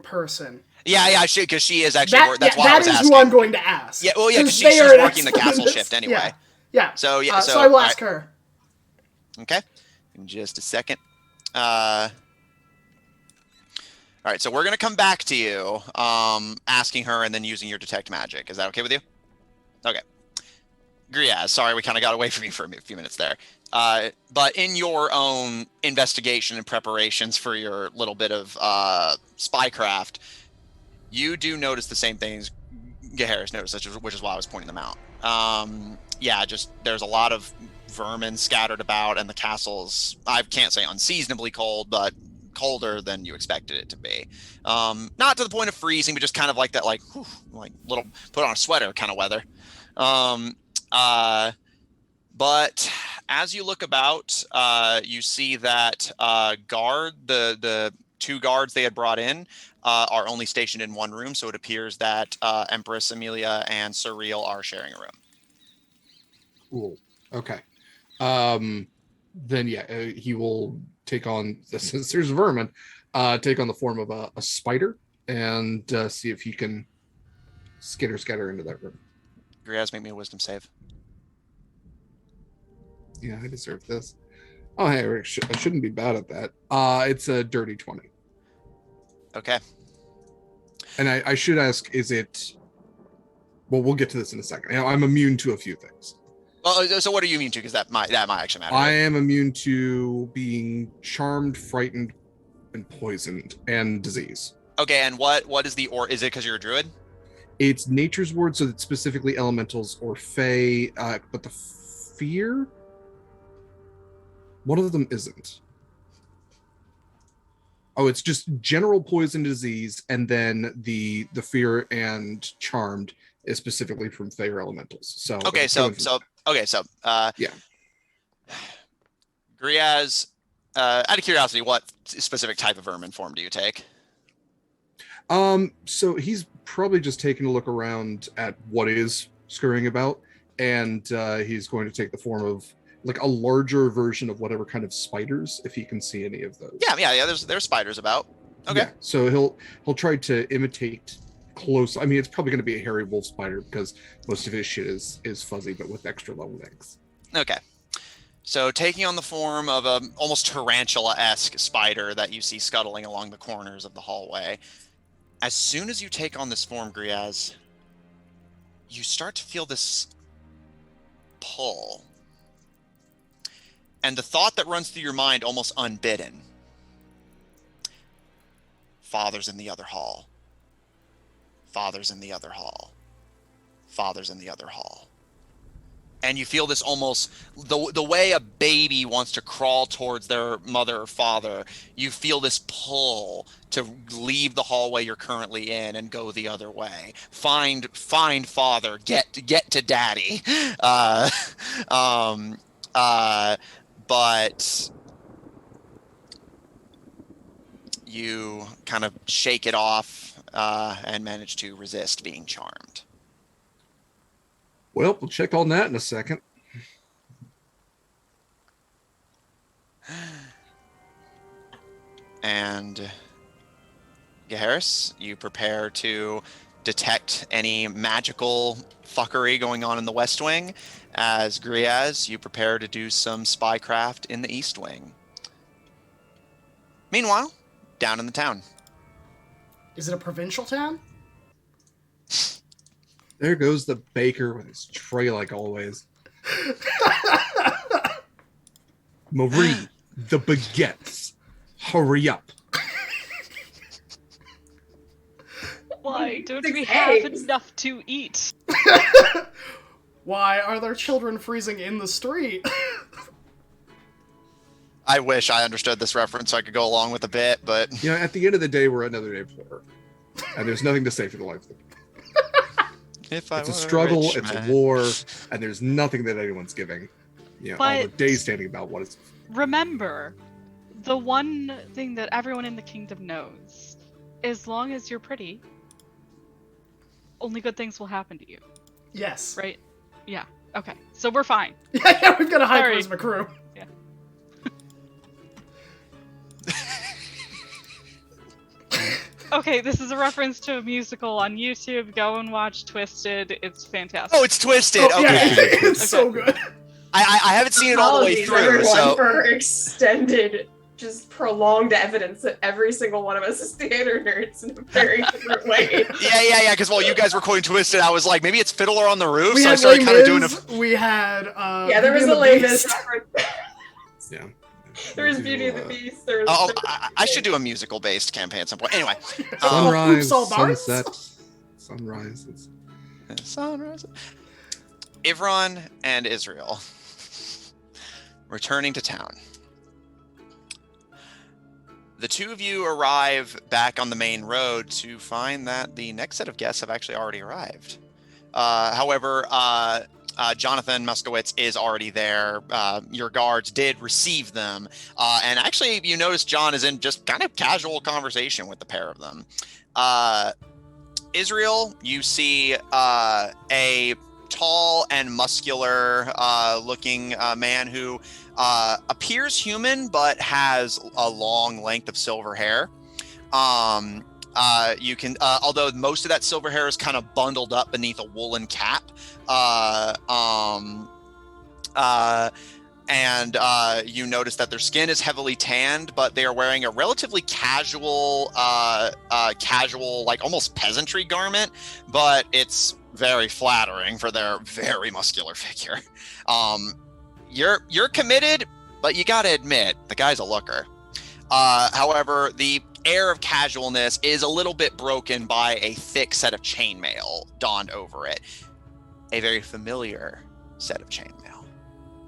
person. Yeah, because she is actually. That's why I that was is asking. who I'm going to ask. Yeah, well, yeah, because they she's are an working the expert in castle this. shift anyway. Yeah. So yeah, So I will all ask right. her. Okay, in just a second. All right, so we're gonna come back to you, asking her and then using your detect magic. Is that okay with you? Okay. Griaz, sorry, we kind of got away from you for a few minutes there. But in your own investigation and preparations for your little bit of spycraft, you do notice the same things Gaharis noticed, which is why I was pointing them out. Yeah, just there's a lot of vermin scattered about, and the castle's, I can't say unseasonably cold, but colder than you expected it to be. Not to the point of freezing, but just kind of like that, like little put on a sweater kind of weather. But as you look about, you see that the two guards they had brought in are only stationed in one room, so it appears that Empress Amelia and Surreal are sharing a room. Cool. Okay. Then yeah, he will take on, since there's vermin, take on the form of a spider and see if he can scatter into that room. Griaz, make me a wisdom save. Yeah, I deserve this. Oh, hey, I shouldn't be bad at that. It's a dirty 20. Okay. And I should ask, is it... Well, we'll get to this in a second. I'm immune to a few things. Well, so what are you immune to? Because that might actually matter. I am immune to being charmed, frightened, and poisoned, and disease. Okay, and what is the, or is it because you're a druid? It's nature's word, so it's specifically elementals or fae, but the fear... One of them isn't. Oh, it's just general poison disease, and then the fear and charmed is specifically from fae or elementals. So okay, so yeah. Griaz, out of curiosity, what specific type of vermin form do you take? So he's probably just taking a look around at what is scurrying about, and he's going to take the form of like a larger version of whatever kind of spiders, if he can see any of those. Yeah. There's spiders about. Okay. Yeah, so he'll try to imitate close. I mean, it's probably going to be a hairy wolf spider because most of his shit is fuzzy, but with extra long legs. Okay. So taking on the form of a almost tarantula-esque spider that you see scuttling along the corners of the hallway. As soon as you take on this form, Griaz, you start to feel this pull. And the thought that runs through your mind almost unbidden. Father's in the other hall. Father's in the other hall. Father's in the other hall. And you feel this almost, the way a baby wants to crawl towards their mother or father, you feel this pull to leave the hallway you're currently in and go the other way. Find father, get to daddy. But you kind of shake it off and manage to resist being charmed. Well, we'll check on that in a second. And Gaharis, you prepare to detect any magical fuckery going on in the West Wing, as Griaz, you prepare to do some spycraft in the East Wing. Meanwhile, down in the town. Is it a provincial town? There goes the baker with his tray like always. Marie, the baguettes. Hurry up. Why don't we Six have eggs. enough to eat? Why are there children freezing in the street? I wish I understood this reference so I could go along with a bit, but... You know, at the end of the day, we're another day poor. And there's nothing to say for the life of it. It's a struggle, it's a war, and there's nothing that anyone's giving. You know, all the day standing about what is... Remember, the one thing that everyone in the kingdom knows, as long as you're pretty, only good things will happen to you, Yes. right? Yeah. Okay. So we're fine. Yeah, we've got a high Sorry. charisma crew. Yeah. Okay, this is a reference to a musical on YouTube. Go and watch Twisted. It's fantastic. Oh, it's Twisted. Oh, yeah, Okay. it's so good. I haven't seen it all the way Apologies, through, everyone, so for extended, just prolonged evidence that every single one of us is theater nerds in a very different way. yeah. Because while you guys were quoting Twisted, I was like, maybe it's Fiddler on the Roof. We So I had started Les kind of doing a. Mis, we had Yeah, there was Beauty a and the Les Mis Beast. reference. Yeah. There was Beauty and the Beast. There was. Oh, I should do a musical-based campaign at some point. Anyway, Sunrise, Oops, all darts? sunset, sunrise. Sunrise. Ivron and Israel returning to town. The two of you arrive back on the main road to find that the next set of guests have actually already arrived. However, Jonathan Muskowitz is already there. Your guards did receive them. And actually, you notice John is in just kind of casual conversation with the pair of them. Israel, you see a tall and muscular looking man who appears human but has a long length of silver hair. You can, although most of that silver hair is kind of bundled up beneath a woolen cap. And you notice that their skin is heavily tanned, but they are wearing a relatively casual, like almost peasantry garment, but it's very flattering for their very muscular figure. You're committed, but you gotta admit, the guy's a looker. However, the air of casualness is a little bit broken by a thick set of chainmail donned over it. A very familiar set of chainmail.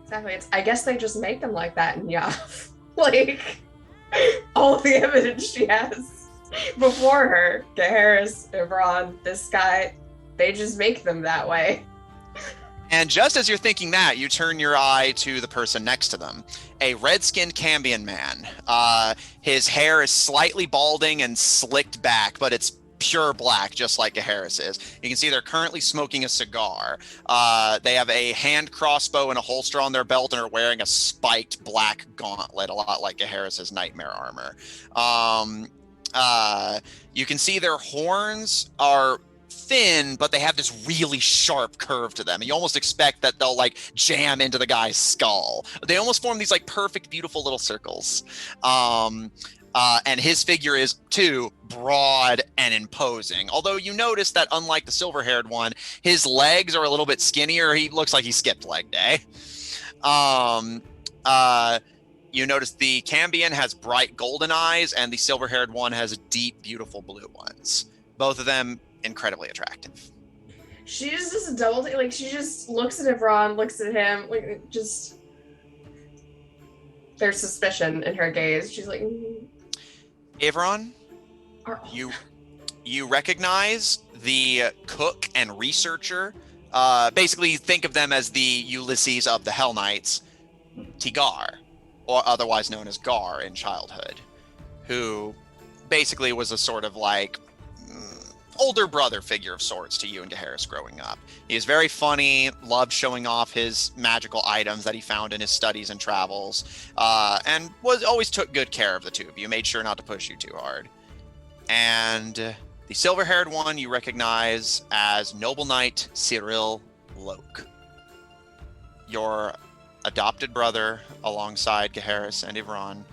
Exactly. I guess they just make them like that in Yav. Like, all of the evidence she has before her, Gaharis, Ivron, this guy, they just make them that way. And just as you're thinking that, you turn your eye to the person next to them, a red-skinned Cambion man. His hair is slightly balding and slicked back, but it's pure black, just like Gaharis is. You can see they're currently smoking a cigar. They have a hand crossbow and a holster on their belt and are wearing a spiked black gauntlet, a lot like Gaharis's nightmare armor. You can see their horns are thin, but they have this really sharp curve to them. You almost expect that they'll like jam into the guy's skull. They almost form these like perfect, beautiful little circles. And his figure is, too, broad and imposing. Although you notice that, unlike the silver-haired one, his legs are a little bit skinnier. He looks like he skipped leg day. You notice the Cambion has bright golden eyes, and the silver-haired one has deep, beautiful blue ones. Both of them incredibly attractive. She just does a double take. Like, she just looks at Ivron, looks at him, like, just... There's suspicion in her gaze. She's like... Ivron, you recognize the cook and researcher. Basically, think of them as the Ulysses of the Hell Knights, Tigar, or otherwise known as Gar in childhood, who basically was a sort of like older brother figure of sorts to you and Gaharis growing up. He is very funny, loved showing off his magical items that he found in his studies and travels, and always took good care of the two of you, made sure not to push you too hard. And the silver-haired one you recognize as Noble Knight Cyril Loke, your adopted brother alongside Gaharis and Ivron,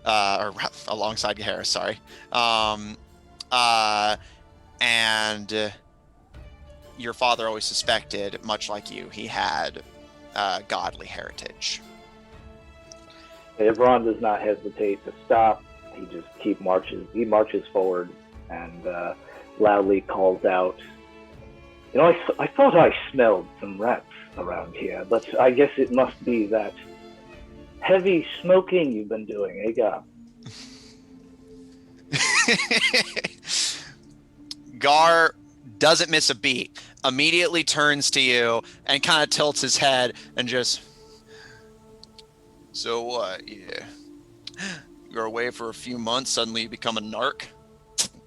or alongside Gaharis, sorry. And your father always suspected, much like you, he had godly heritage. Ivron does not hesitate to stop. He marches forward and loudly calls out, "You know, I thought I smelled some rats around here, but I guess it must be that heavy smoking you've been doing, eh, Gar?" Gar doesn't miss a beat, immediately turns to you and kind of tilts his head and just, "So what, yeah, you're away for a few months, suddenly you become a narc?"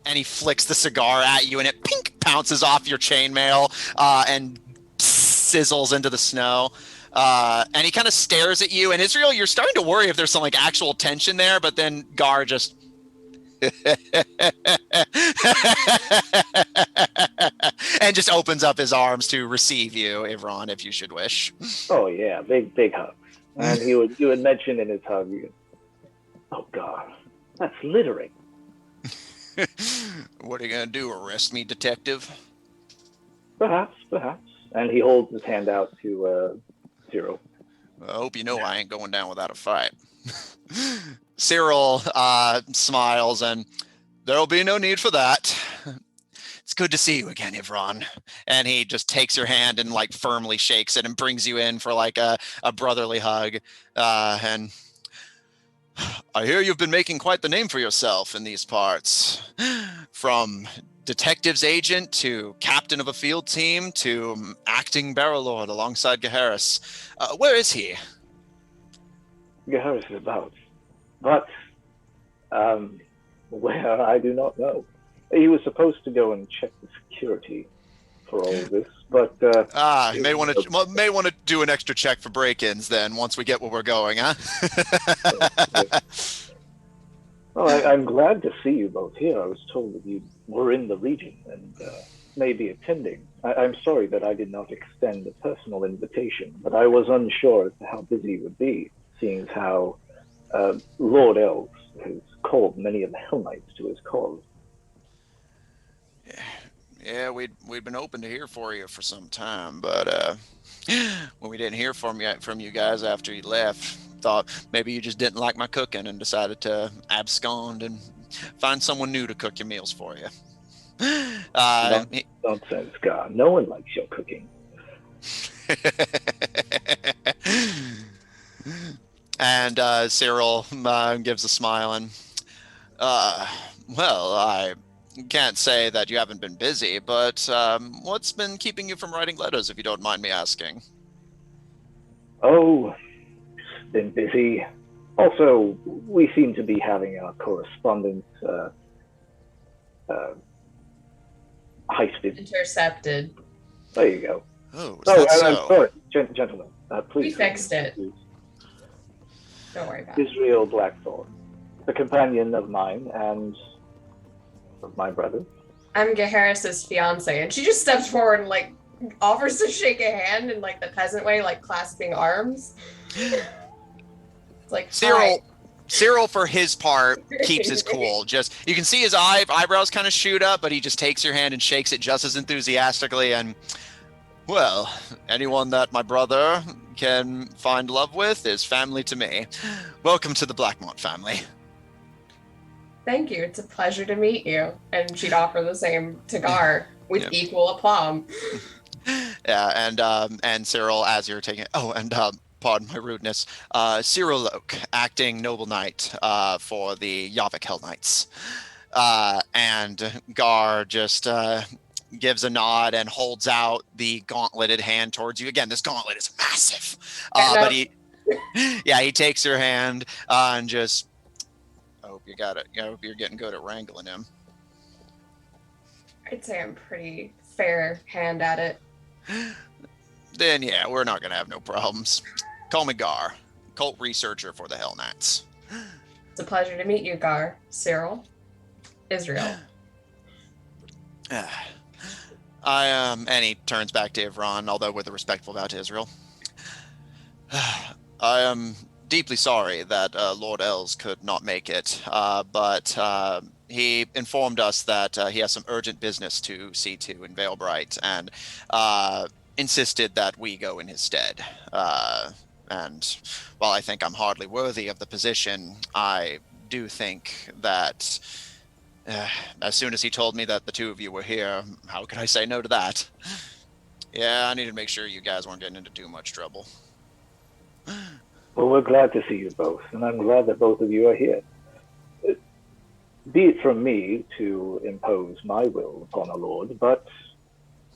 and he flicks the cigar at you, and it pink bounces off your chainmail and sizzles into the snow. And he kind of stares at you, and Israel, you're starting to worry if there's some like actual tension there, but then Gar just and just opens up his arms to receive you, Ivron, if you should wish. Oh yeah, big hugs. And he would mention in his hug, "Oh God, that's littering." What are you gonna do? Arrest me, detective? Perhaps. And he holds his hand out to Cyril. I hope you know I ain't going down without a fight. Cyril smiles, and there'll be no need for that. It's good to see you again, Ivron. And he just takes your hand and like firmly shakes it and brings you in for like a brotherly hug. And I hear you've been making quite the name for yourself in these parts. From detective's agent to captain of a field team to acting barrel lord alongside Gaharis. Where is he? Gaharis is about. But where, I do not know. He was supposed to go and check the security for all of this, but you may want to do an extra check for break-ins then once we get where we're going, huh? Well, I'm glad to see you both here. I was told that you were in the region and may be attending. I'm sorry that I did not extend a personal invitation, but I was unsure as to how busy you would be, seeing how Lord Elves has called many of the Hell Knights to his cause. Yeah, we'd been hoping to hear for you for some time, but when we didn't hear from you guys after you left, thought maybe you just didn't like my cooking and decided abscond and find someone new to cook your meals for you. Nonsense, God. No one likes your cooking. And Cyril gives a smile and, well, I can't say that you haven't been busy, but what's been keeping you from writing letters, if you don't mind me asking? Oh, been busy. Also, we seem to be having our correspondence heisted. Intercepted. There you go. Oh, is that so? I'm sorry, gentlemen. Please. We fixed it. Please. Don't worry about it. Israel Blackthorn, a companion of mine and of my brother. I'm Gaharis' fiance, and she just steps forward and like offers to shake a hand in like the peasant way, like clasping arms. It's like Cyril, for his part, keeps his cool. Just you can see his eyebrows kind of shoot up, but he just takes your hand and shakes it just as enthusiastically. And well, anyone that my brother can find love with is family to me. Welcome to the Blackmont family. Thank you. It's a pleasure to meet you. And she'd offer the same to Gar with equal aplomb. Yeah, and Cyril, as you're taking it, pardon my rudeness, Cyril Loke, acting noble knight for the Yavik Hell Knights. And Gar just gives a nod and holds out the gauntleted hand towards you. Again, this gauntlet is massive. But he takes your hand and just, I hope you got it. I hope you're getting good at wrangling him. I'd say I'm pretty fair hand at it. Then yeah, we're not gonna have no problems. Call me Gar, cult researcher for the Hell Knights. It's a pleasure to meet you, Gar. Cyril. Israel. And he turns back to Ivron, although with a respectful bow to Israel. I am deeply sorry that Lord Els could not make it, but he informed us that he has some urgent business to see to in Valebright, and insisted that we go in his stead. And while I think I'm hardly worthy of the position, I do think that as soon as he told me that the two of you were here, how could I say no to that? Yeah, I needed to make sure you guys weren't getting into too much trouble. Well, we're glad to see you both, and I'm glad that both of you are here. Be it from me to impose my will upon a lord, but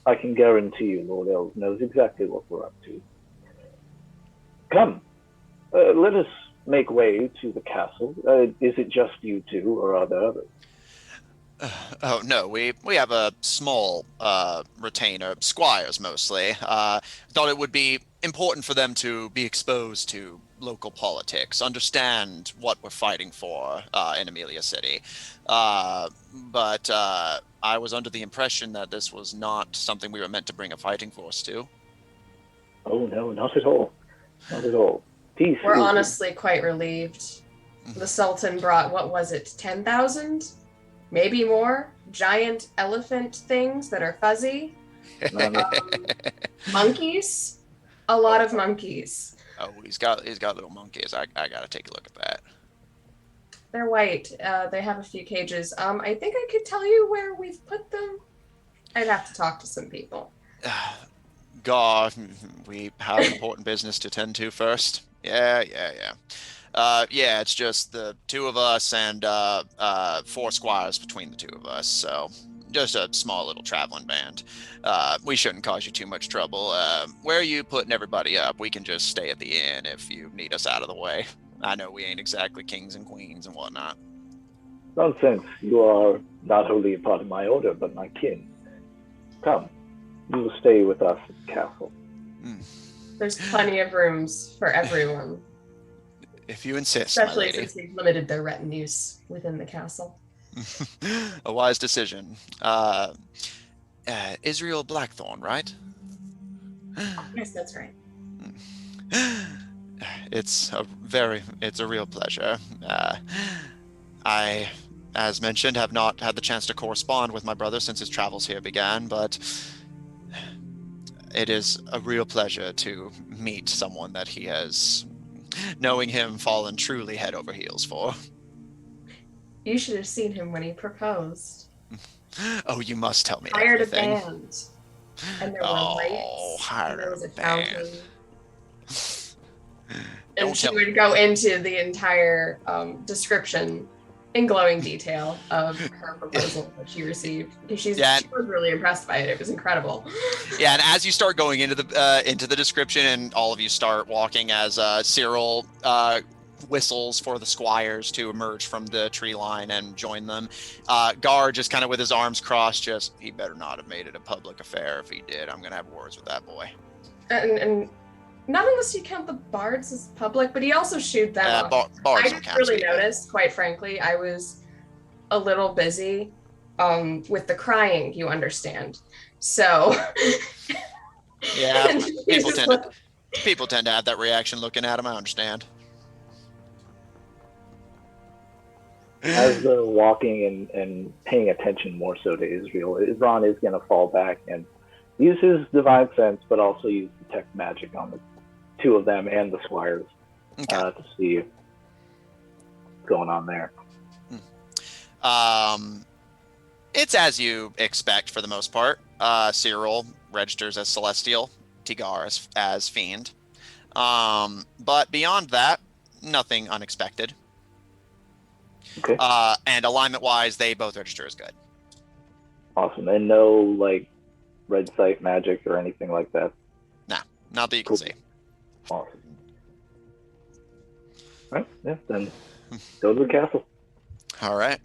I can guarantee you Lord Els knows exactly what we're up to. Come, let us make way to the castle. Is it just you two, or are there others? Oh no, we have a small retainer, squires mostly. Thought it would be important for them to be exposed to local politics, understand what we're fighting for in Amelia City. But I was under the impression that this was not something we were meant to bring a fighting force to. Oh no, not at all. Not at all. Peace. We're is- honestly quite relieved. The Sultan brought, what was it, 10,000? Maybe more? Giant elephant things that are fuzzy? Monkeys? A lot of monkeys. Oh, he's got little monkeys. I gotta take a look at that. They're white. They have a few cages. I think I could tell you where we've put them. I'd have to talk to some people. God, we have important business to tend to first. Yeah. Yeah, it's just the two of us and 4 squires between the two of us, so just a small little traveling band. We shouldn't cause you too much trouble. Where are you putting everybody up? We can just stay at the inn if you need us out of the way. I know we ain't exactly kings and queens and whatnot. Nonsense. You are not only a part of my order, but my kin. Come, you will stay with us at the castle. There's plenty of rooms for everyone, If you insist, my especially lady. since we've limited their retinues within the castle. A wise decision. Israel Blackthorn, right? Yes, that's right. It's a real pleasure. I, as mentioned, have not had the chance to correspond with my brother since his travels here began, but it is a real pleasure to meet someone that he has, knowing him, fallen truly head over heels for. You should have seen him when he proposed. Oh, you must tell me Hired everything. a band, and there were lights, hired and there was a a band. fountain. Don't And she tell would go into the entire description in glowing detail of her proposal that she received. Because she was really impressed by it. It was incredible. Yeah, and as you start going into the description, and all of you start walking as Cyril whistles for the squires to emerge from the tree line and join them. Gar, just kind of with his arms crossed, he better not have made it a public affair. If he did, I'm gonna have words with that boy. And not unless you count the bards as public, but he also shooed them off. Bards I don't didn't count really as people. notice, quite frankly. I was a little busy with the crying, you understand. So Yeah, and people tend to have that reaction looking at him. I understand. As they're walking and paying attention more so to Israel, Ron is going to fall back and use his divine sense, but also use detect magic on the two of them and the squires to see what's going on there. It's as you expect for the most part. Cyril registers as Celestial, Tigar as Fiend. But beyond that, nothing unexpected. Okay. And alignment-wise, they both register as good. Awesome. And no, like, red sight magic or anything like that? Nah, not that you can see. Awesome. All right, yeah, then go to the castle. All right.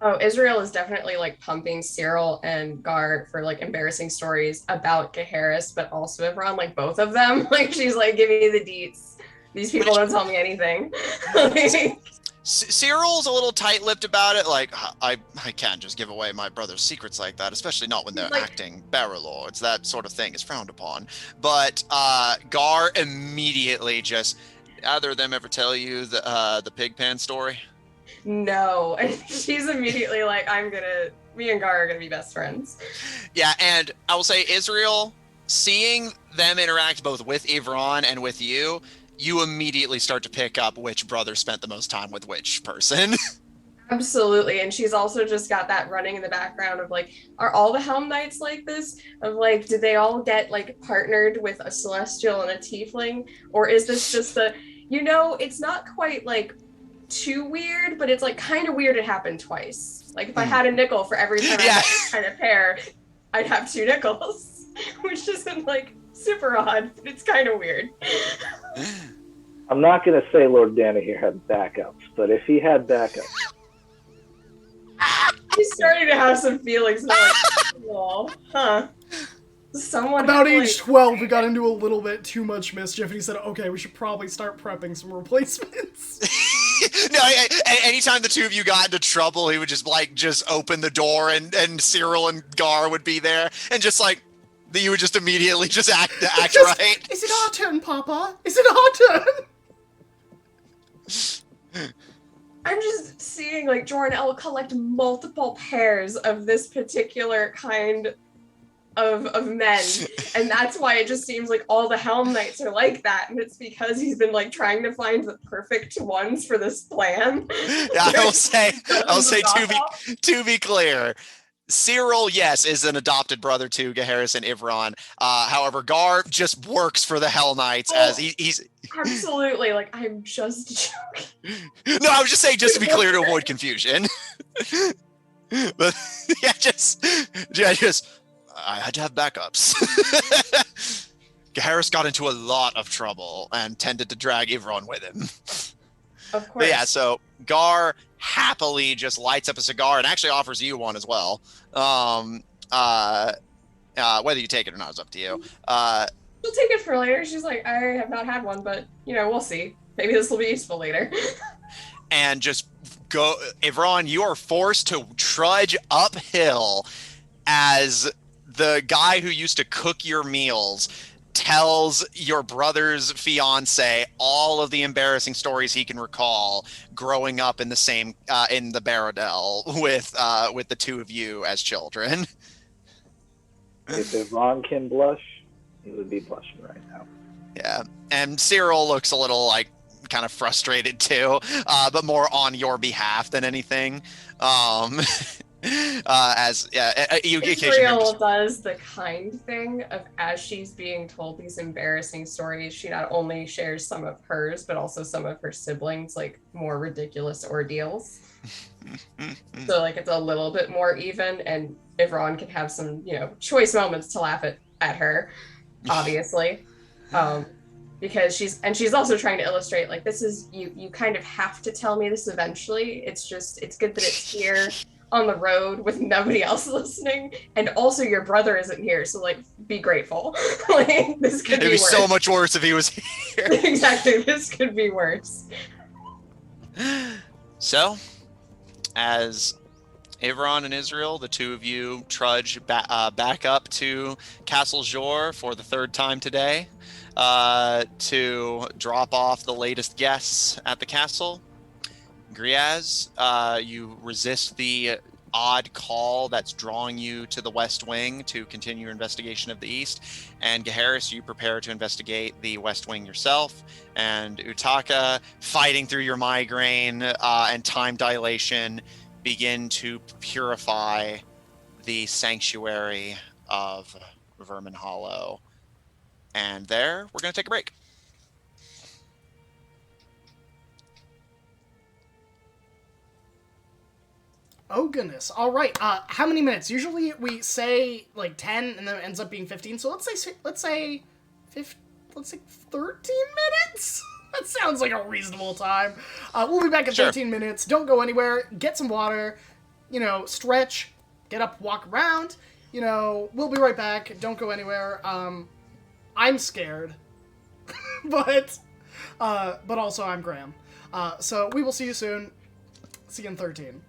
Oh, Israel is definitely like pumping Cyril and Gar for like embarrassing stories about Gaheris, but also Evron, like both of them. Like she's like, give me the deets. These people don't tell me anything. Cyril's a little tight-lipped about it. Like, I can't just give away my brother's secrets like that, especially not when they're acting barrel lords. That sort of thing is frowned upon. But Gar immediately just, either of them ever tell you the pigpen story? No, and she's immediately like, me and Gar are gonna be best friends. Yeah, and I will say, Israel, seeing them interact both with Evron and with you, you immediately start to pick up which brother spent the most time with which person. Absolutely, and she's also just got that running in the background of like, are all the Helm Knights like this? Of like, did they all get like partnered with a Celestial and a Tiefling? Or is this just it's not quite like too weird, but it's like kind of weird it happened twice. Like if I had a nickel for every time I had this kind of pair, I'd have 2 nickels, which isn't like super odd, but it's kind of weird. I'm not going to say Lord Dana here had backups, but if he had backup, He's starting to have some feelings now. Like, oh, huh. Someone About had, age 12, we got into a little bit too much mischief, and he said, okay, we should probably start prepping some replacements. No, anytime the two of you got into trouble, he would just open the door, and Cyril and Gar would be there, and just like you would just immediately just act right. Is it our turn, Papa? Is it our turn? I'm just seeing like Jordan collect multiple pairs of this particular kind of men, and that's why it just seems like all the Helm Knights are like that, and it's because he's been like trying to find the perfect ones for this plan. Yeah, I'll say to be clear, Cyril, yes, is an adopted brother to Gaheris and Ivron. However, Gar just works for the Hell Knights as he's absolutely, like, I'm just joking. No, I was just saying, just to be clear, to avoid confusion. But I had to have backups. Gaheris got into a lot of trouble and tended to drag Ivron with him. Of course. But yeah, so Gar happily just lights up a cigar and actually offers you one as well. Whether you take it or not is up to you. She'll take it for later. She's like, I have not had one, but we'll see. Maybe this will be useful later. And just go, Ivron, you are forced to trudge uphill as the guy who used to cook your meals tells your brother's fiance all of the embarrassing stories he can recall growing up in the same in the Baradel with the two of you as children. if Ron can blush, he would be blushing right now. Yeah, and Cyril looks a little like kind of frustrated too, but more on your behalf than anything. Israel does the kind thing of, as she's being told these embarrassing stories, she not only shares some of hers, but also some of her siblings, like, more ridiculous ordeals. So, like, it's a little bit more even, and Ivron can have some, choice moments to laugh at her, obviously. Because she's also trying to illustrate, like, this is, you kind of have to tell me this eventually. It's good that it's here on the road with nobody else listening, and also your brother isn't here, so, like, be grateful. Like, this could be worse. It'd be so much worse if he was here. Exactly, this could be worse. So, as Ivron and Israel, the two of you trudge back up to Castle Jor for the third time today to drop off the latest guests at the castle. Griaz, you resist the odd call that's drawing you to the West Wing to continue your investigation of the East. And Gaheris, you prepare to investigate the West Wing yourself. And Utaka, fighting through your migraine and time dilation, begin to purify the sanctuary of Vermin Hollow. And there, we're going to take a break. Oh goodness. All right. How many minutes? Usually we say like 10 and then it ends up being 15. So let's say 13 minutes. That sounds like a reasonable time. We'll be back in 13 minutes. Don't go anywhere. Get some water. Stretch. Get up, walk around. We'll be right back. Don't go anywhere. I'm scared. but also I'm Graham. So we will see you soon. See you in 13.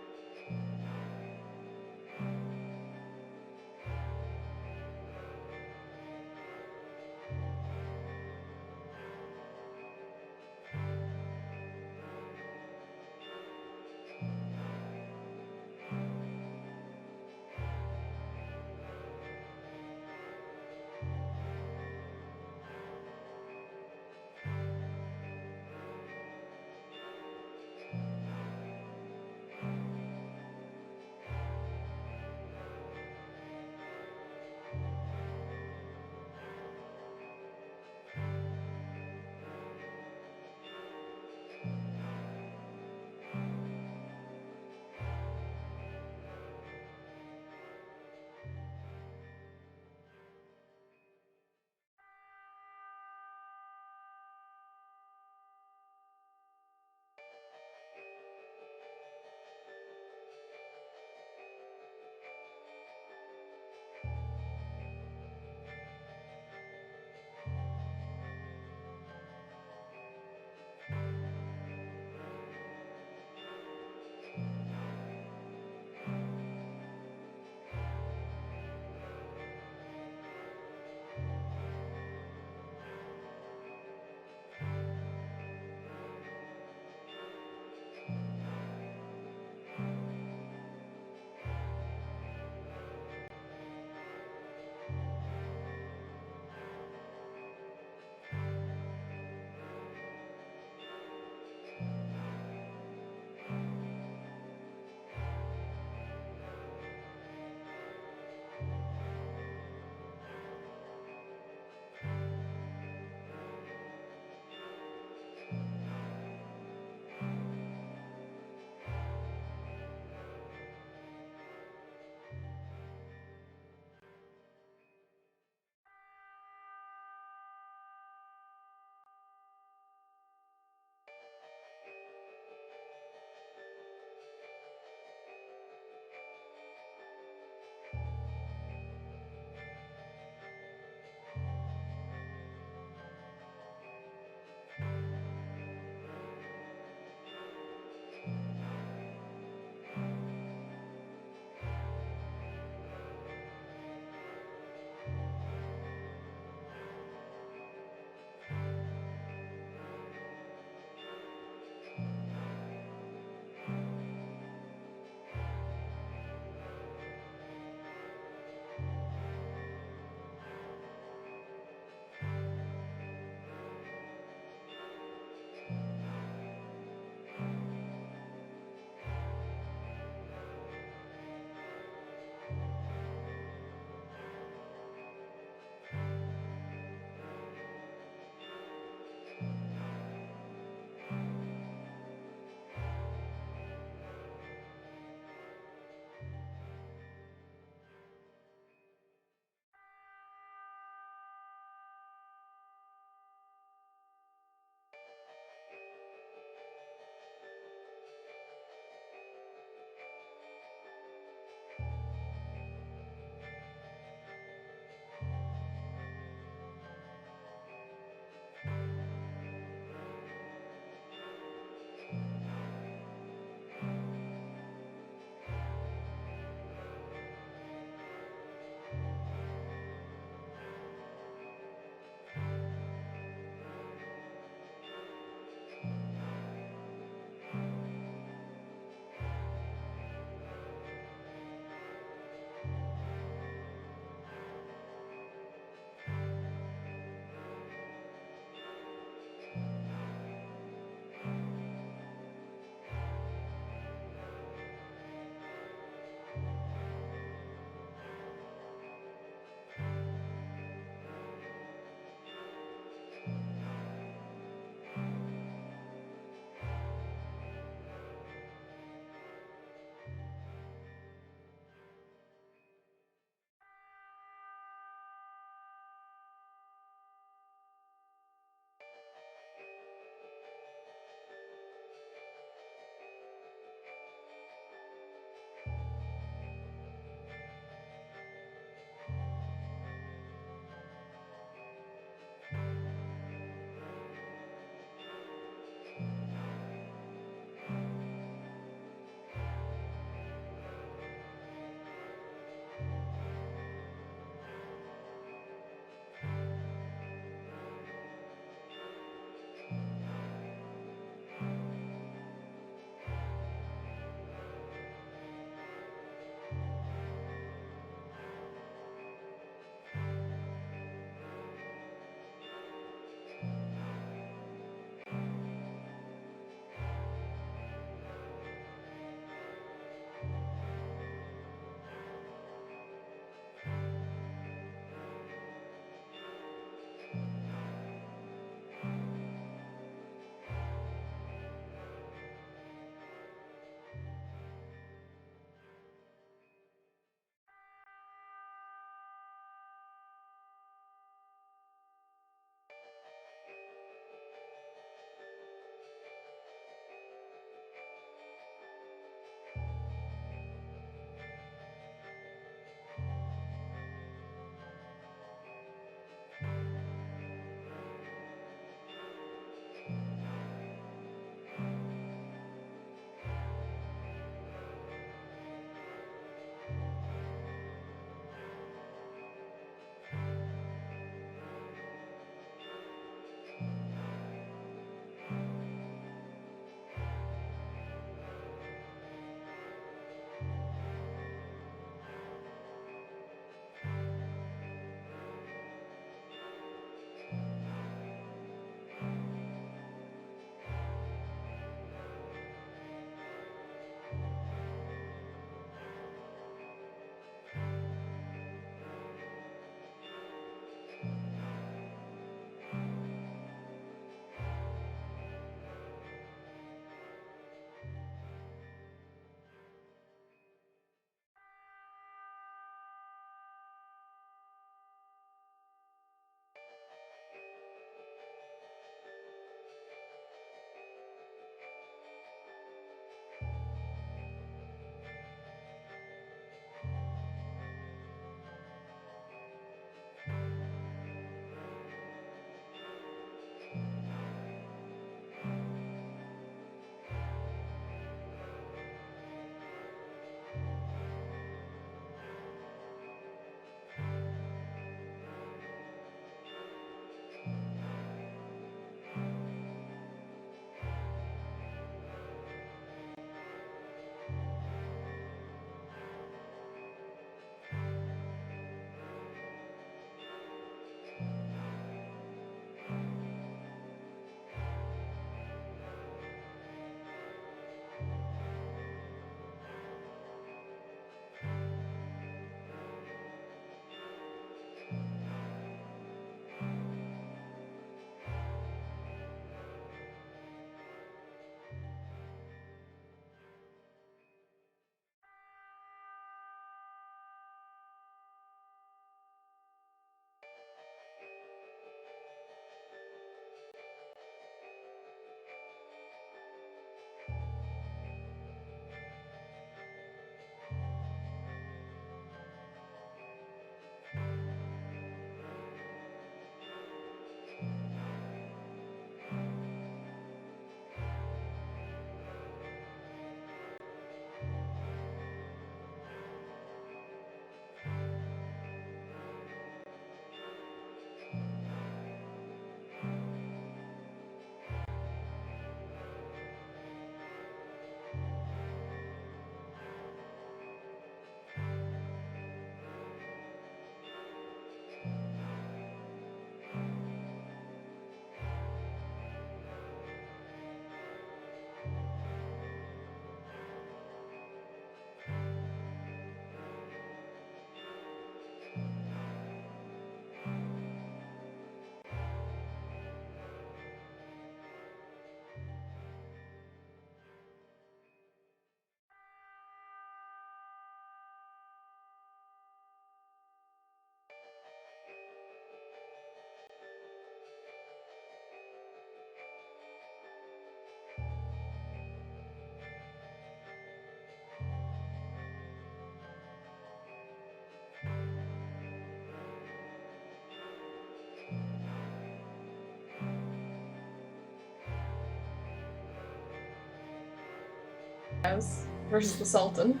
versus the Sultan.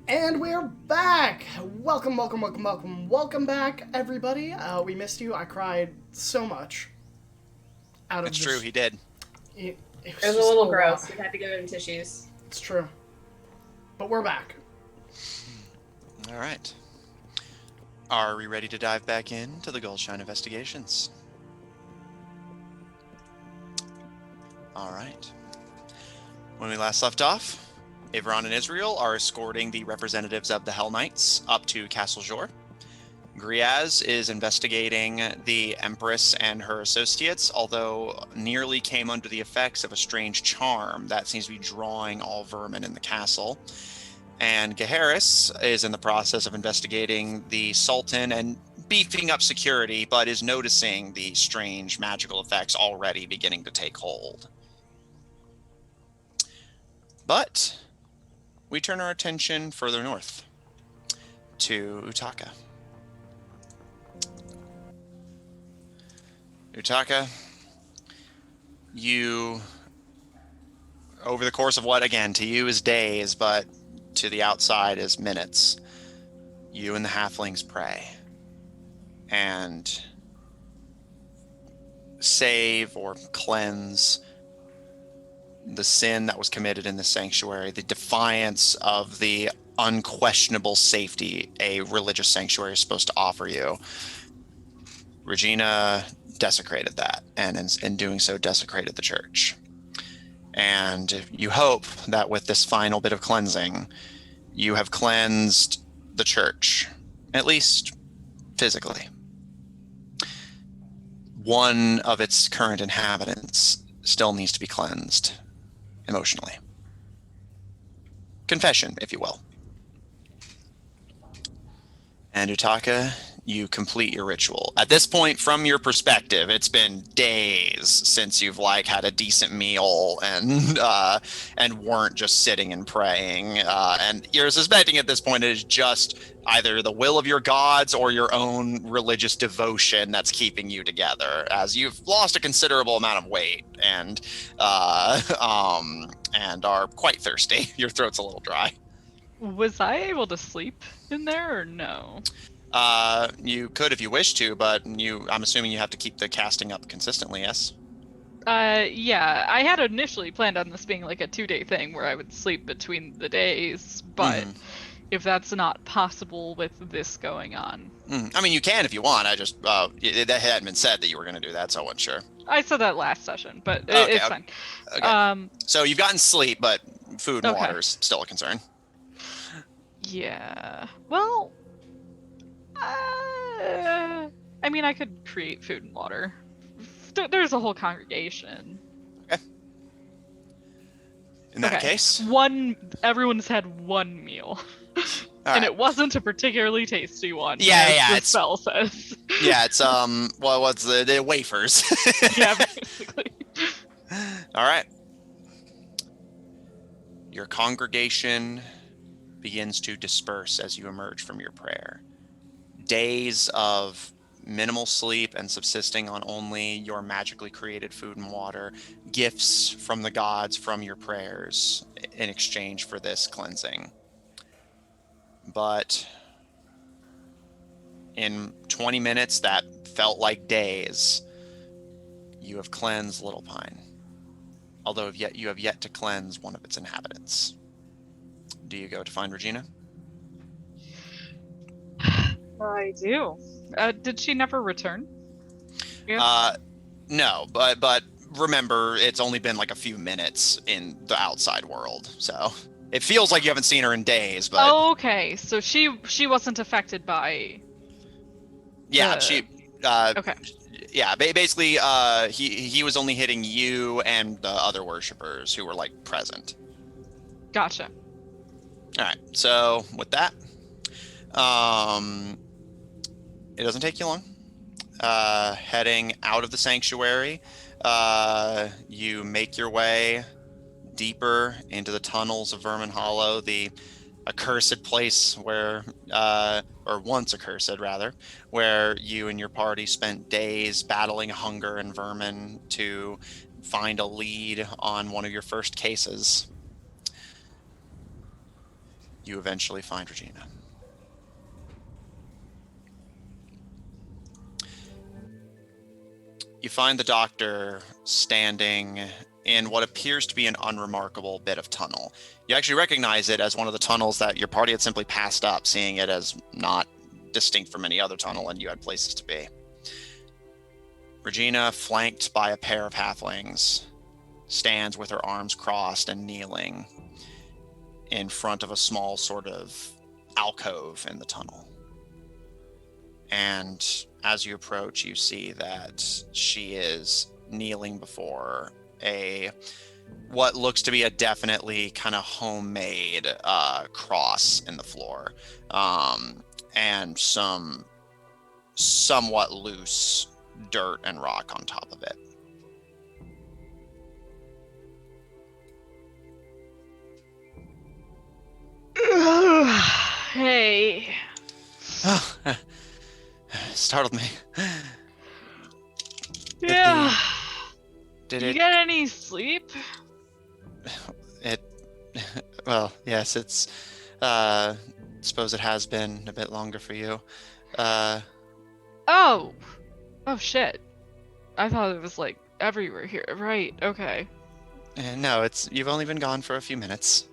And we're back! Welcome back, everybody. We missed you. I cried so much. It's true, he did. It was a little gross. We had to give him tissues. It's true. But we're back. All right. Are we ready to dive back into the Goldshine investigations? All right. When we last left off, Ivron and Israel are escorting the representatives of the Hell Knights up to Castle Jor. Griaz is investigating the Empress and her associates, although nearly came under the effects of a strange charm that seems to be drawing all vermin in the castle. And Gaheris is in the process of investigating the Sultan and beefing up security, but is noticing the strange magical effects already beginning to take hold. But we turn our attention further north to Utaka. Utaka, you, over the course of what, again, to you is days, but to the outside is minutes, you and the halflings pray and save or cleanse the sin that was committed in the sanctuary, the defiance of the unquestionable safety a religious sanctuary is supposed to offer you. Regina desecrated that, and in doing so desecrated the church. And you hope that with this final bit of cleansing, you have cleansed the church, at least physically. One of its current inhabitants still needs to be cleansed emotionally. Confession, if you will. And Utaka, you complete your ritual. At this point, from your perspective, it's been days since you've had a decent meal and weren't just sitting and praying. And you're suspecting at this point it is just either the will of your gods or your own religious devotion that's keeping you together, as you've lost a considerable amount of weight and are quite thirsty. Your throat's a little dry. Was I able to sleep in there or no? You could if you wish to, but I'm assuming you have to keep the casting up consistently, yes? Yeah, I had initially planned on this being like a 2-day thing where I would sleep between the days, but if that's not possible with this going on. I mean, you can if you want. I just, that hadn't been said that you were going to do that, so I wasn't sure. I said that last session, but it's fine. Okay. So you've gotten sleep, but food and water is still a concern. Yeah. Well, I mean, I could create food and water. There's a whole congregation. Okay. In that case, everyone's had one meal, and it wasn't a particularly tasty one. Yeah. The spell says. Yeah, it's what's the wafers? Yeah, basically. All right. Your congregation begins to disperse as you emerge from your prayer. Days of minimal sleep and subsisting on only your magically created food and water, gifts from the gods from your prayers in exchange for this cleansing. But in 20 minutes that felt like days, you have cleansed Little Pine, although you have yet to cleanse one of its inhabitants. Do you go to find Regina? I do. Did she never return? Yeah. No, but remember, it's only been like a few minutes in the outside world, so it feels like you haven't seen her in days. But okay, so she wasn't affected by. Yeah, she. Okay. Yeah, basically, he was only hitting you and the other worshippers who were present. Gotcha. All right, so with that, it doesn't take you long. Heading out of the sanctuary, you make your way deeper into the tunnels of Vermin Hollow, the accursed place where, or once accursed rather, where you and your party spent days battling hunger and vermin to find a lead on one of your first cases. you eventually find Regina. You find the doctor standing in what appears to be an unremarkable bit of tunnel. You actually recognize it as one of the tunnels that your party had simply passed up, seeing it as not distinct from any other tunnel and you had places to be. Regina, flanked by a pair of halflings, stands with her arms crossed and kneeling in front of a small sort of alcove in the tunnel. And as you approach, you see that she is kneeling before what looks to be a definitely kind of homemade cross in the floor, and some somewhat loose dirt and rock on top of it. Hey. Oh, startled me. Yeah. Did you it? get any sleep? Well, yes, it's, suppose it has been a bit longer for you. Oh shit. I thought it was like everywhere here. Right, okay. No, you've only been gone for a few minutes.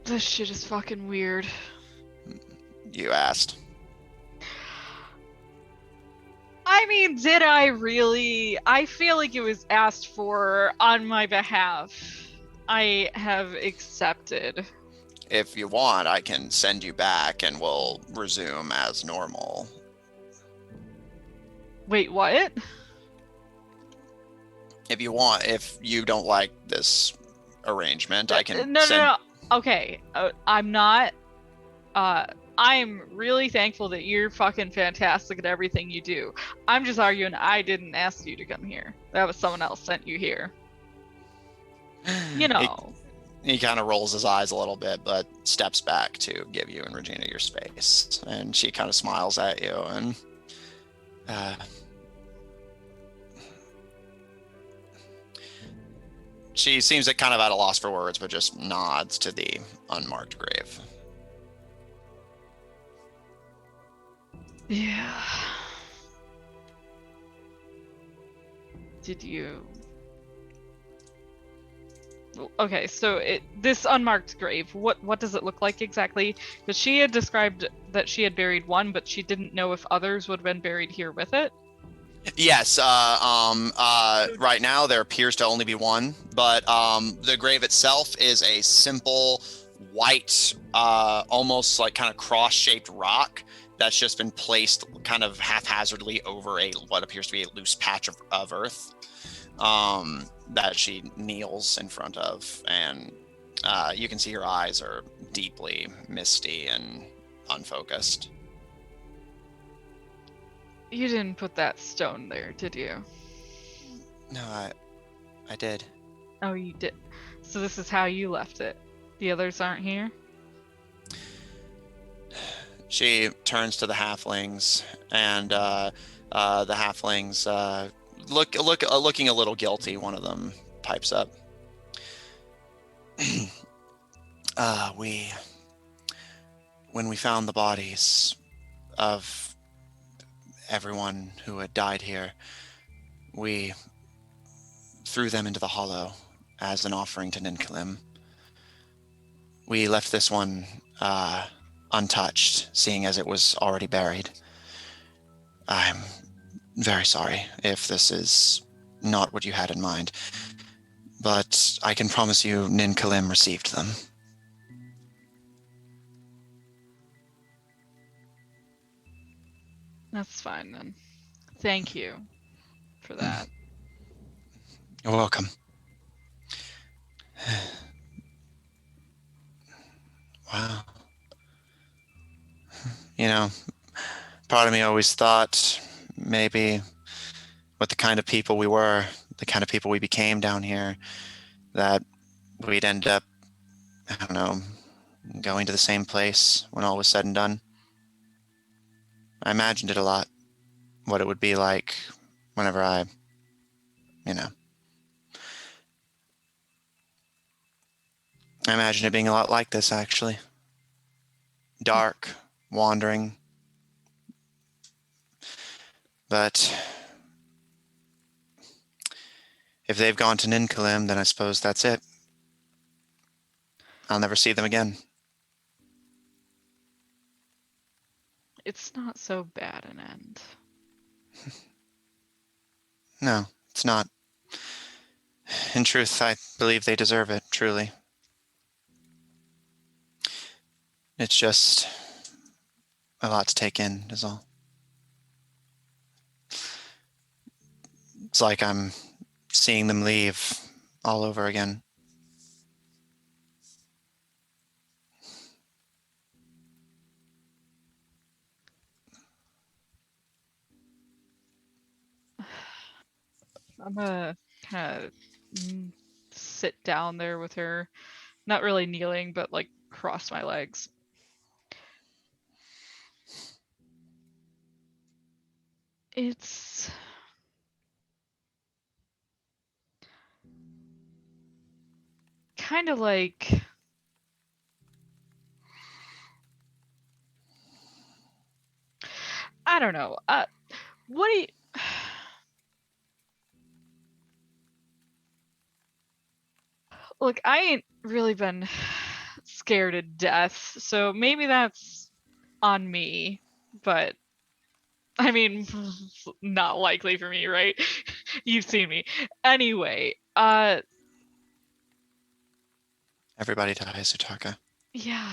This shit is fucking weird. You asked. I mean, did I really? I feel like it was asked for on my behalf. I have accepted. If you want, I can send you back and we'll resume as normal. Wait, what? If you want, if you don't like this arrangement, I can No. Okay, I'm not. I'm really thankful that you're fucking fantastic at everything you do. I'm just arguing I didn't ask you to come here. That was someone else sent you here. You know. He kind of rolls his eyes a little bit, but steps back to give you and Regina your space. And she kind of smiles at you and she seems like kind of at a loss for words, but just nods to the unmarked grave. Yeah. Did you? Okay, so this unmarked grave, what does it look like exactly? Because she had described that she had buried one, but she didn't know if others would have been buried here with it. Yes, right now there appears to only be one, but the grave itself is a simple white, almost like kind of cross-shaped rock that's just been placed kind of haphazardly over what appears to be a loose patch of earth that she kneels in front of, and you can see her eyes are deeply misty and unfocused. You didn't put that stone there, did you? No, I did. Oh, you did. So this is how you left it. The others aren't here? She turns to the halflings, and the halflings looking a little guilty. One of them pipes up. When we found the bodies of everyone who had died here, we threw them into the hollow as an offering to Ninkalim. We left this one untouched, seeing as it was already buried. I'm very sorry if this is not what you had in mind, but I can promise you Ninkalim received them. That's fine then. Thank you for that. You're welcome. Wow. You know, part of me always thought maybe with the kind of people we were, the kind of people we became down here, that we'd end up, I don't know, going to the same place when all was said and done. I imagined it a lot, what it would be like whenever I, I imagine it being a lot like this, actually. Dark, wandering. But if they've gone to Ninkalim, then I suppose that's it. I'll never see them again. It's not so bad an end. No, it's not. In truth, I believe they deserve it, truly. It's just a lot to take in, is all. It's like I'm seeing them leave all over again. I'm gonna kind of sit down there with her, not really kneeling, but like cross my legs. It's kind of like I don't know. What do you look? I ain't really been scared to death, so maybe that's on me. But I mean, not likely for me, right? You've seen me. Anyway, Everybody dies, Utaka. yeah.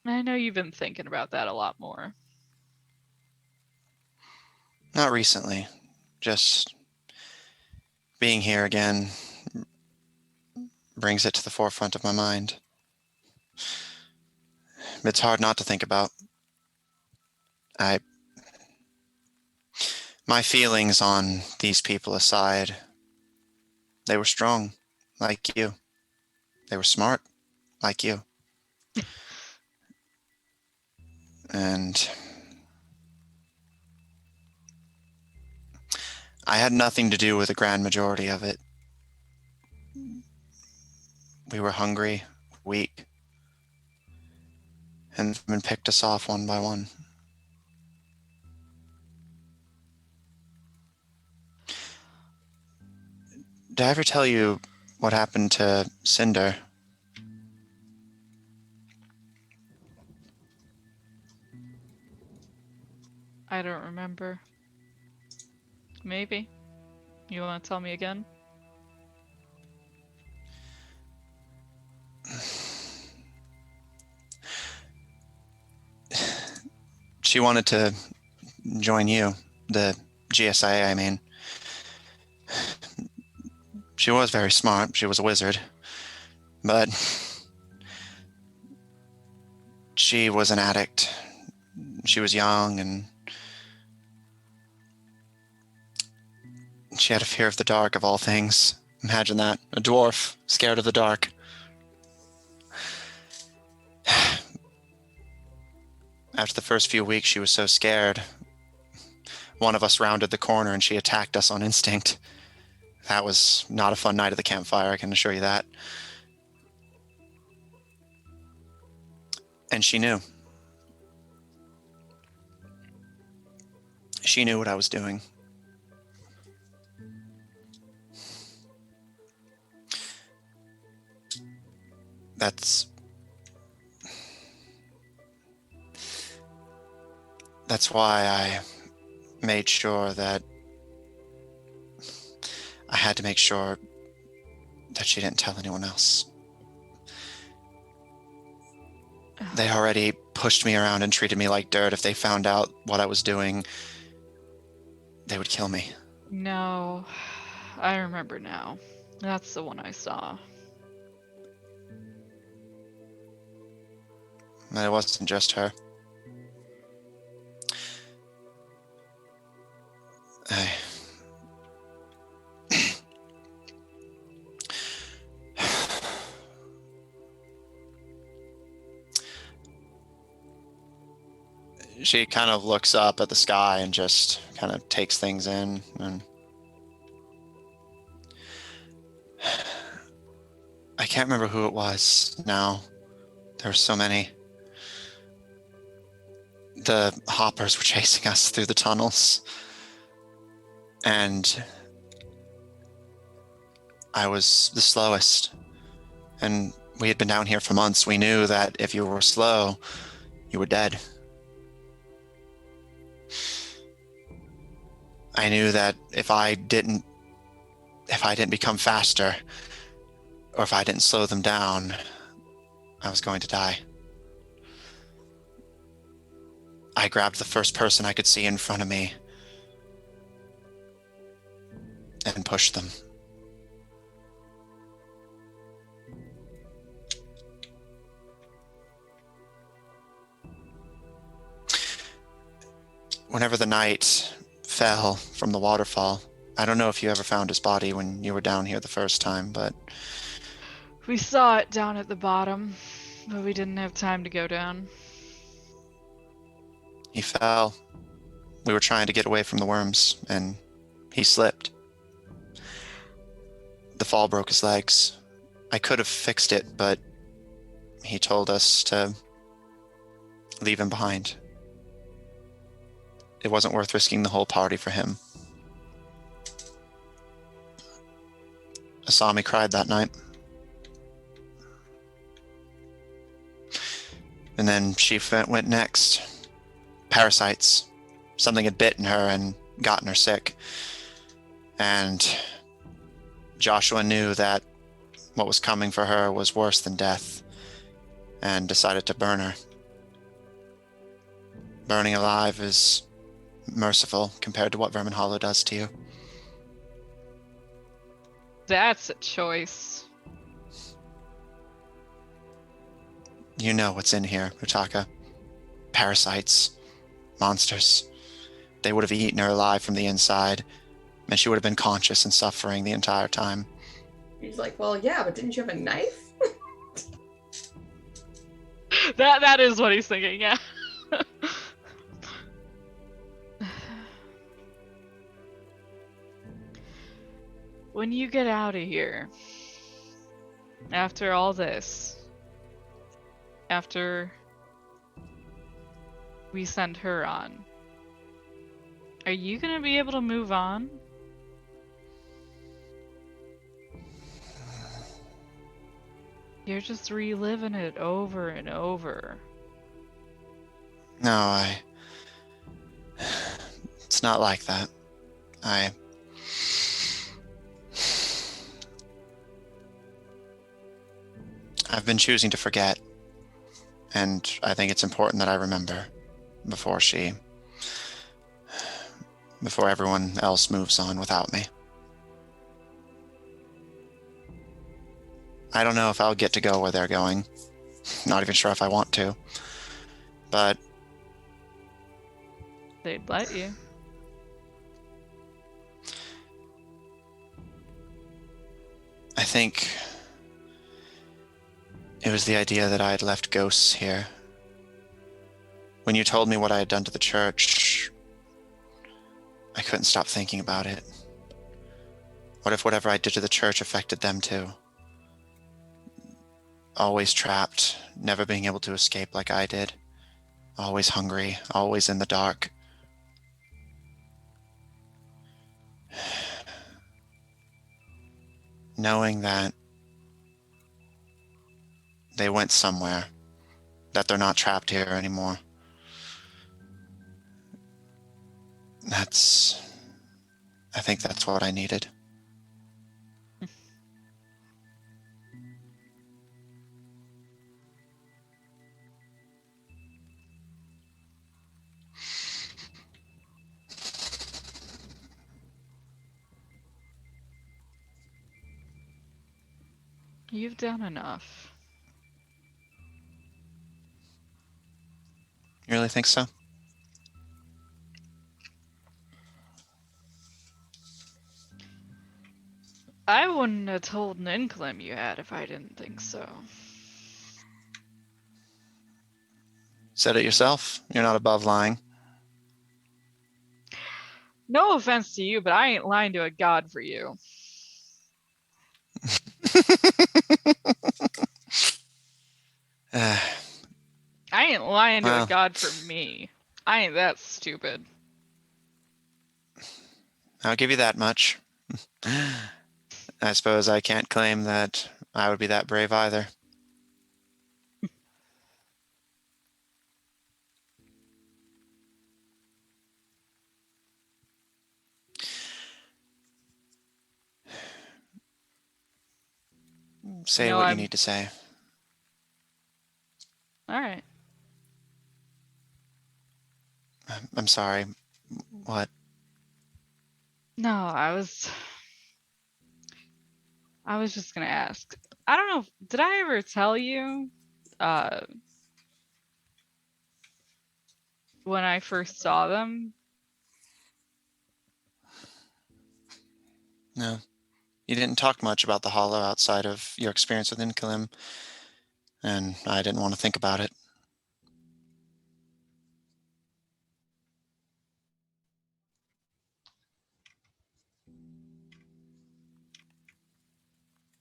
I know you've been thinking about that a lot more. Not recently. Just being here again brings it to the forefront of my mind. It's hard not to think about. My feelings on these people aside, they were strong, like you. They were smart, like you. And I had nothing to do with the grand majority of it. We were hungry, weak, and the women picked us off one by one. Did I ever tell you what happened to Cinder? I don't remember. Maybe. You want to tell me again? She wanted to join you, the GSIA, I mean. She was very smart. She was a wizard. But she was an addict. She was young and she had a fear of the dark, of all things. Imagine that. A dwarf scared of the dark. After the first few weeks, she was so scared. One of us rounded the corner and she attacked us on instinct. That was not a fun night at the campfire, I can assure you that. And she knew. She knew what I was doing. That's why I made sure that I had to make sure that she didn't tell anyone else. They already pushed me around and treated me like dirt. If they found out what I was doing, they would kill me. No, I remember now. That's the one I saw. And it wasn't just her. She kind of looks up at the sky and just kind of takes things in. And I can't remember who it was now. There were so many. The hoppers were chasing us through the tunnels. And I was the slowest. And we had been down here for months. We knew that if you were slow, you were dead. I knew that if I didn't become faster, or if I didn't slow them down, I was going to die. I grabbed the first person I could see in front of me and pushed them. Whenever the night fell from the waterfall, I don't know if you ever found his body when you were down here the first time, but We saw it down at the bottom, but we didn't have time to go down. he fell. We were trying to get away from the worms, and he slipped. The fall broke his legs. I could have fixed it, but he told us to leave him behind. It wasn't worth risking the whole party for him. Asami cried that night. And then she went next. Parasites. Something had bitten her and gotten her sick. And Joshua knew that what was coming for her was worse than death, and decided to burn her. Burning alive is merciful compared to what Vermin Hollow does to you. That's a choice. You know what's in here, Utaka. Parasites. Monsters. They would have eaten her alive from the inside, and she would have been conscious and suffering the entire time. He's like, well, yeah, but didn't you have a knife? That is what he's thinking, yeah. When you get out of here, after all this, after we send her on, are you gonna be able to move on? You're just reliving it over and over. No, it's not like that. I've been choosing to forget, and I think it's important that I remember before everyone else moves on without me. I don't know if I'll get to go where they're going. Not even sure if I want to. But They'd let you. I think it was the idea that I had left ghosts here. When you told me what I had done to the church, I couldn't stop thinking about it. What if whatever I did to the church affected them too? Always trapped, never being able to escape like I did. Always hungry, always in the dark. Knowing that they went somewhere, that they're not trapped here anymore. I think that's what I needed. You've done enough. You really think so? I wouldn't have told Ninclim you had if I didn't think so. Said it yourself. You're not above lying. No offense to you, but I ain't lying to a god for you. into Well. a god for me. I ain't that stupid. I'll give you that much. I suppose I can't claim that I would be that brave either. Say No, what you need to say. All right. I'm sorry. What? No, I was just gonna ask. I don't know. Did I ever tell you when I first saw them? No. You didn't talk much about the Hollow outside of your experience with Inkalim, and I didn't want to think about it.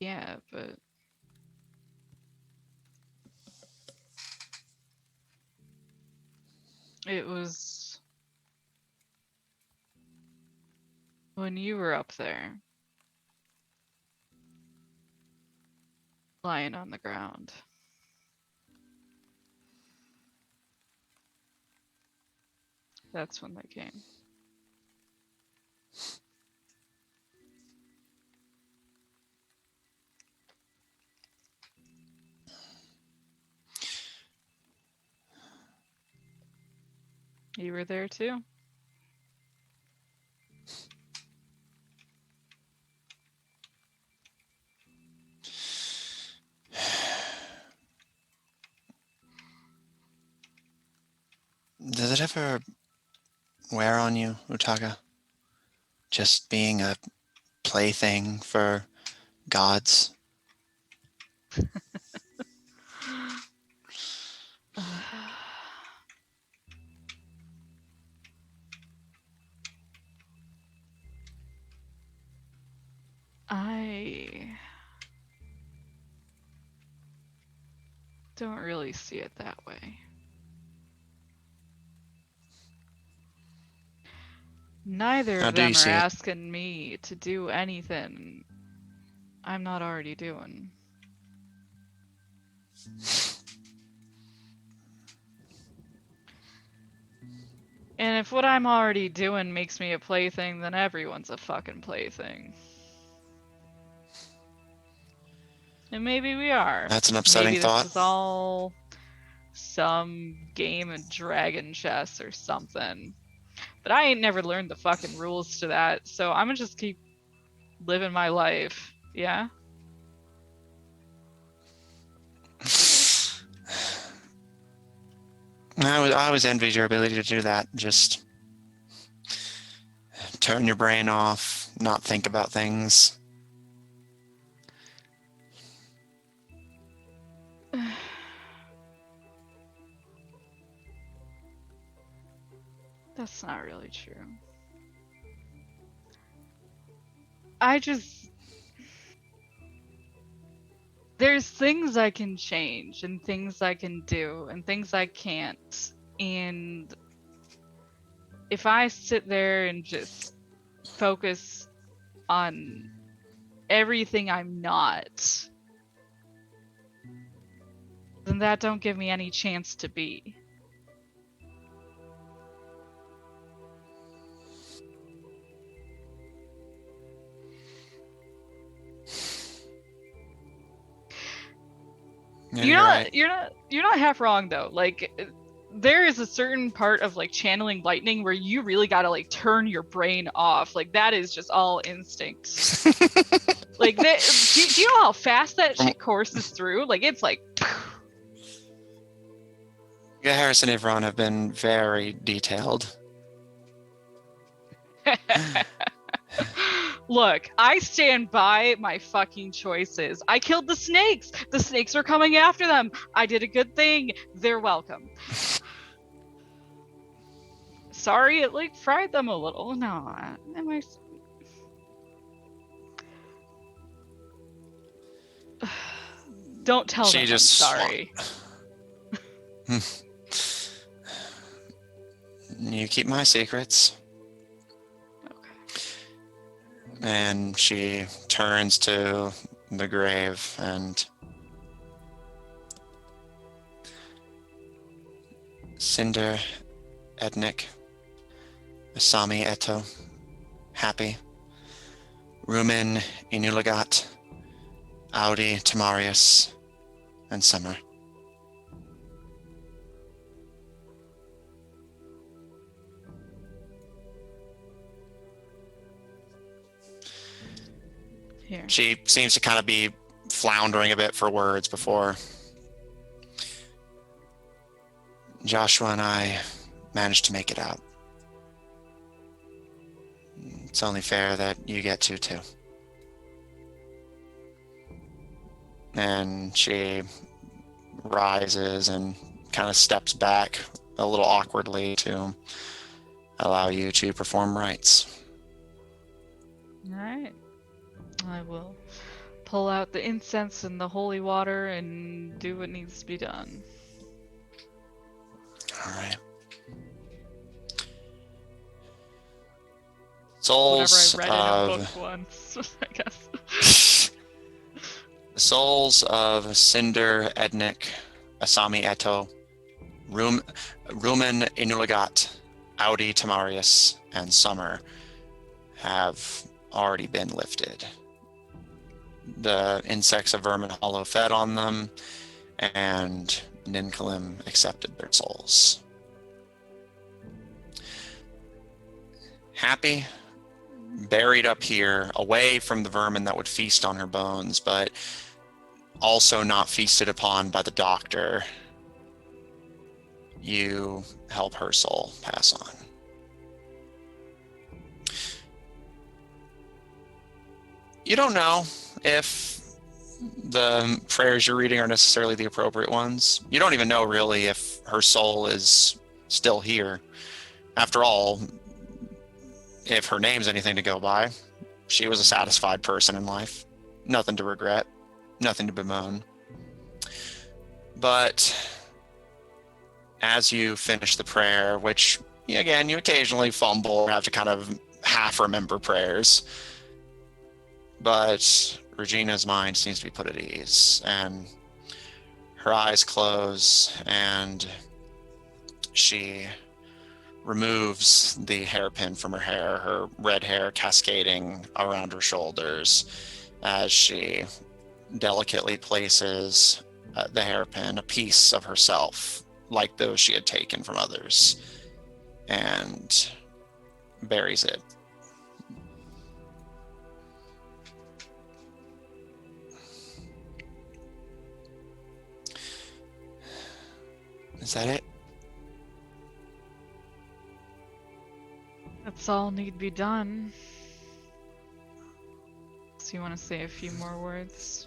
Yeah, but it was when you were up there, lying on the ground. That's when they came. You were there too? Does it ever wear on you, Utaka? Just being a plaything for gods? I don't really see it that way. Neither How of do you them are see it? asking me to do anything I'm not already doing. And if what I'm already doing makes me a plaything, then everyone's a fucking plaything. And maybe we are. That's an upsetting Maybe this thought. is all some game of dragon chess or something. But I ain't never learned the fucking rules to that, so I'm gonna just keep living my life. Yeah? I always envied your ability to do that. Just turn your brain off, not think about things. That's not really true. There's things I can change and things I can do and things I can't. And if I sit there and just focus on everything I'm not, then that don't give me any chance to be. Yeah, you're right. You're not half wrong though. Like there is a certain part of like channeling lightning where you really gotta like turn your brain off. Like that is just all instinct. Like that, do you know how fast that shit courses through? Like it's like Yeah, Harris and Ivron have been very detailed. Look, I stand by my fucking choices. I killed the snakes. The snakes are coming after them. I did a good thing. They're welcome. Sorry, it like fried them a little. No, am I? Don't tell She them just I'm sorry. You keep my secrets. Okay. And she turns to the grave and Cinder, Ednic, Asami Eto, Happy, Rumen Inulagat, Audi Tamarius, and Summer. Here. She seems to kind of be floundering a bit for words before Joshua and I managed to make it out. It's only fair that you get to too. And she rises and kind of steps back a little awkwardly to allow you to perform rites. All right. I will pull out the incense and the holy water and do what needs to be done. All right. Whatever I Souls read in a of book once, I guess. the souls of Cinder, Ednic, Asami Eto, Rumen Inulagat, Audi Tamarius, and Summer have already been lifted. The insects of Vermin Hollow fed on them, and Ninkalim accepted their souls. Happy, buried up here, away from the vermin that would feast on her bones, but also not feasted upon by the doctor. You help her soul pass on. You don't know if the prayers you're reading are necessarily the appropriate ones. You don't even know really if her soul is still here. After all, if her name's anything to go by, she was a satisfied person in life. Nothing to regret, nothing to bemoan. But as you finish the prayer, which, again, you occasionally fumble or have to kind of half remember prayers, but Regina's mind seems to be put at ease, and her eyes close, and she removes the hairpin from her hair, her red hair cascading around her shoulders, as she delicately places the hairpin, a piece of herself, like those she had taken from others, and buries it. Is that it? That's all need to be done. So you want to say a few more words?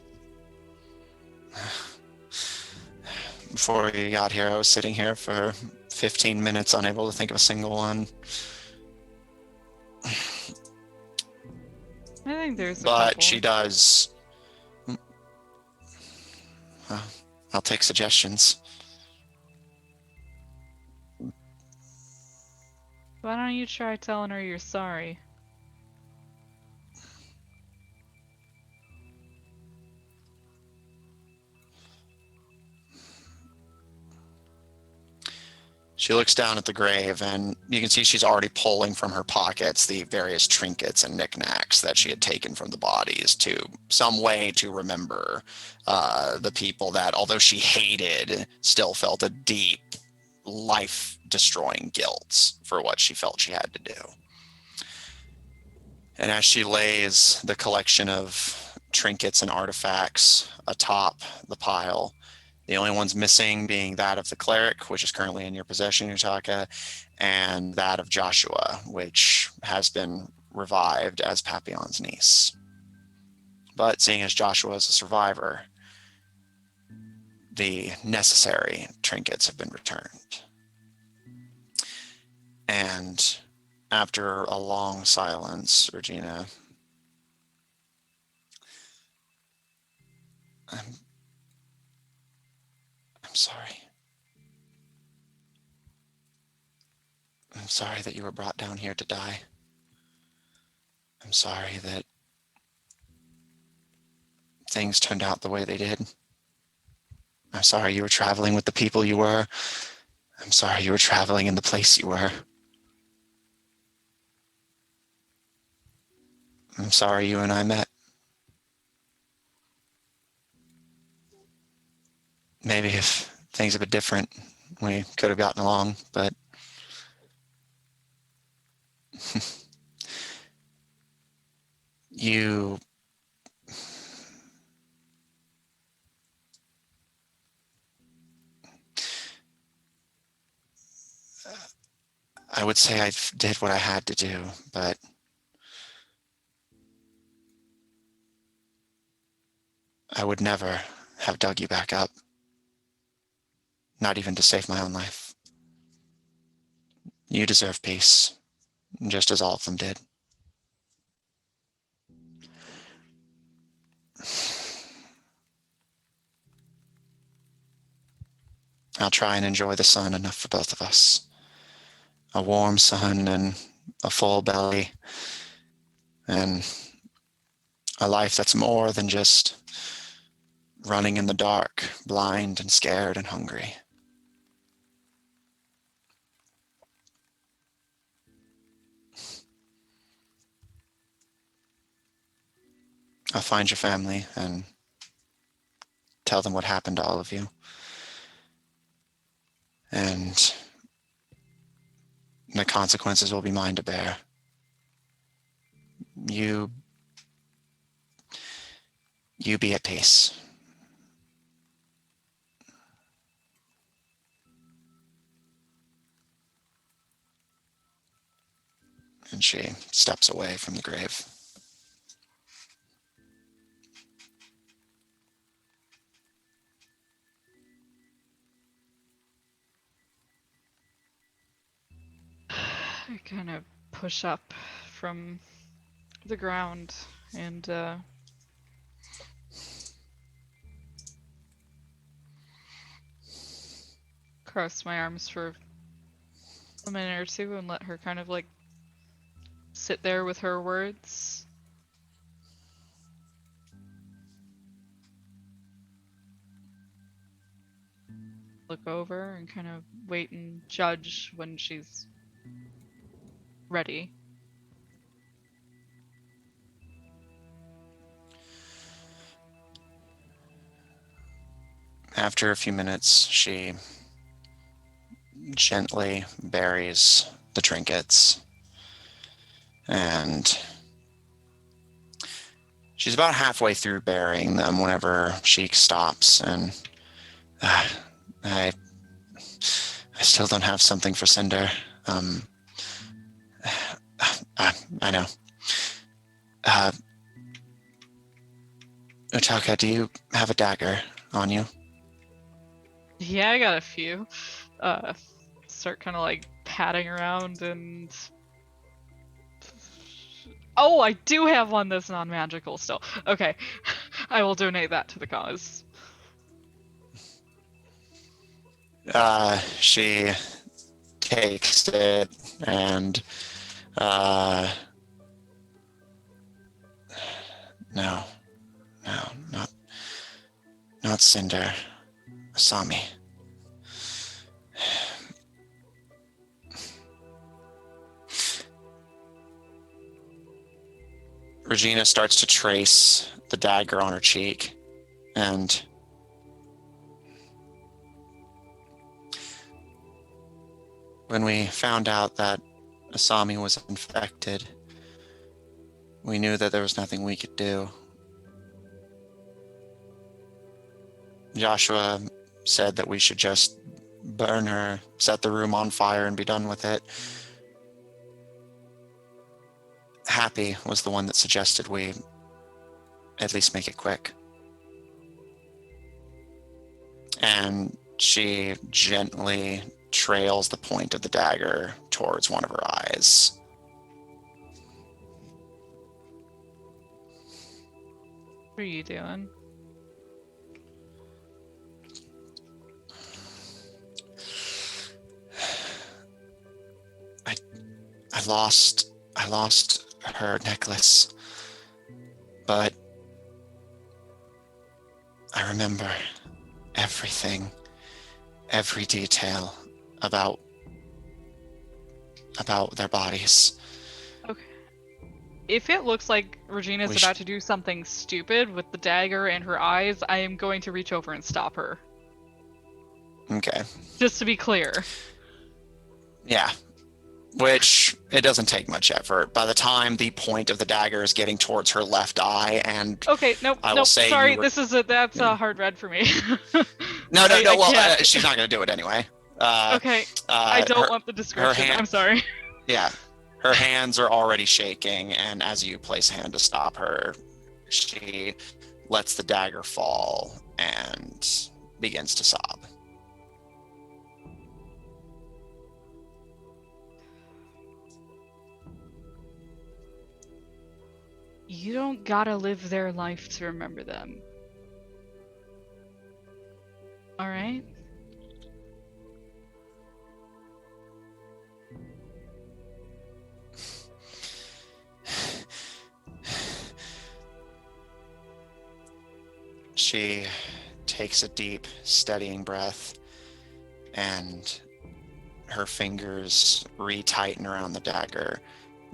Before you got here, I was sitting here for 15 minutes, unable to think of a single one. I think there's a But couple. she does. I'll take suggestions. Why don't you try telling her you're sorry? She looks down at the grave, and you can see she's already pulling from her pockets the various trinkets and knickknacks that she had taken from the bodies to some way to remember the people that, although she hated, still felt a deep, life-destroying guilt for what she felt she had to do. And as she lays the collection of trinkets and artifacts atop the pile, the only ones missing being that of the cleric, which is currently in your possession, Utaka, and that of Joshua, which has been revived as Papillon's niece. But seeing as Joshua is a survivor, the necessary trinkets have been returned. And after a long silence, Regina, I'm sorry. I'm sorry that you were brought down here to die. I'm sorry that things turned out the way they did. I'm sorry you were traveling with the people you were. I'm sorry you were traveling in the place you were. I'm sorry you and I met. Maybe if things had been different, we could have gotten along, but you... I would say I did what I had to do, but I would never have dug you back up. Not even to save my own life. You deserve peace, just as all of them did. I'll try and enjoy the sun enough for both of us. A warm sun and a full belly, and a life that's more than just running in the dark, blind and scared and hungry. I'll find your family and tell them what happened to all of you. And the consequences will be mine to bear. You be at peace. And she steps away from the grave. I kind of push up from the ground and cross my arms for a minute or two and let her kind of like sit there with her words. Look over and kind of wait and judge when she's ready. After a few minutes, she gently buries the trinkets, and she's about halfway through burying them whenever she stops, and I still don't have something for Cinder. I know. Utaka, do you have a dagger on you? Yeah, I got a few. Start kind of like patting around and... Oh, I do have one that's non-magical still. Okay, I will donate that to the cause. She takes it and no, not Cinder. Asami. Regina starts to trace the dagger on her cheek, and when we found out that Asami was infected, we knew that there was nothing we could do. Joshua said that we should just burn her, set the room on fire, and be done with it. Happy was the one that suggested we at least make it quick. And she gently trails the point of the dagger towards one of her eyes. What are you doing? I lost her necklace, but I remember everything, every detail about their bodies. Okay. If it looks like Regina's about to do something stupid with the dagger and her eyes, I am going to reach over and stop her. Okay. Just to be clear. Yeah. Which, it doesn't take much effort. By the time the point of the dagger is getting towards her left eye, and okay, nope, sorry, that's a hard red for me. No, well, she's not going to do it anyway. Okay, I don't want the description, I'm sorry. Yeah, her hands are already shaking, and as you place a hand to stop her, she lets the dagger fall and begins to sob. You don't gotta live their life to remember them. Alright? She takes a deep, steadying breath, and her fingers retighten around the dagger.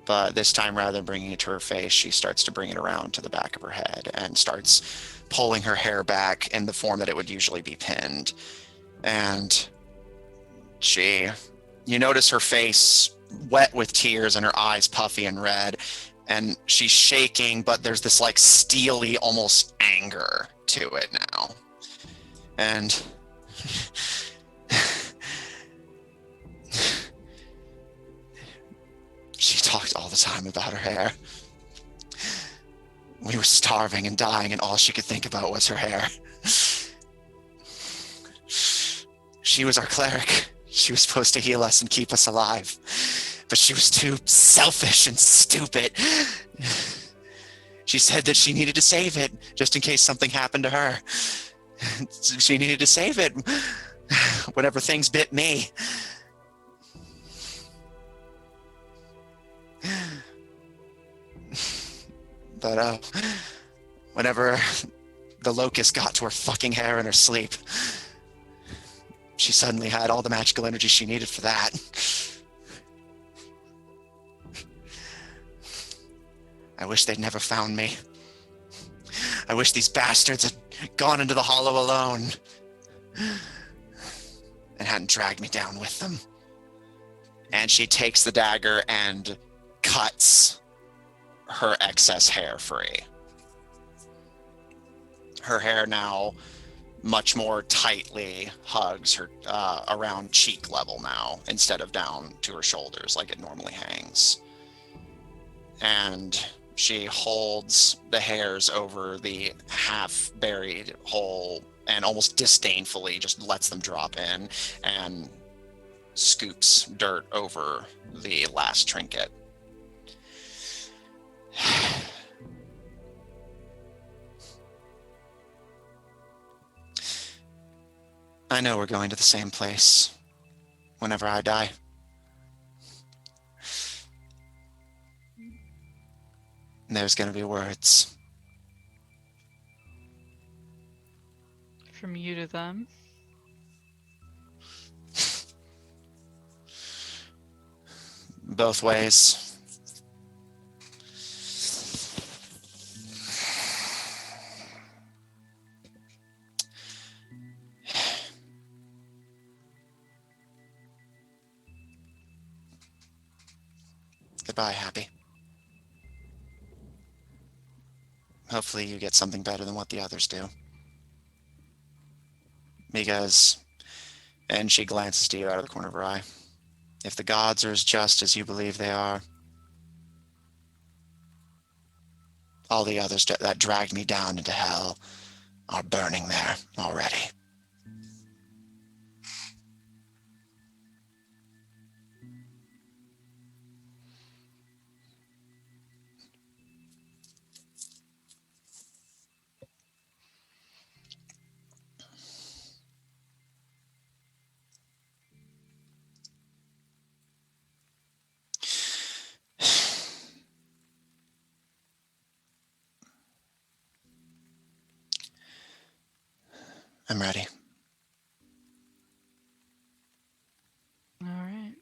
But this time, rather than bringing it to her face, she starts to bring it around to the back of her head and starts pulling her hair back in the form that it would usually be pinned. And you notice her face wet with tears and her eyes puffy and red. And she's shaking, but there's this like steely, almost anger to it now. And she talked all the time about her hair. We were starving and dying, and all she could think about was her hair. She was our cleric. She was supposed to heal us and keep us alive. But she was too selfish and stupid. She said that she needed to save it, just in case something happened to her. She needed to save it whenever things bit me. But whenever the locust got to her fucking hair in her sleep, she suddenly had all the magical energy she needed for that. I wish they'd never found me. I wish these bastards had gone into the hollow alone and hadn't dragged me down with them. And she takes the dagger and cuts her excess hair free. Her hair now much more tightly hugs her around cheek level now, instead of down to her shoulders like it normally hangs. And she holds the hairs over the half-buried hole and almost disdainfully just lets them drop in and scoops dirt over the last trinket. I know we're going to the same place whenever I die. There's going to be words. From you to them. Both ways. Goodbye, Happy. Hopefully you get something better than what the others do. Because, and she glances to you out of the corner of her eye, if the gods are as just as you believe they are, all the others that dragged me down into hell are burning there already. I'm ready. All right.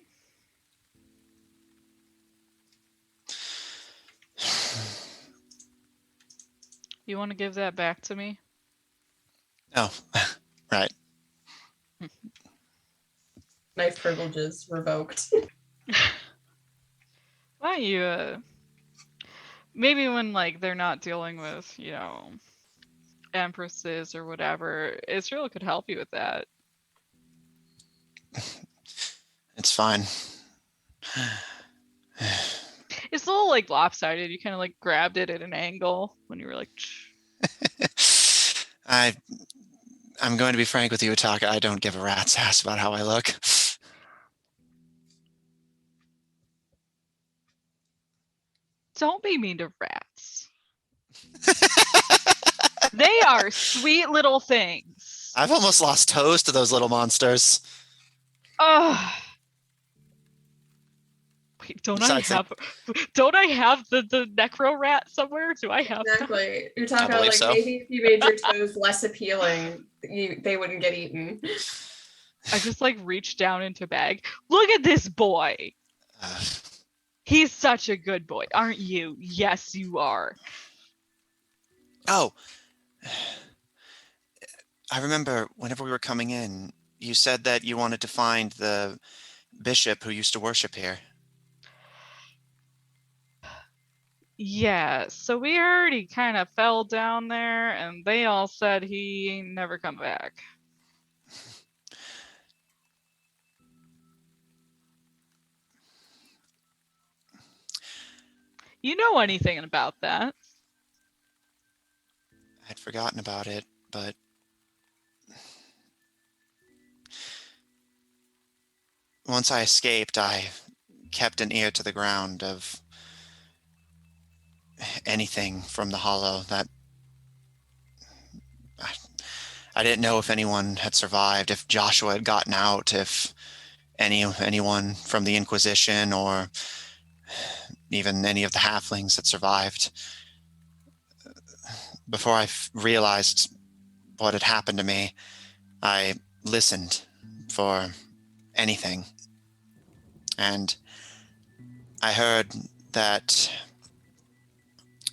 You want to give that back to me? Oh, right. Knife privileges revoked. Why don't you, maybe when, like, they're not dealing with, Empresses or whatever, Israel could help you with that. It's fine. It's a little, like, lopsided. You kind of, like, grabbed it at an angle when you were like, I'm going to be frank with you, Utaka. I don't give a rat's ass about how I look. don't be mean to rats. They are sweet little things. I've almost lost toes to those little monsters. Ugh. Wait, don't I have the necro rat somewhere? Do I have that? Exactly. I Utaka, believe like, so. maybe if you made your toes less appealing, they wouldn't get eaten. I just, like, reached down into bag. Look at this boy. He's such a good boy, aren't you? Yes, you are. Oh, I remember whenever we were coming in, you said that you wanted to find the bishop who used to worship here. Yeah, so we already kind of fell down there, and they all said he ain't never come back. You know anything about that? I'd forgotten about it, but once I escaped, I kept an ear to the ground of anything from the hollow that I didn't know if anyone had survived, if Joshua had gotten out, if anyone from the Inquisition or even any of the halflings had survived. Before I realized what had happened to me, I listened for anything. And I heard that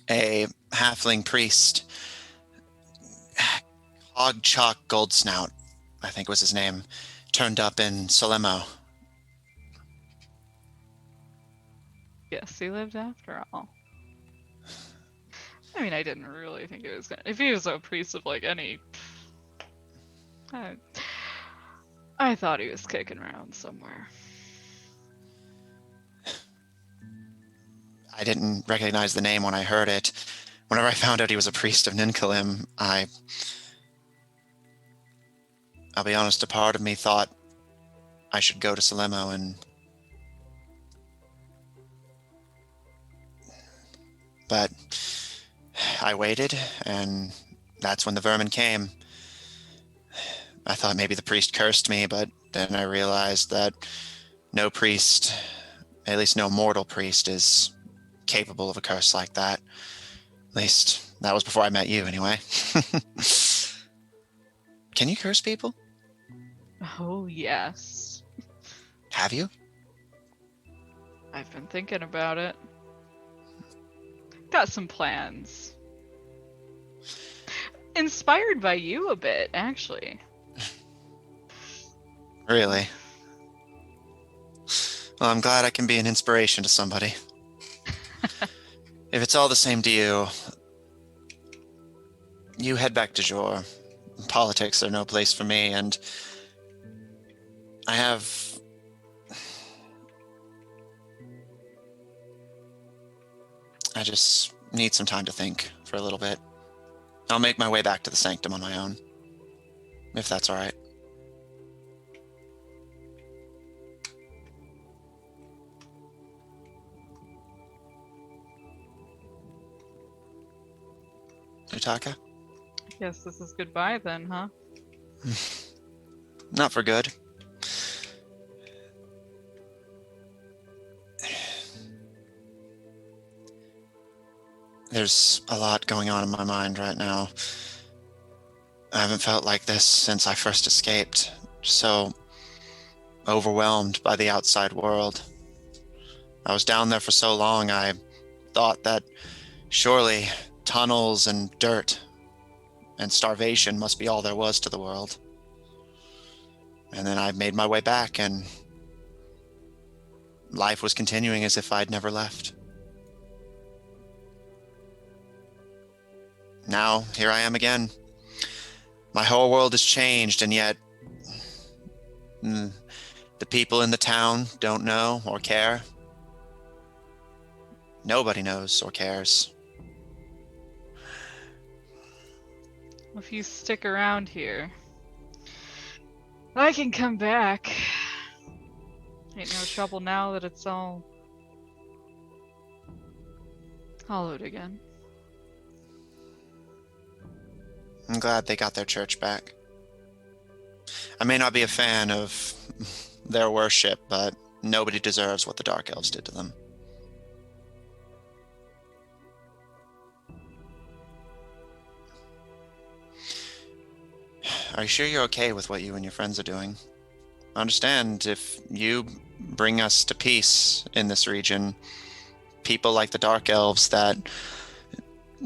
a halfling priest, Hogchuck Goldsnout, I think was his name, turned up in Salemo. Yes, he lived after all. I mean, I didn't really think it was gonna. If he was a priest of, like, any. I thought he was kicking around somewhere. I didn't recognize the name when I heard it. Whenever I found out he was a priest of Ninkalim, I'll be honest, a part of me thought I should go to Salemo but I waited, and that's when the vermin came. I thought maybe the priest cursed me, but then I realized that no priest, at least no mortal priest, is capable of a curse like that. At least that was before I met you, anyway. Can you curse people? Oh, yes. Have you? I've been thinking about it. Got some plans. Inspired by you a bit, actually. Really? Well, I'm glad I can be an inspiration to somebody. If it's all the same to you, you head back to Jor. Politics are no place for me, and I just need some time to think for a little bit. I'll make my way back to the sanctum on my own, if that's all right. Utaka? Guess this is goodbye then, huh? Not for good. There's a lot going on in my mind right now. I haven't felt like this since I first escaped. So overwhelmed by the outside world. I was down there for so long, I thought that surely tunnels and dirt and starvation must be all there was to the world. And then I made my way back, and life was continuing as if I'd never left. Now, here I am again. My whole world has changed, and yet the people in the town don't know or care. Nobody knows or cares. If you stick around here, I can come back. Ain't no trouble now that it's all hollowed again. I'm glad they got their church back. I may not be a fan of their worship, but nobody deserves what the Dark Elves did to them. Are you sure you're okay with what you and your friends are doing? I understand if you bring us to peace in this region, people like the Dark Elves that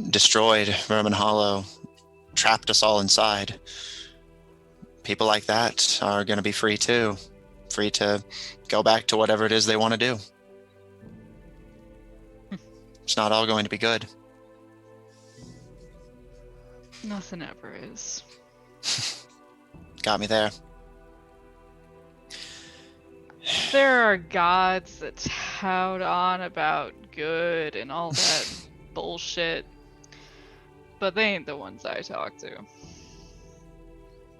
destroyed Vermin Hollow, trapped us all inside. People like that are going to be free too. Free to go back to whatever it is they want to do. It's not all going to be good. Nothing ever is. Got me there. There are gods that tout on about good and all that bullshit, but they ain't the ones I talk to.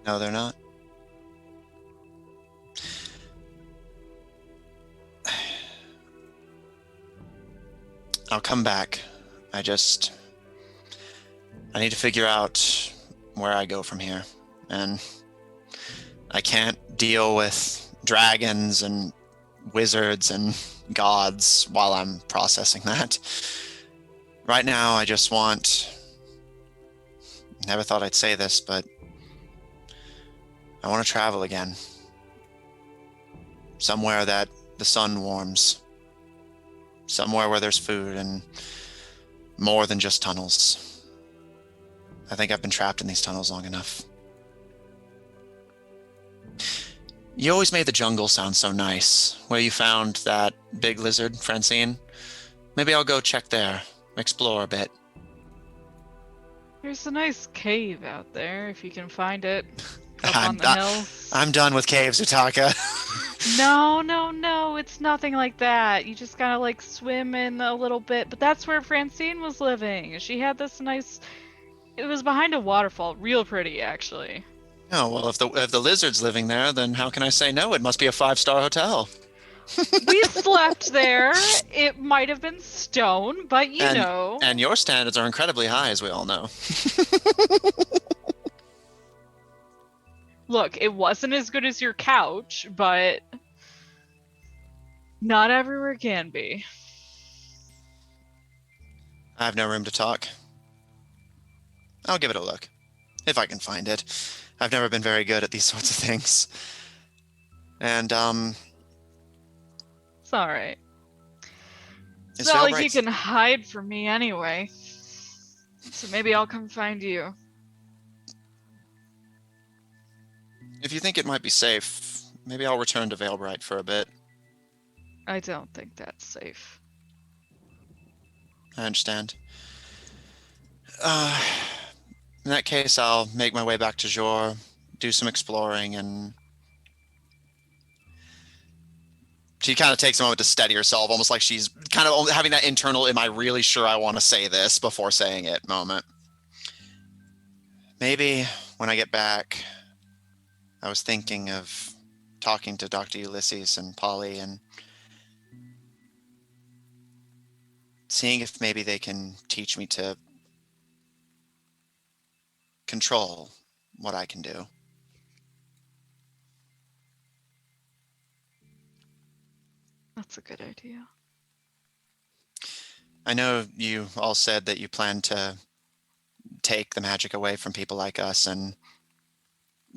No, they're not. I'll come back. I need to figure out where I go from here. And I can't deal with dragons and wizards and gods while I'm processing that. Right now, I just want... Never thought I'd say this, but I want to travel again. Somewhere that the sun warms. Somewhere where there's food and more than just tunnels. I think I've been trapped in these tunnels long enough. You always made the jungle sound so nice. Where you found that big lizard, Francine. Maybe I'll go check there, explore a bit. There's a nice cave out there, if you can find it. Up on the hills. I'm done with caves, Utaka. No, it's nothing like that. You just gotta like swim in a little bit, but that's where Francine was living. She had this nice... It was behind a waterfall, real pretty actually. Oh, well, if the lizard's living there, then how can I say no? It must be a 5-star hotel. We slept there. It might have been stone, but you know. And your standards are incredibly high, as we all know. Look, it wasn't as good as your couch, but not everywhere can be. I have no room to talk. I'll give it a look, if I can find it. I've never been very good at these sorts of things. And, It's alright. It's Is not like Veilbright- you can hide from me anyway. So maybe I'll come find you. If you think it might be safe, maybe I'll return to Veilbright for a bit. I don't think that's safe. I understand. In that case, I'll make my way back to Jor, do some exploring, and... She kind of takes a moment to steady herself, almost like she's kind of having that internal, am I really sure I want to say this before saying it moment. Maybe when I get back, I was thinking of talking to Dr. Ulysses and Polly and seeing if maybe they can teach me to control what I can do. That's a good idea. I know you all said that you plan to take the magic away from people like us and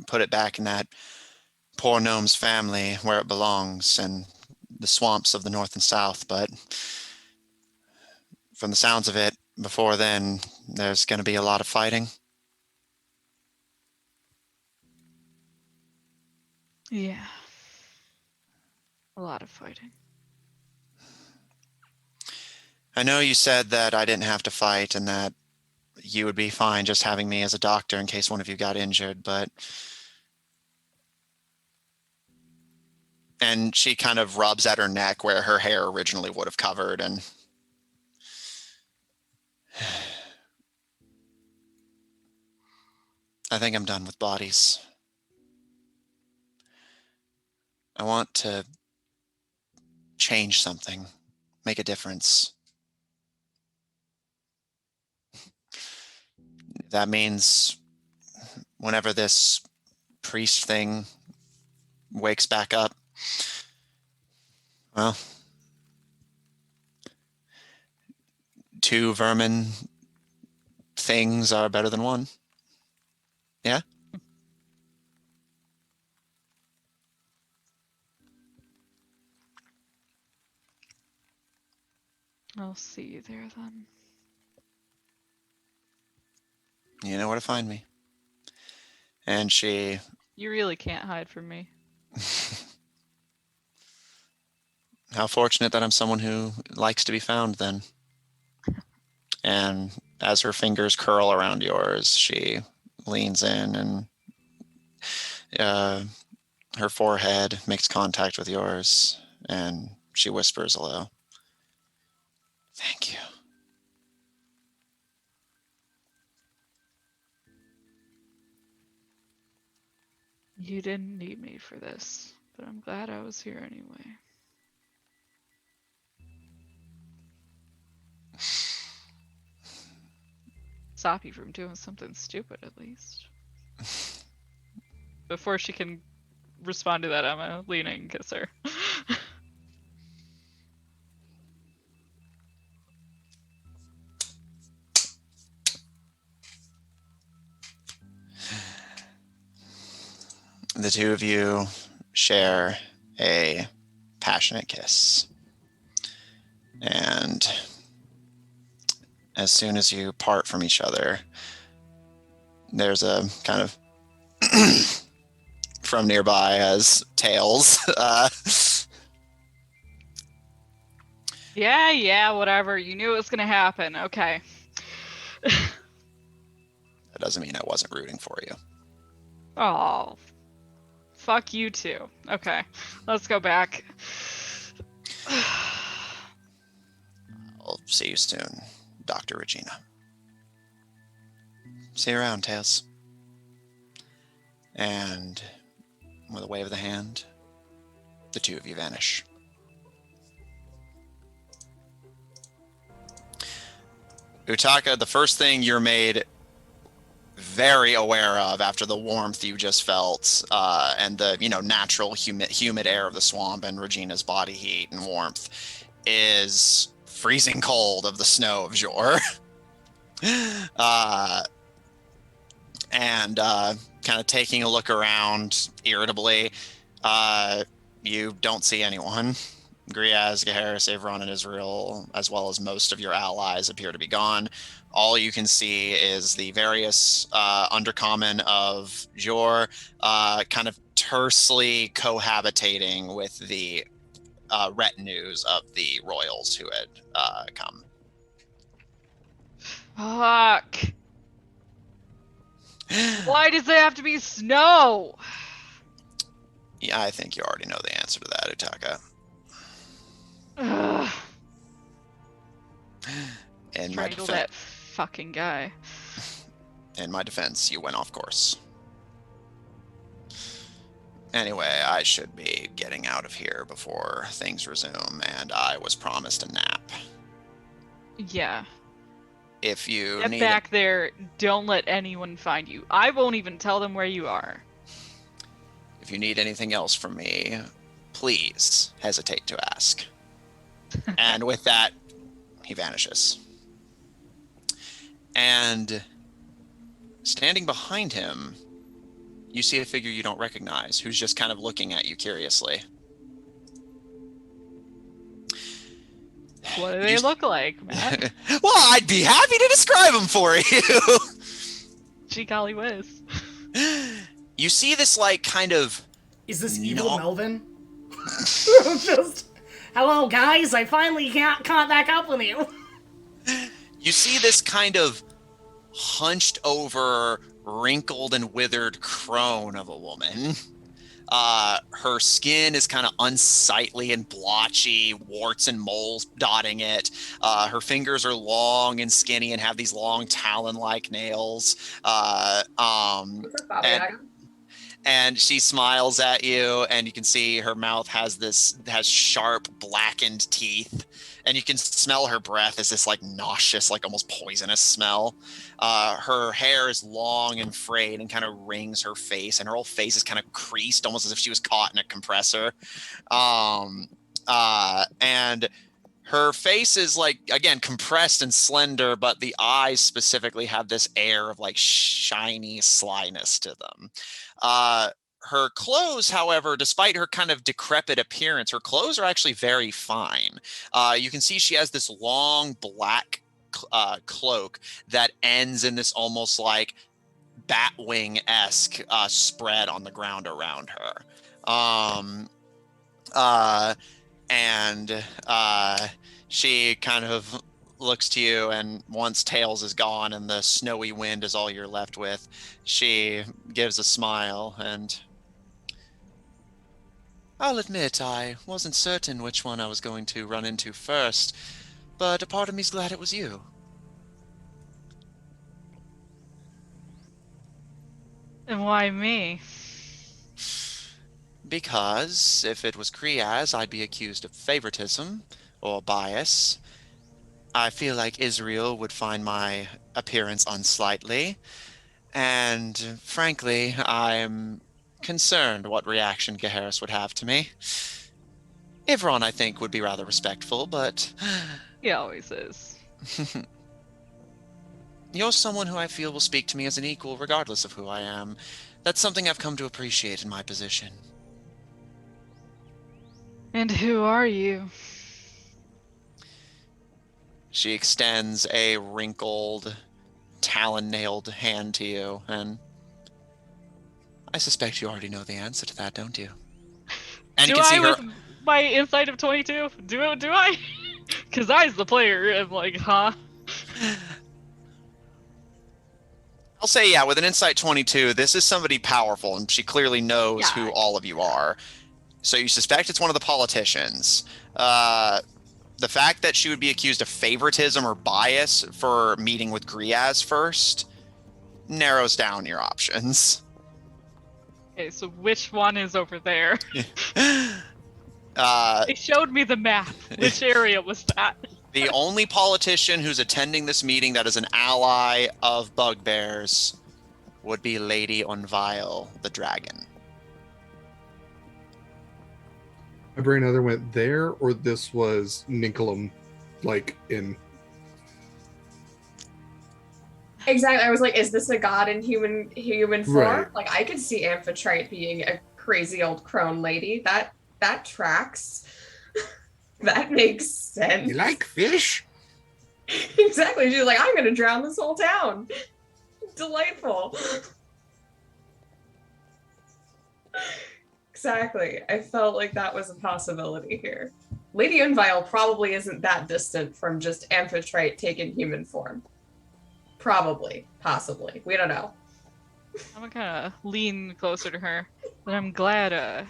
put it back in that poor gnome's family where it belongs, in the swamps of the north and south. But from the sounds of it, before then, there's going to be a lot of fighting. Yeah. A lot of fighting. I know you said that I didn't have to fight and that you would be fine just having me as a doctor in case one of you got injured, but... And she kind of rubs at her neck where her hair originally would have covered, and... I think I'm done with bodies. I want to change something, make a difference. That means whenever this priest thing wakes back up, well, 2 vermin things are better than 1. Yeah? I'll see you there then. You know where to find me. And she... You really can't hide from me. How fortunate that I'm someone who likes to be found, then. And as her fingers curl around yours, she leans in and her forehead makes contact with yours, and she whispers hello. Thank you. You didn't need me for this, but I'm glad I was here anyway. Stop you from doing something stupid, at least. Before she can respond to that, I'm gonna lean in and kiss her. The 2 of you share a passionate kiss. And as soon as you part from each other, there's a kind of from nearby as Tails. Yeah, whatever. You knew it was gonna happen. Okay. That doesn't mean I wasn't rooting for you. Oh. Fuck you too. Okay. Let's go back. I'll see you soon, Dr. Regina. See you around, Tails. And with a wave of the hand, the 2 of you vanish. Utaka, the first thing you're made very aware of after the warmth you just felt and the natural humid air of the swamp and Regina's body heat and warmth is freezing cold of the snow of Jor. And kind of taking a look around irritably, you don't see anyone. Griaz, Gaheris, Avron, and Israel, as well as most of your allies, appear to be gone. All you can see is the various undercommon of Jor kind of tersely cohabitating with the retinues of the royals who had come. Fuck. Why does there have to be snow? Yeah, I think you already know the answer to that, Utaka. Ugh. In my Strangle that fucking guy. In my defense, you went off course. Anyway, I should be getting out of here before things resume, and I was promised a nap. Yeah. If you Get need back there, don't let anyone find you. I won't even tell them where you are. If you need anything else from me, please hesitate to ask. And with that, he vanishes. And standing behind him, you see a figure you don't recognize, who's just kind of looking at you curiously. What do they look like, Matt? Well, I'd be happy to describe them for you. Gee golly whiz. You see this, like, kind of... Is this evil Melvin? Just, hello guys, I finally caught back up with you. You see this kind of hunched over, wrinkled and withered crone of a woman. Her skin is kind of unsightly and blotchy, warts and moles dotting it. Her fingers are long and skinny and have these long talon-like nails. And she smiles at you, and you can see her mouth has sharp, blackened teeth, and you can smell her breath as this, like, nauseous, like, almost poisonous smell. Her hair is long and frayed and kind of rings her face, and her whole face is kind of creased, almost as if she was caught in a compressor. And her face is, like, again, compressed and slender, but the eyes specifically have this air of, like, shiny slyness to them. Her clothes, however, despite her kind of decrepit appearance, her clothes are actually very fine. You can see she has this long black cloak that ends in this almost like Batwing-esque spread on the ground around her. She kind of looks to you, and once Tails is gone and the snowy wind is all you're left with, she gives a smile, and I'll admit I wasn't certain which one I was going to run into first, but a part of me's glad it was you. And why me? Because if it was Kriaz, I'd be accused of favoritism or bias. I feel like Israel would find my appearance unsightly, and frankly, I'm concerned what reaction Gaheris would have to me. Ivron, I think, would be rather respectful, but... He always is. You're someone who I feel will speak to me as an equal, regardless of who I am. That's something I've come to appreciate in my position. And who are you? She extends a wrinkled, talon-nailed hand to you, and I suspect you already know the answer to that, don't you? And do you can see I her... with my insight of 22? Do I? Because I's the player. I'm like, huh? I'll say, yeah, with an insight 22, this is somebody powerful, and she clearly knows who all of you are. So you suspect it's one of the politicians. The fact that she would be accused of favoritism or bias for meeting with Griaz first narrows down your options. Okay, so which one is over there? They showed me the map. Which area was that? The only politician who's attending this meeting that is an ally of Bugbears would be Lady Onvile, the dragon. My brain either went there, or this was Ninkelum, like in... Exactly. I was like, is this a god in human form? Right. Like, I could see Amphitrite being a crazy old crone lady. That tracks. That makes sense. You like fish? Exactly. She's like, I'm gonna drown this whole town. Delightful. Exactly. I felt like that was a possibility here. Lady Unvile probably isn't that distant from just Amphitrite taking human form. Probably. Possibly. We don't know. I'm gonna lean closer to her. But I'm glad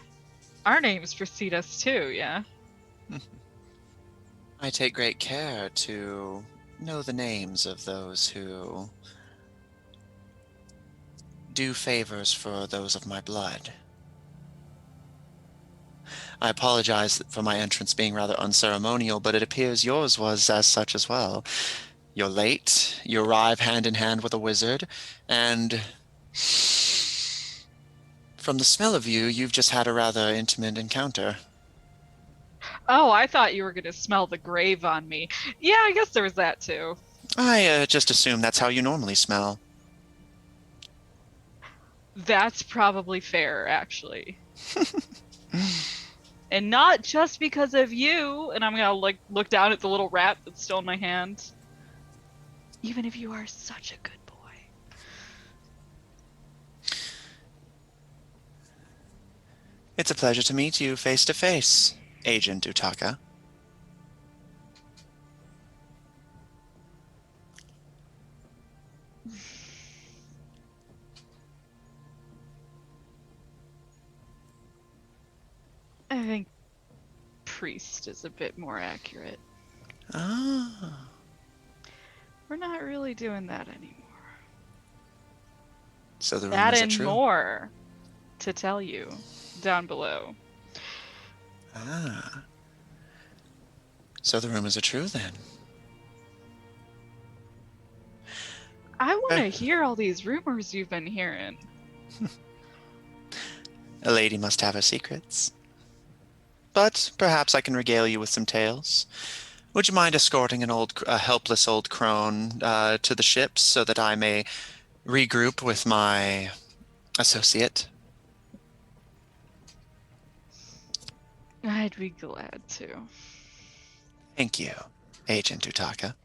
our names precede us too, yeah? I take great care to know the names of those who do favors for those of my blood. I apologize for my entrance being rather unceremonial, but it appears yours was as such as well. You're late, you arrive hand in hand with a wizard, and from the smell of you, you've just had a rather intimate encounter. Oh, I thought you were gonna smell the grave on me. Yeah, I guess there was that too. I just assume that's how you normally smell. That's probably fair, actually. And not just because of you, and I'm gonna look down at the little rat that's still in my hand. Even if you are such a good boy. It's a pleasure to meet you face to face, Agent Utaka. I think priest is a bit more accurate. Ah. We're not really doing that anymore. So the That rumors are and true. more to tell you down below. Ah. So the rumors are true then. I want to hear all these rumors you've been hearing. A lady must have her secrets. But perhaps I can regale you with some tales. Would you mind escorting a helpless old crone to the ship so that I may regroup with my associate? I'd be glad to. Thank you, Agent Utaka.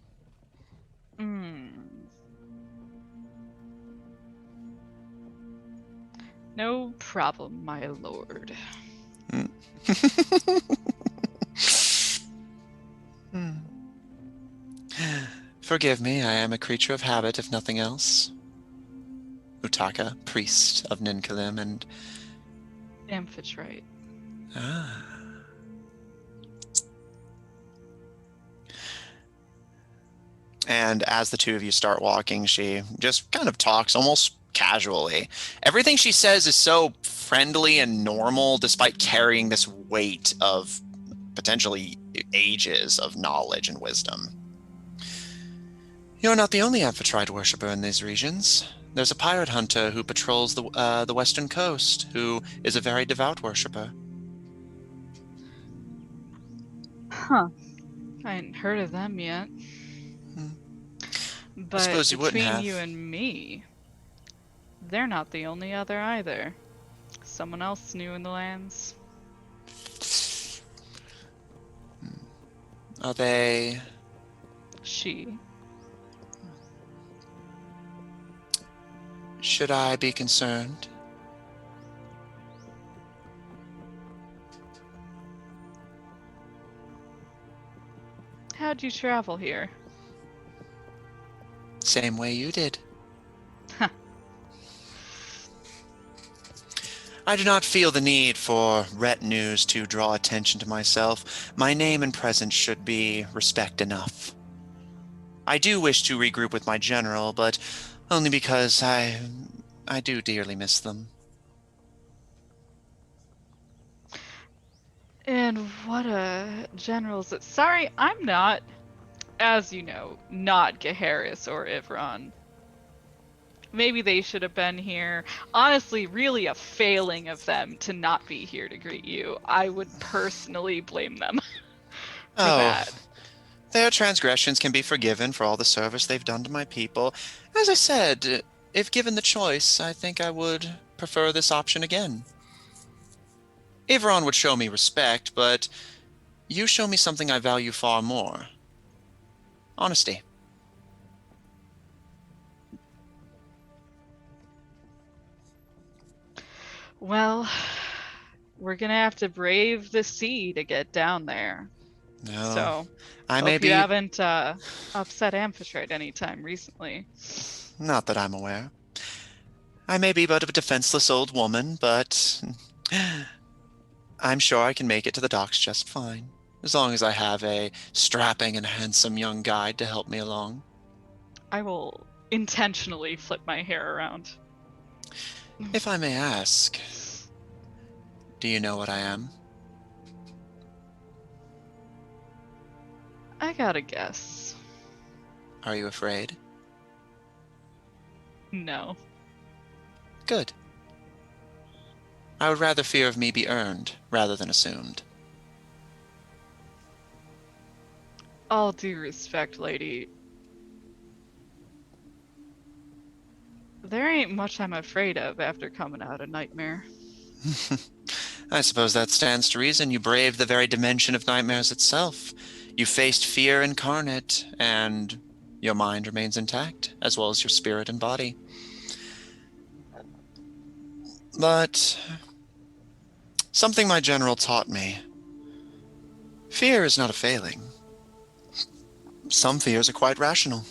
No problem, my lord. Forgive me, I am a creature of habit, if nothing else. Utaka, priest of Ninkalim, and... Amphitrite. Ah. And as the two of you start walking, she just kind of talks almost casually. Everything she says is so friendly and normal, despite carrying this weight of potentially ages of knowledge and wisdom. You're not the only Amphitrite worshipper in these regions. There's a pirate hunter who patrols the western coast, who is a very devout worshipper. Huh. I hadn't heard of them yet. I But suppose you wouldn't between have. you and me, they're not the only other either. Someone else new in the lands. Are they... She. Should I be concerned? How'd you travel here? Same way you did. Huh. I do not feel the need for retinues to draw attention to myself. My name and presence should be respect enough. I do wish to regroup with my general, but only because I do dearly miss them. And what a general's it. Sorry, I'm not, as you know, not Gaheris or Ivron. Maybe they should have been here. Honestly, really a failing of them to not be here to greet you. I would personally blame them for that. Their transgressions can be forgiven for all the service they've done to my people. As I said, if given the choice, I think I would prefer this option again. Ivron would show me respect, but you show me something I value far more. Honesty. Well, we're gonna have to brave the sea to get down there. No, So, I may hope you be... haven't upset Amphitrite anytime recently. Not that I'm aware. I may be but a defenseless old woman, but I'm sure I can make it to the docks just fine, as long as I have a strapping and handsome young guide to help me along. I will intentionally flip my hair around. If I may ask, do you know what I am? I gotta guess. Are you afraid? No. Good. I would rather fear of me be earned rather than assumed. All due respect, lady. There ain't much I'm afraid of after coming out of Nightmare. I suppose that stands to reason. You braved the very dimension of nightmares itself. You faced fear incarnate, and your mind remains intact, as well as your spirit and body. But something my general taught me. Fear is not a failing. Some fears are quite rational.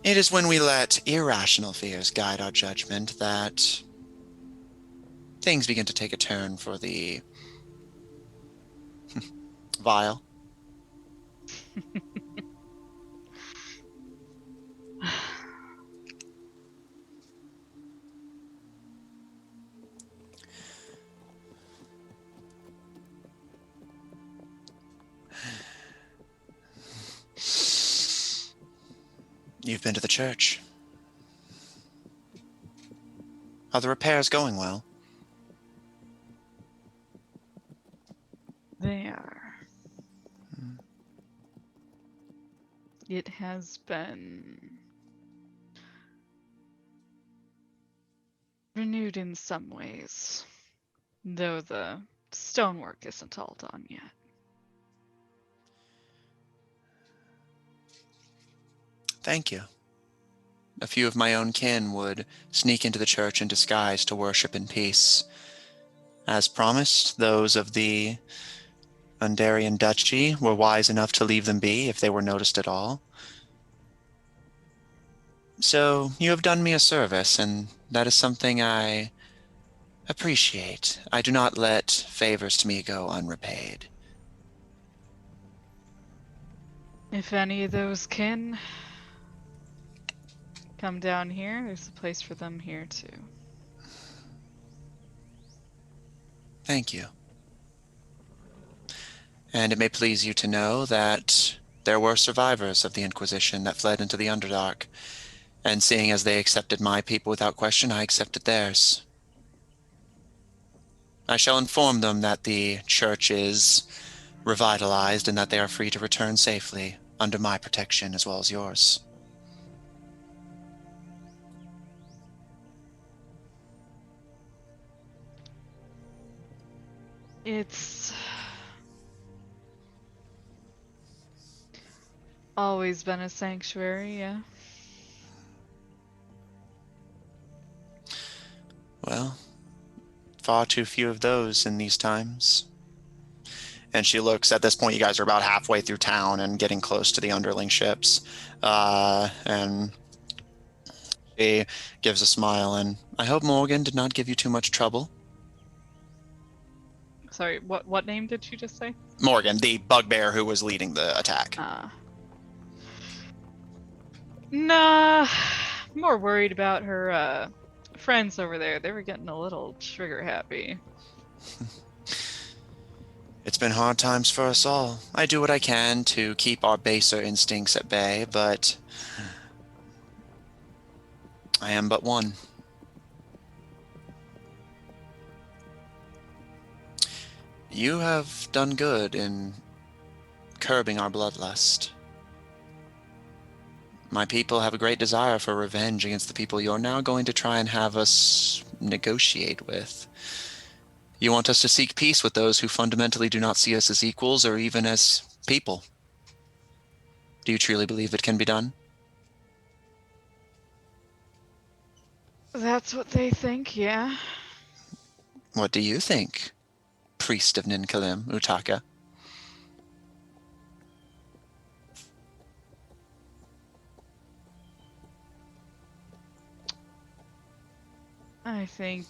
It is when we let irrational fears guide our judgment that things begin to take a turn for the vile. You've been to the church. Are the repairs going well? They are. It has been renewed in some ways, though the stonework isn't all done yet. Thank you. A few of my own kin would sneak into the church in disguise to worship in peace. As promised, those of the Undarian Duchy were wise enough to leave them be if they were noticed at all. So you have done me a service, and that is something I appreciate. I do not let favors to me go unrepaid. If any of those kin come down here, there's a place for them here too. Thank you. And it may please you to know that there were survivors of the Inquisition that fled into the Underdark, and seeing as they accepted my people without question, I accepted theirs. I shall inform them that the church is revitalized and that they are free to return safely under my protection as well as yours. It's always been a sanctuary, yeah. Well, far too few of those in these times. And she looks, at this point you guys are about halfway through town and getting close to the underling ships. And she gives a smile, and I hope Morgan did not give you too much trouble. Sorry, what name did she just say? Morgan, the bugbear who was leading the attack. Nah, more worried about her friends over there. They were getting a little trigger happy. It's been hard times for us all. I do what I can to keep our baser instincts at bay, but I am but one. You have done good in curbing our bloodlust. My people have a great desire for revenge against the people you're now going to try and have us negotiate with. You want us to seek peace with those who fundamentally do not see us as equals or even as people. Do you truly believe it can be done? That's what they think, yeah. What do you think, priest of Ninkalim, Utaka? I think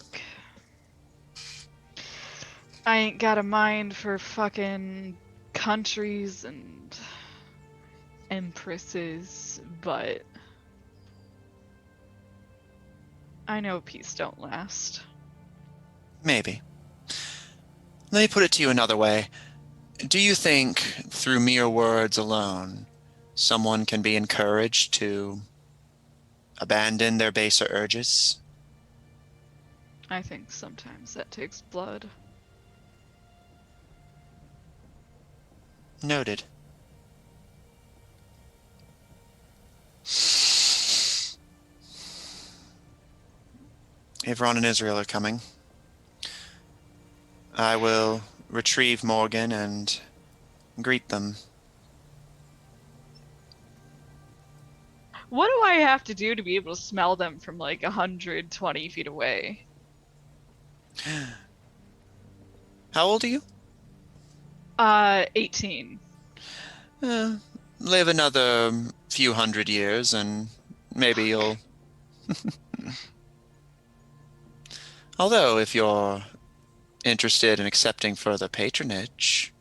I ain't got a mind for fucking countries and empresses, but I know peace don't last. Maybe. Let me put it to you another way. Do you think, through mere words alone, someone can be encouraged to abandon their baser urges? I think sometimes that takes blood. Noted. Avron and Israel are coming. I will retrieve Morgan and greet them. What do I have to do to be able to smell them from like 120 feet away? How old are you? 18. Live another few hundred years and maybe you'll... Although, if you're interested in accepting further patronage...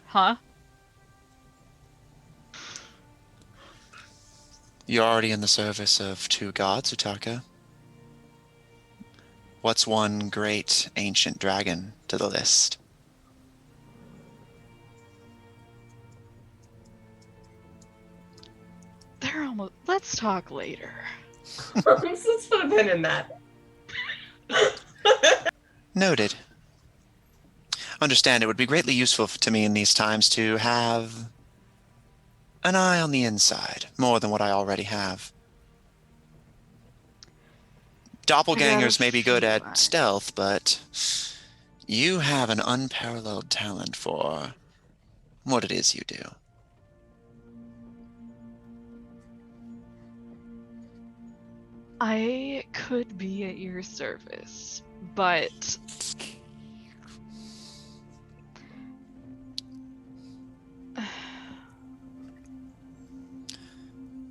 Huh? You're already in the service of 2 gods, Utaka. What's one great ancient dragon to the list? They're almost. Let's talk later. Let's put a pin in that. Noted. Understand it would be greatly useful to me in these times to have an eye on the inside, more than what I already have. Doppelgangers may be good at stealth, but you have an unparalleled talent for what it is you do. I could be at your service, but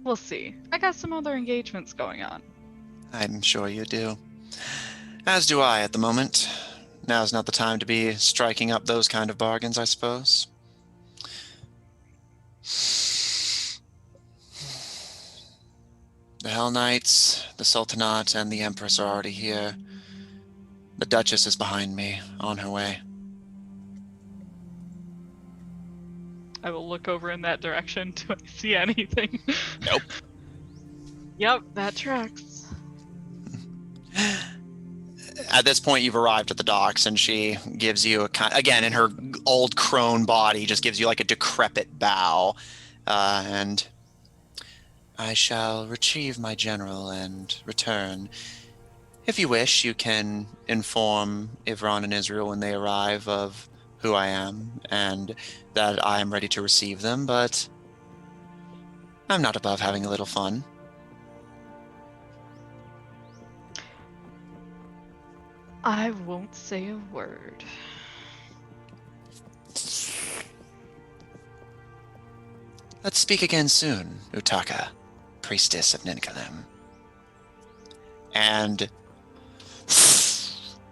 we'll see. I got some other engagements going on. I'm sure you do. As do I at the moment. Now's not the time to be striking up those kind of bargains, I suppose. The Hell Knights, the Sultanate, and the Empress are already here. The Duchess is behind me, on her way. I will look over in that direction. Do I see anything? Nope. Yep, that tracks. At this point, you've arrived at the docks, and she gives you again, in her old crone body, just gives you like a decrepit bow. And I shall retrieve my general and return. If you wish, you can inform Ivron and Israel when they arrive of who I am and that I am ready to receive them, but I'm not above having a little fun. I won't say a word. Let's speak again soon, Utaka, priestess of Ninkalim. And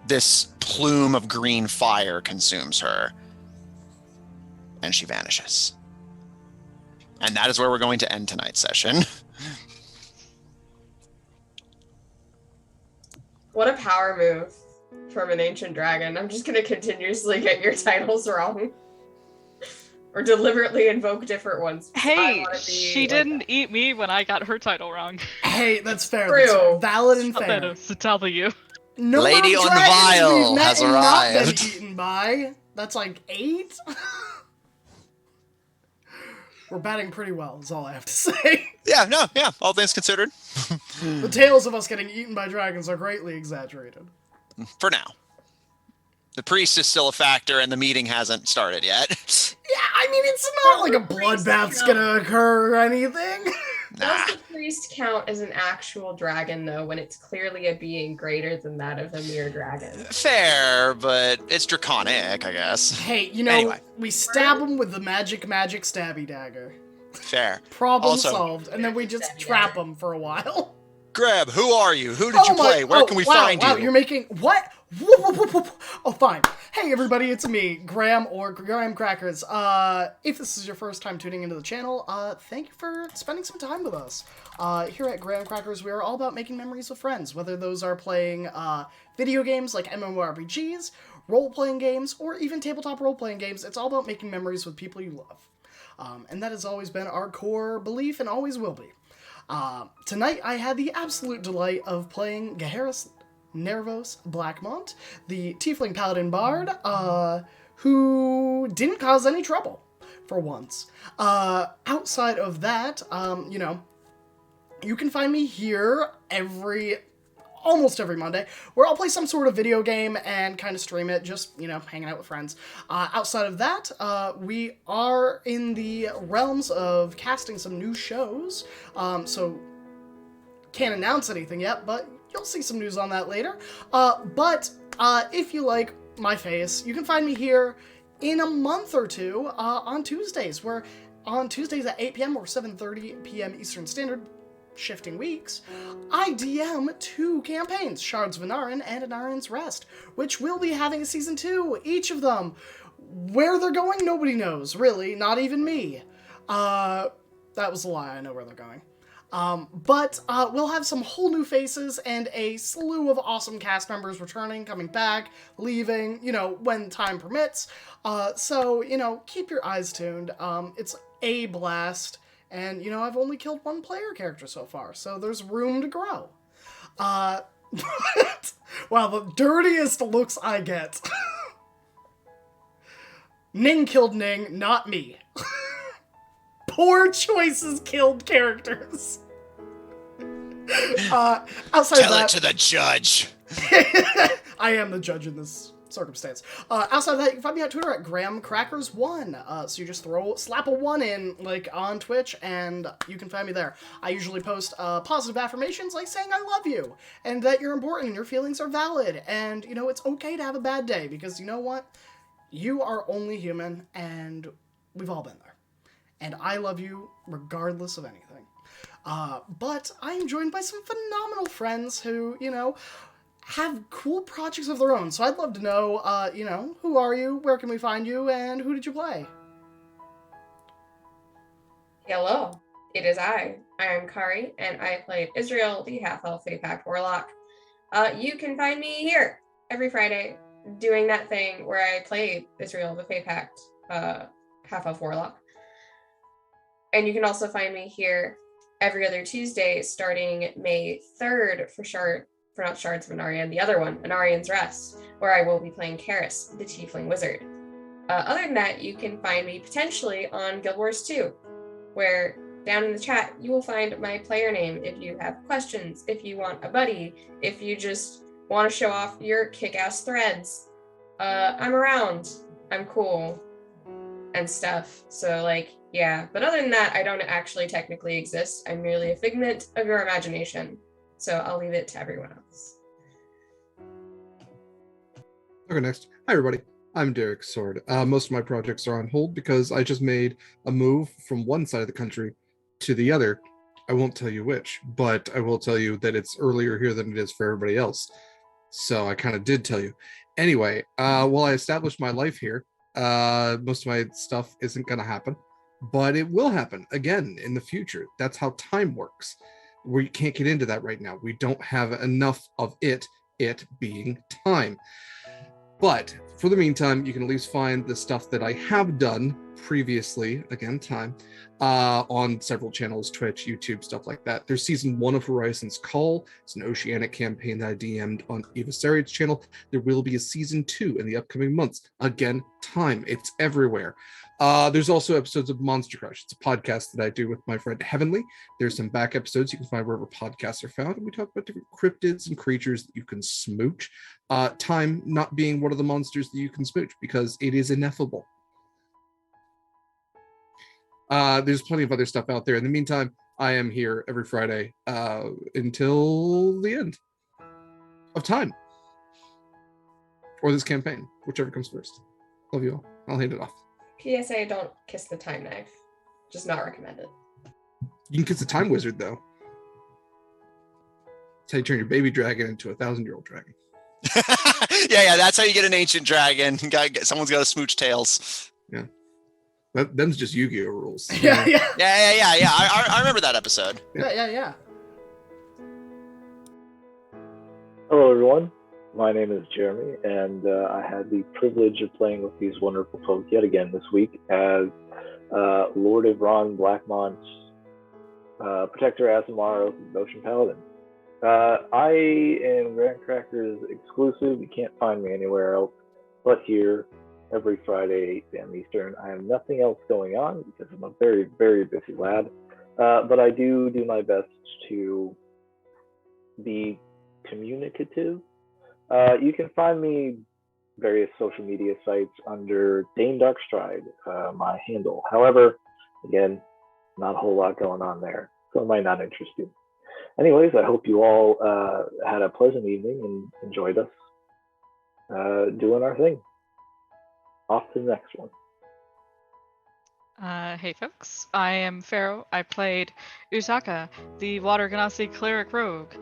this plume of green fire consumes her, and she vanishes. And that is where we're going to end tonight's session. What a power move from an ancient dragon. I'm just gonna continuously get your titles wrong. Or deliberately invoke different ones. Hey, she didn't eat me when I got her title wrong. Hey, that's fair. True. That's valid and fair. That is to tell you. No Lady more on dragons Vile we've met has and not been arrived. eaten by. That's like 8? We're batting pretty well, is all I have to say. Yeah, all things considered. The tales of us getting eaten by dragons are greatly exaggerated. For now. The priest is still a factor, and the meeting hasn't started yet. Yeah, I mean, it's not like a bloodbath's gonna occur or anything. Nah. Does the priest count as an actual dragon, though, when it's clearly a being greater than that of a mere dragon? Fair, but it's draconic, I guess. Hey, you know, Anyway. we stab him with the magic stabby dagger. Fair. Problem Also- solved, and then we just trap him for a while. Grab, who are you? Who did you play? Where can we find wow, you? You're making what? Whoop, whoop, whoop, whoop. Oh, fine. Hey, everybody, it's me, Graham or Graham Crackers. If this is your first time tuning into the channel, thank you for spending some time with us. Here at Graham Crackers, we are all about making memories with friends, whether those are playing video games like MMORPGs, role-playing games, or even tabletop role-playing games. It's all about making memories with people you love. And that has always been our core belief and always will be. Tonight, I had the absolute delight of playing Gaheris Nervos Blackmont, the Tiefling Paladin Bard, who didn't cause any trouble, for once. Outside of that, you know, you can find me here almost every Monday, where I'll play some sort of video game and kind of stream it, just, hanging out with friends. Outside of that, we are in the realms of casting some new shows, so can't announce anything yet, but you'll see some news on that later. But if you like my face, you can find me here in a month or two on Tuesdays, where on Tuesdays at 8 p.m. or 7:30 p.m. Eastern Standard, shifting weeks, I DM 2 campaigns, Shards of Anarin and Anarin's Rest, which will be having a season 2, each of them. Where they're going, nobody knows, really, not even me. That was a lie, I know where they're going. But we'll have some whole new faces and a slew of awesome cast members returning, coming back, leaving, when time permits. So, keep your eyes tuned. It's a blast. And, I've only killed 1 player character so far, so there's room to grow. Wow, the dirtiest looks I get. Ning killed Ning, not me. Poor choices killed characters. Outside Tell of that, it to the judge. I am the judge in this circumstance. Outside of that, you can find me on Twitter at GrahamCrackers1. So you just slap a 1 in, on Twitch, and you can find me there. I usually post positive affirmations, like saying I love you, and that you're important, and your feelings are valid, and, it's okay to have a bad day, because you know what? You are only human, and we've all been there. And I love you regardless of anything. But I am joined by some phenomenal friends who, have cool projects of their own. So I'd love to know, who are you, where can we find you, and who did you play? Hello, it is I am Kari, and I played Israel, the half-elf Fae Pact Warlock. You can find me here every Friday doing that thing where I played Israel, the Fae Pact half-elf Warlock. And you can also find me here every other Tuesday starting May 3rd for not Shards of Anarian, the other one, Anarian's Rest, where I will be playing Karis, the Tiefling Wizard. Other than that, you can find me potentially on Guild Wars 2, where down in the chat, you will find my player name if you have questions, if you want a buddy, if you just want to show off your kick-ass threads. I'm around. I'm cool. And stuff. So, yeah. But other than that, I don't actually technically exist. I'm merely a figment of your imagination. So I'll leave it to everyone else. Okay, next. Hi, everybody. I'm Derek Sword. Most of my projects are on hold because I just made a move from one side of the country to the other. I won't tell you which, but I will tell you that it's earlier here than it is for everybody else. So I kind of did tell you. Anyway, while I established my life here, most of my stuff isn't going to happen, but it will happen again in the future. That's how time works. We can't get into that right now. We don't have enough of it being time. But for the meantime, you can at least find the stuff that I have done previously, again, time, on several channels, Twitch, YouTube, stuff like that. There's season 1 of Horizon's Call. It's an Oceanic campaign that I DM'd on Eva Sariad's channel. There will be a season 2 in the upcoming months. Again, time. It's everywhere. There's also episodes of Monster Crush. It's a podcast that I do with my friend Heavenly. There's some back episodes you can find wherever podcasts are found. And we talk about different cryptids and creatures that you can smooch. Time not being one of the monsters that you can smooch because it is ineffable. There's plenty of other stuff out there. In the meantime, I am here every Friday until the end of time. Or this campaign, whichever comes first. Love you all. I'll hand it off. PSA, don't kiss the time knife. Just not recommended. You can kiss the time wizard, though. That's how you turn your baby dragon into a 1,000-year-old dragon. yeah, that's how you get an ancient dragon. Someone's got to smooch tails. Yeah. Them's just Yu-Gi-Oh rules. Yeah. I remember that episode. Yeah. Hello, everyone. My name is Jeremy, and I had the privilege of playing with these wonderful folk yet again this week as Lord Ivron Blackmont's Protector Asimar Ocean Paladin. I am Grant Cracker's exclusive. You can't find me anywhere else but here every Friday, 8 p.m. Eastern. I have nothing else going on because I'm a very, very busy lad. but I do my best to be communicative. You can find me various social media sites under Dane Darkstride, my handle. However, again, not a whole lot going on there, so it might not interest you. Anyways, I hope you all had a pleasant evening and enjoyed us doing our thing. Off to the next one. Hey folks, I am Pharaoh. I played Utaka, the Water Genasi cleric rogue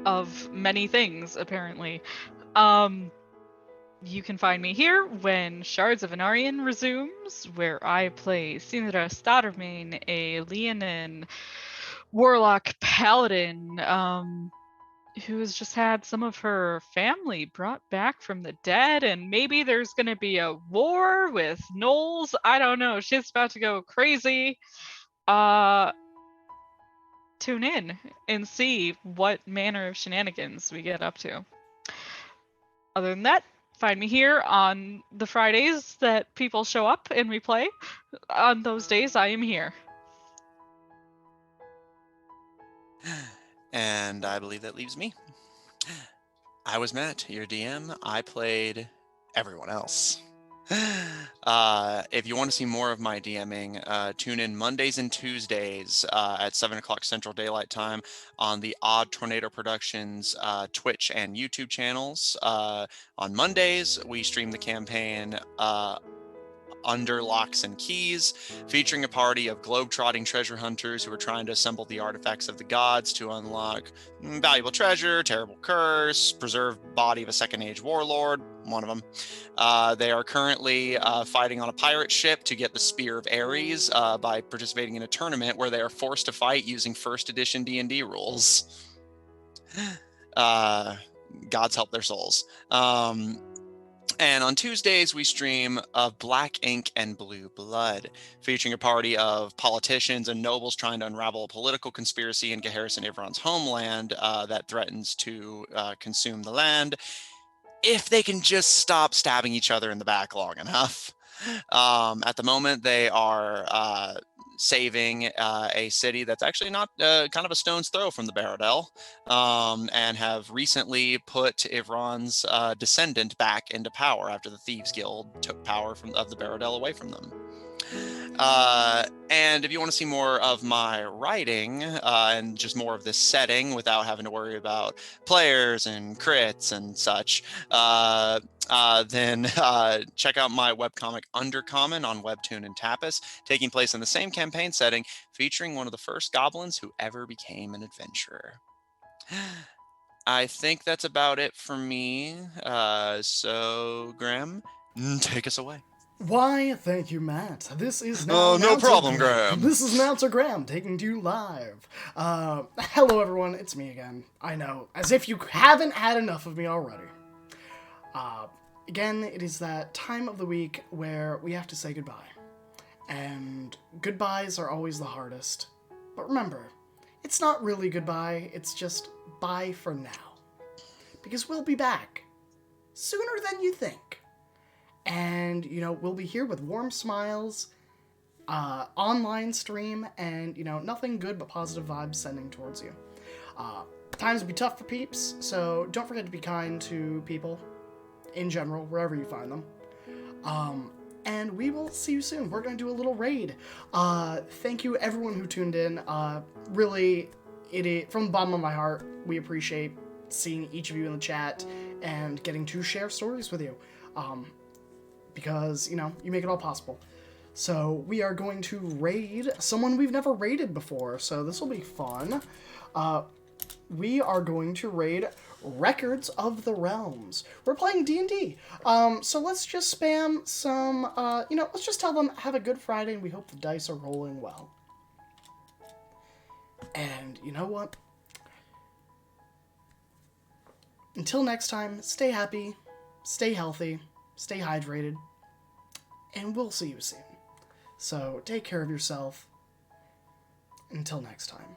of many things, apparently. You can find me here when Shards of Anarian resumes, where I play Sinra Stadermain, a Leonin warlock paladin, who has just had some of her family brought back from the dead, and maybe there's gonna be a war with gnolls. I don't know. She's about to go crazy. Tune in and see what manner of shenanigans we get up to. Other than that, find me here on the Fridays that people show up and we play. On those days, I am here. And I believe that leaves me. I was Matt, your DM. I played everyone else. If you want to see more of my DMing, tune in Mondays and Tuesdays at 7 o'clock Central Daylight Time on the Odd Tornado Productions Twitch and YouTube channels. On Mondays, we stream the campaign Under Locks and Keys, featuring a party of globe-trotting treasure hunters who are trying to assemble the artifacts of the gods to unlock valuable treasure, terrible curse, preserved body of a second age warlord, one of them. They are currently fighting on a pirate ship to get the Spear of Ares by participating in a tournament where they are forced to fight using first edition D&D rules. Gods help their souls. And on Tuesdays, we stream of Black Ink and Blue Blood, featuring a party of politicians and nobles trying to unravel a political conspiracy in Geharrison Ivron's homeland that threatens to consume the land, if they can just stop stabbing each other in the back long enough. At the moment, they are saving a city that's actually not kind of a stone's throw from the Baradel, and have recently put Ivron's descendant back into power after the Thieves Guild took power of the Baradel away from them. And if you want to see more of my writing and just more of this setting without having to worry about players and crits and such, then check out my webcomic Undercommon on Webtoon and Tapas, taking place in the same campaign setting, featuring one of the first goblins who ever became an adventurer. I think that's about it for me. So, Graham, take us away. Why, thank you, Matt. This is now no problem, Graham. This is Announcer Graham taking to you live. Hello, everyone. It's me again. I know, as if you haven't had enough of me already. Again, it is that time of the week where we have to say goodbye. And goodbyes are always the hardest. But remember, it's not really goodbye, it's just bye for now. Because we'll be back sooner than you think. And, we'll be here with warm smiles, online stream, and, nothing good but positive vibes sending towards you. Times will be tough for peeps, so don't forget to be kind to people in general, wherever you find them. And we will see you soon. We're going to do a little raid. Thank you, everyone who tuned in. Really, from the bottom of my heart, we appreciate seeing each of you in the chat and getting to share stories with you. Because, you make it all possible. So, we are going to raid someone we've never raided before, so this will be fun. We are going to raid Records of the Realms. We're playing D&D. So let's just spam some, let's just tell them, have a good Friday, and we hope the dice are rolling well. And, you know what? Until next time, stay happy, stay healthy, stay hydrated, and we'll see you soon. So, take care of yourself. Until next time.